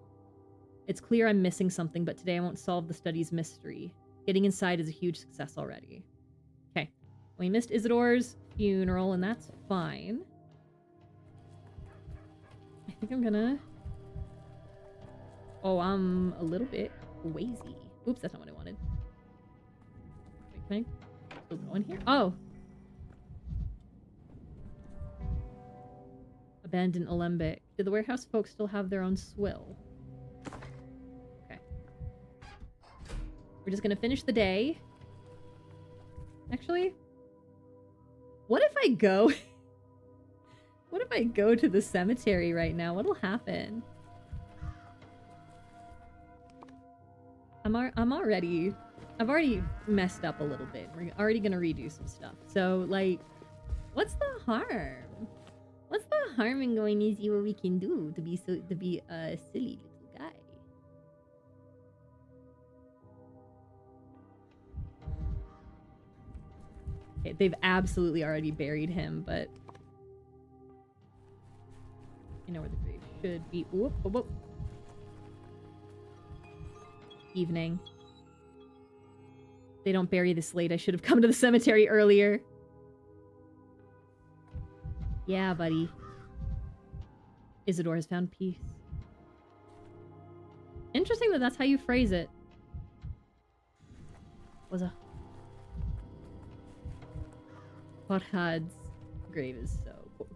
It's clear I'm missing something, but today I won't solve the study's mystery. Getting inside is a huge success already. Okay. We missed Isidore's funeral, and that's fine. I think I'm gonna... Oh, I'm a little bit wazy. Oops, that's not what I wanted. Wait, can I still go in here? Oh! Abandoned Alembic. Did the warehouse folks still have their own swill? Okay. We're just gonna finish the day. Actually, what if I go... What if I go to the cemetery right now? What'll happen? I've already messed up a little bit. We're already gonna redo some stuff. So, like, what's the harm? What's the harm in going to see what we can do to be a silly little guy? Okay, they've absolutely already buried him, but you know where the grave should be. Whoop, whoop, whoop. Evening. They don't bury this late. I should have come to the cemetery earlier. Yeah, buddy. Isidore has found peace. Interesting that that's how you phrase it. Was a... Farhad's grave is so...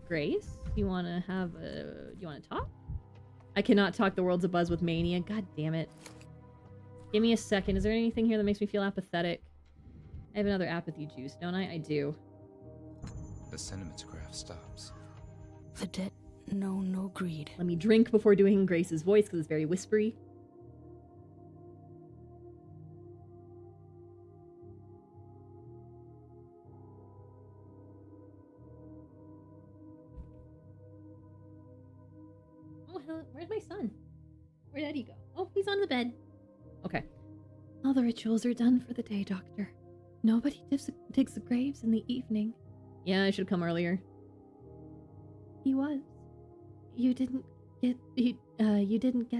Grace? You wanna have a... You wanna talk? I cannot talk. The world's abuzz with mania. God damn it. Give me a second. Is there anything here that makes me feel apathetic? I have another apathy juice, don't I? I do. The sentiments graph stops. The debt know no greed. Let me drink before doing Grace's voice because it's very whispery. Oh, hell, where's my son? Where did he go? Oh, he's on the bed. Okay. All the rituals are done for the day, Doctor. Nobody digs the graves in the evening. Yeah, I should have come earlier. He was. You didn't get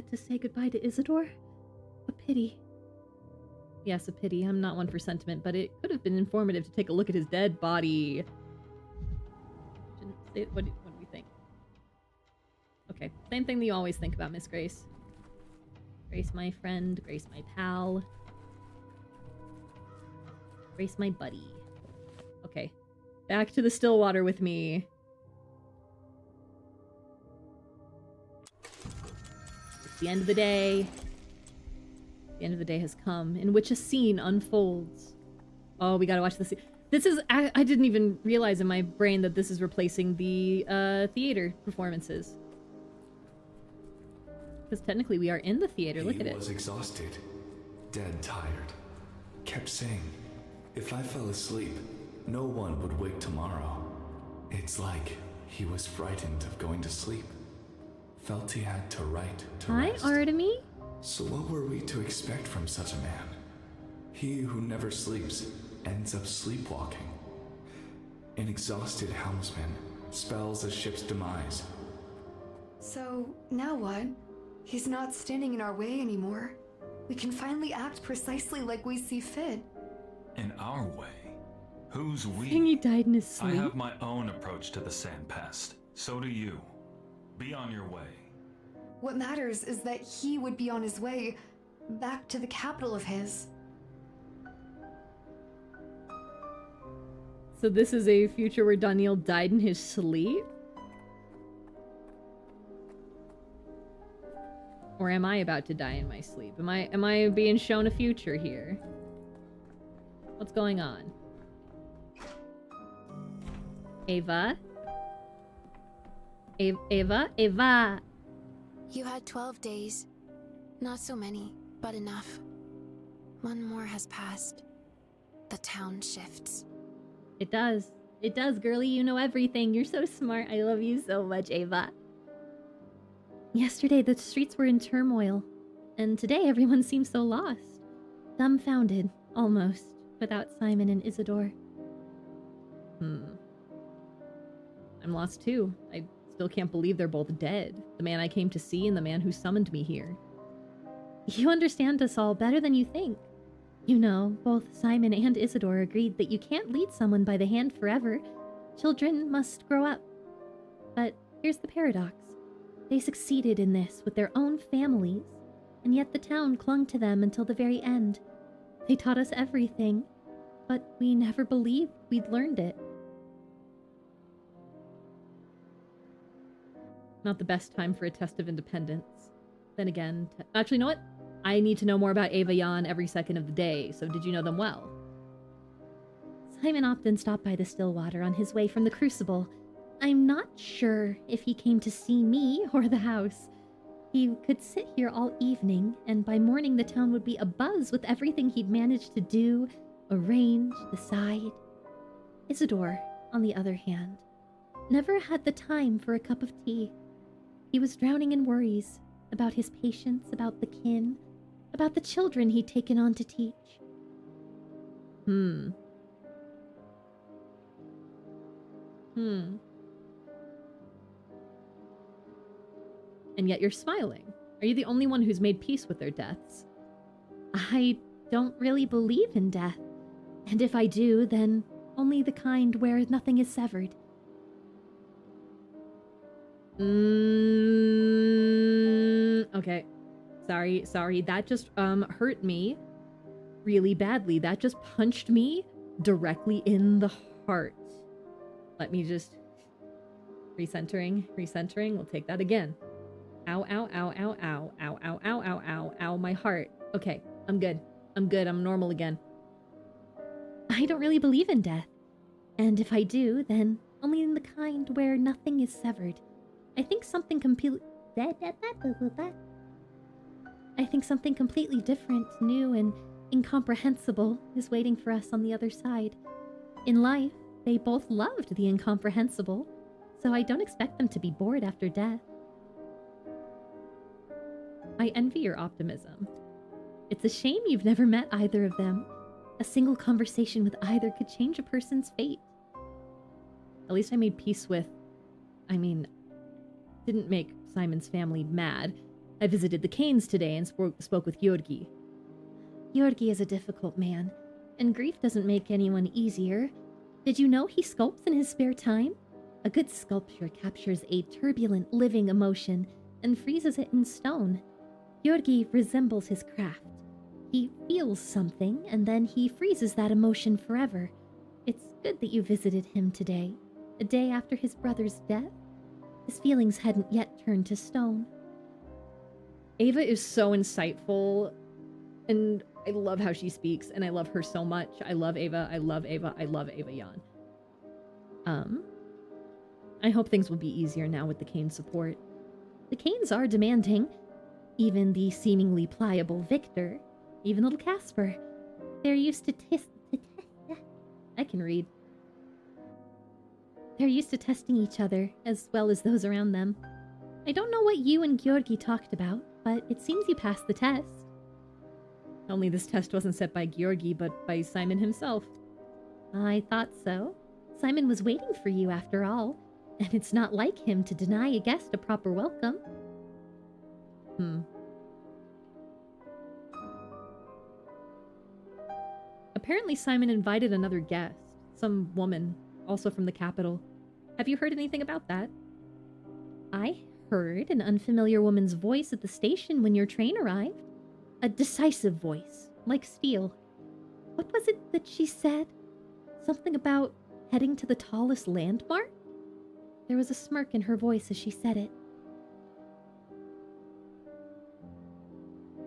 to say goodbye to Isidore? A pity. Yes, a pity. I'm not one for sentiment, but it could have been informative to take a look at his dead body. Shouldn't say it. What do we think? Okay, same thing that you always think about, Miss Grace. Grace, my friend. Grace, my pal. Grace, my buddy. Okay. Back to the still water with me. The end of the day. The end of the day has come, in which a scene unfolds. Oh, we gotta watch this. This is... I didn't even realize in my brain that this is replacing the theater performances. Because technically we are in the theater. Look at it. He was exhausted, dead tired. Kept saying, if I fell asleep, no one would wake tomorrow. It's like he was frightened of going to sleep. Felt he had to write to rest. Hi, Artemy. So what were we to expect from such a man? He who never sleeps ends up sleepwalking. An exhausted helmsman spells a ship's demise. So, now what? He's not standing in our way anymore. We can finally act precisely like we see fit. In our way? Who's we? He died in his sleep. I have my own approach to the sandpast. So do you. Be on your way. What matters is that he would be on his way back to the capital of his. So this is a future where Daniel died in his sleep? Or am I about to die in my sleep? Am I being shown a future here? What's going on? Ava? Ava? You had 12 days. Not so many, but enough. One more has passed. The town shifts. It does. It does, girlie. You know everything. You're so smart. I love you so much, Ava. Yesterday, the streets were in turmoil. And today, everyone seems so lost. Dumbfounded, almost, without Simon and Isidore. I'm lost too. I still can't believe they're both dead. The man I came to see and the man who summoned me here. You understand us all better than you think. You know, both Simon and Isidore agreed that you can't lead someone by the hand forever. Children must grow up. But here's the paradox. They succeeded in this with their own families, and yet the town clung to them until the very end. They taught us everything, but we never believed we'd learned it. Not the best time for a test of independence. Then again, actually, you know what? I need to know more about Ava Jan every second of the day, so did you know them well? Simon often stopped by the Stillwater on his way from the Crucible. I'm not sure if he came to see me or the house. He could sit here all evening, and by morning the town would be abuzz with everything he'd managed to do, arrange, decide. Isidore, on the other hand, never had the time for a cup of tea. He was drowning in worries about his patients, about the kin, about the children he'd taken on to teach. And yet you're smiling. Are you the only one who's made peace with their deaths? I don't really believe in death. And if I do, then only the kind where nothing is severed. Okay. Sorry. That just hurt me really badly. That just punched me directly in the heart. Let me just... Recentering. We'll take that again. Ow, ow, ow, ow, ow, ow, ow, ow, ow, ow, ow, my heart. Okay, I'm good. I'm normal again. I don't really believe in death. And if I do, then only in the kind where nothing is severed. I think something completely different, new, and incomprehensible is waiting for us on the other side. In life, they both loved the incomprehensible, so I don't expect them to be bored after death. I envy your optimism. It's a shame you've never met either of them. A single conversation with either could change a person's fate. At least I made peace with... didn't make Simon's family mad. I visited the Canes today and spoke with Georgi. Georgi is a difficult man, and grief doesn't make anyone easier. Did you know he sculpts in his spare time? A good sculpture captures a turbulent, living emotion and freezes it in stone. Georgi resembles his craft. He feels something, and then he freezes that emotion forever. It's good that you visited him today, a day after his brother's death. His feelings hadn't yet turned to stone. Ava is so insightful, and I love how she speaks, and I love her so much. I love Ava. I love Ava. I love Ava Yan. I hope things will be easier now with the Kane support. The Kanes are demanding. Even the seemingly pliable Victor, even little Casper. They're used to I can read. They're used to testing each other, as well as those around them. I don't know what you and Georgi talked about, but it seems you passed the test. Only this test wasn't set by Georgi, but by Simon himself. I thought so. Simon was waiting for you after all, and it's not like him to deny a guest a proper welcome. Apparently Simon invited another guest, some woman, also from the capital. Have you heard anything about that? I heard an unfamiliar woman's voice at the station when your train arrived. A decisive voice, like steel. What was it that she said? Something about heading to the tallest landmark? There was a smirk in her voice as she said it.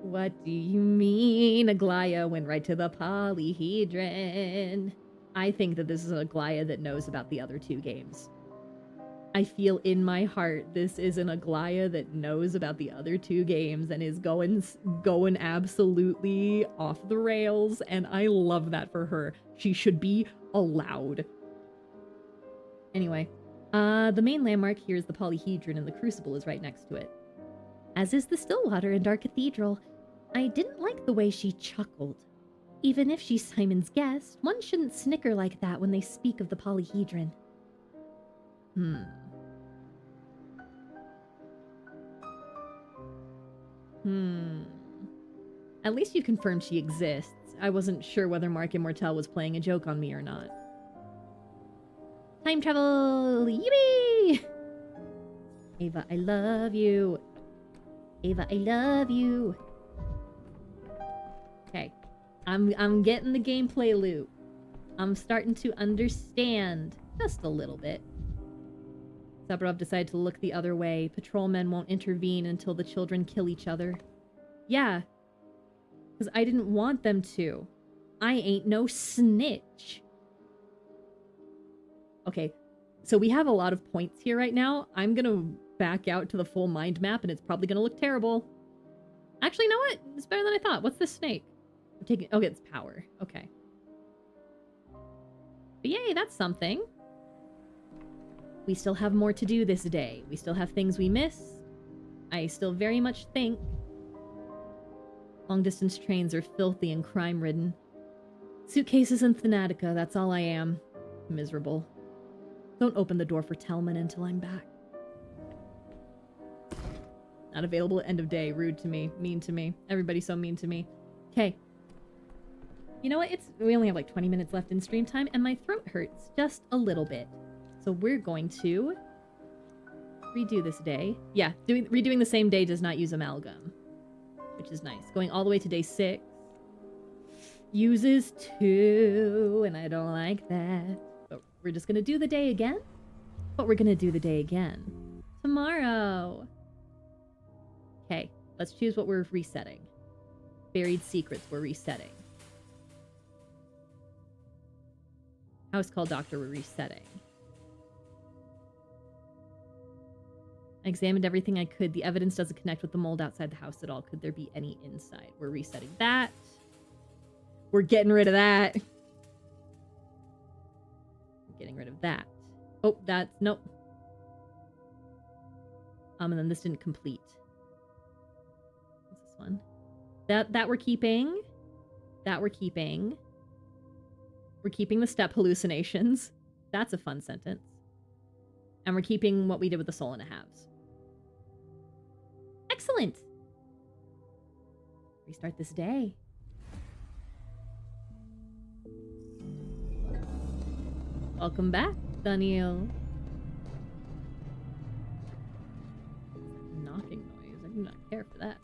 What do you mean, Aglaya went right to the polyhedron? I think that this is an Aglaya that knows about the other two games. I feel in my heart this is an Aglaya that knows about the other two games and is going absolutely off the rails, and I love that for her. She should be allowed. Anyway, the main landmark here is the polyhedron, and the crucible is right next to it. As is the Stillwater and our cathedral. I didn't like the way she chuckled. Even if she's Simon's guest, one shouldn't snicker like that when they speak of the polyhedron. At least you confirmed she exists. I wasn't sure whether Mark Immortel was playing a joke on me or not. Time travel! Yippee! Ava, I love you. Ava, I love you. Okay. I'm getting the gameplay loop. I'm starting to understand just a little bit. Saburov decided to look the other way. Patrolmen won't intervene until the children kill each other. Yeah. Because I didn't want them to. I ain't no snitch. Okay. So we have a lot of points here right now. I'm gonna back out to the full mind map and it's probably gonna look terrible. Actually, you know what? It's better than I thought. What's this snake? I'm taking... Okay, it's power. Okay. But yay, that's something. We still have more to do this day. We still have things we miss. I still very much think long-distance trains are filthy and crime-ridden. Suitcases and Thanatica, that's all I am. Miserable. Don't open the door for Telman until I'm back. Not available at end of day. Rude to me. Mean to me. Everybody's so mean to me. Okay. You know what? We only have like 20 minutes left in stream time, and my throat hurts just a little bit. So we're going to redo this day. Yeah, redoing the same day does not use amalgam, which is nice. Going all the way to day 6 uses 2, and I don't like that. But we're just gonna do the day again. But we're gonna do the day again tomorrow. Okay, let's choose what we're resetting. Buried secrets we're resetting. House call doctor we're resetting. I examined everything I could. The evidence doesn't connect with the mold outside the house at all. Could there be any inside? We're resetting that. We're getting rid of that. We're getting rid of that. Oh, that's... Nope. And then this didn't complete. What's this one? That we're keeping. That we're keeping. We're keeping the step hallucinations. That's a fun sentence. And we're keeping what we did with the soul and a halves. Excellent. Restart this day. Welcome back, Daniel. Knocking noise. I do not care for that.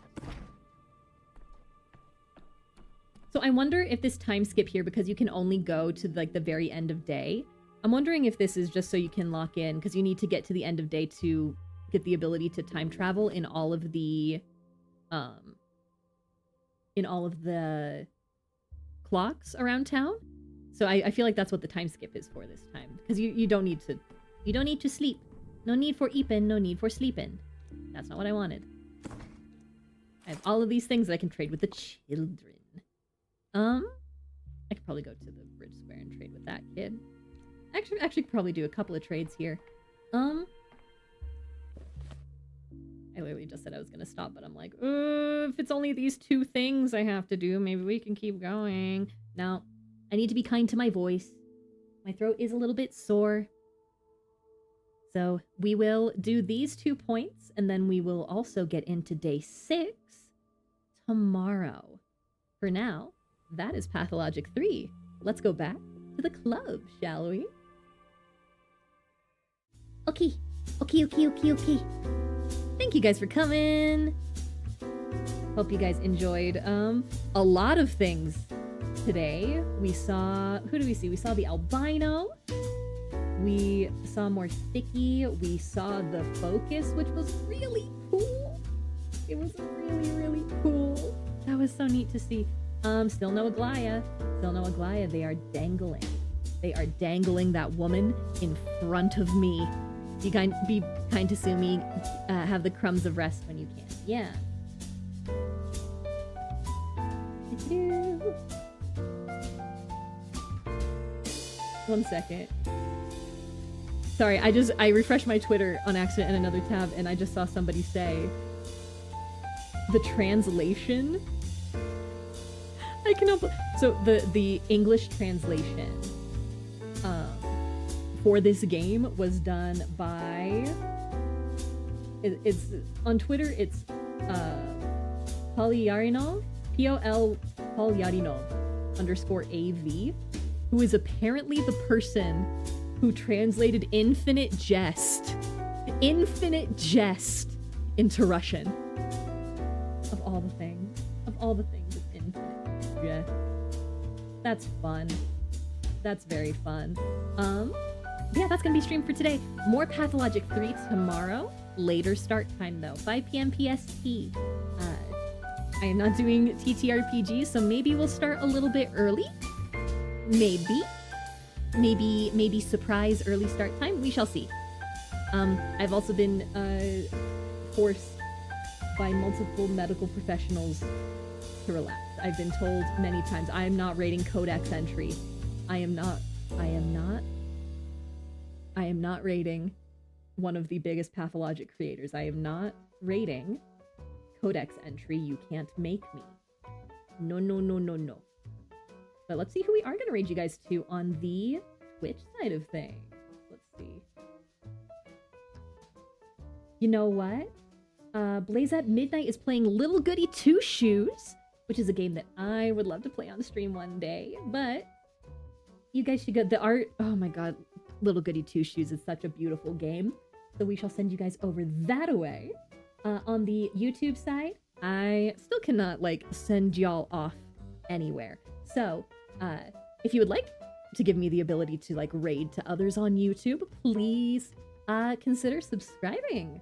So I wonder if this time skip here, because you can only go to like the very end of day. I'm wondering if this is just so you can lock in, because you need to get to the end of day to get the ability to time travel in all of the in all of the clocks around town. So I feel like that's what the time skip is for this time, because you don't need to sleep. No need for eepin, no need for sleeping. That's not what I wanted. I have all of these things that I can trade with the children. I could probably go to the Bridge Square and trade with that kid. Actually could probably do a couple of trades here. I literally just said I was gonna stop, but I'm like, if it's only these 2 things I have to do, maybe we can keep going. Now, I need to be kind to my voice. My throat is a little bit sore. So we will do these 2 points, and then we will also get into day 6 tomorrow. For now, that is Pathologic 3. Let's go back to the club, shall we? Okay. Thank you guys for coming. Hope you guys enjoyed a lot of things today. We saw, who do we see? We saw the albino. We saw more sticky. We saw the focus, which was really cool. It was really, really cool. That was so neat to see. Still no Aglaya. Still no Aglaya. They are dangling. They are dangling that woman in front of me. Be kind to Sumi. Have the crumbs of rest when you can. Yeah. One second. Sorry, I refreshed my Twitter on accident in another tab, and I just saw somebody say the translation. I cannot. So the English translation for this game was done by. It's on Twitter. It's Polyarinov, Polyarinov _AV, who is apparently the person who translated Infinite Jest into Russian. Of all the things. It's Infinite Jest. That's fun. That's very fun. Yeah, that's gonna be streamed for today. More Pathologic 3 tomorrow. Later start time though, 5 p.m. PST. I am not doing TTRPG, so maybe we'll start a little bit early. Maybe surprise early start time. We shall see. I've also been forced by multiple medical professionals to relax. I've been told many times I am not rating Codex entry. I am not rating one of the biggest pathologic creators. I am not rating Codex entry. You can't make me. No. But let's see who we are going to raid you guys to on the Twitch side of things. Let's see. You know what? Blaze at Midnight is playing Little Goody Two Shoes, which is a game that I would love to play on stream one day. But you guys should go. The art, oh my god, Little Goody Two Shoes is such a beautiful game. So we shall send you guys over that away. On the YouTube side, I still cannot send y'all off anywhere. So if you would like to give me the ability to raid to others on YouTube, please consider subscribing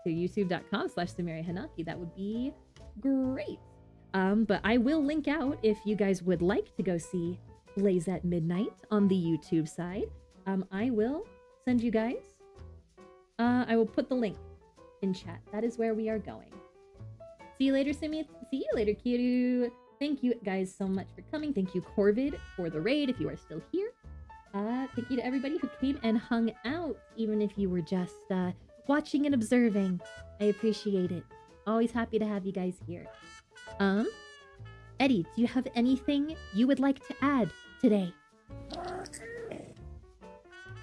to youtube.com/Sumire Hanaki. That would be great. But I will link out if you guys would like to go see Blaze at Midnight on the YouTube side. I will send you guys. I will put the link in chat. That is where we are going. See you later, Simi. See you later, Kiru. Thank you guys so much for coming. Thank you, Corvid, for the raid if you are still here. Thank you to everybody who came and hung out, even if you were just watching and observing. I appreciate it. Always happy to have you guys here. Eddie, do you have anything you would like to add today?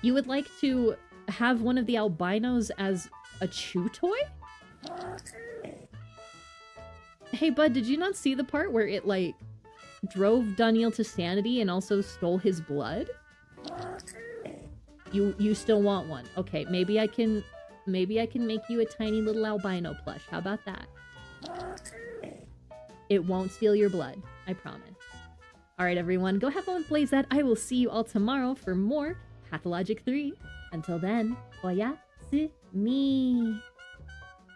You would like to have one of the albinos as a chew toy? Hey, bud, did you not see the part where it, drove Daniel to sanity and also stole his blood? You still want one. Okay, maybe I can make you a tiny little albino plush. How about that? It won't steal your blood. I promise. Alright, everyone, go have fun with Blaze that. I will see you all tomorrow for more Pathologic 3. Until then, oyasumi.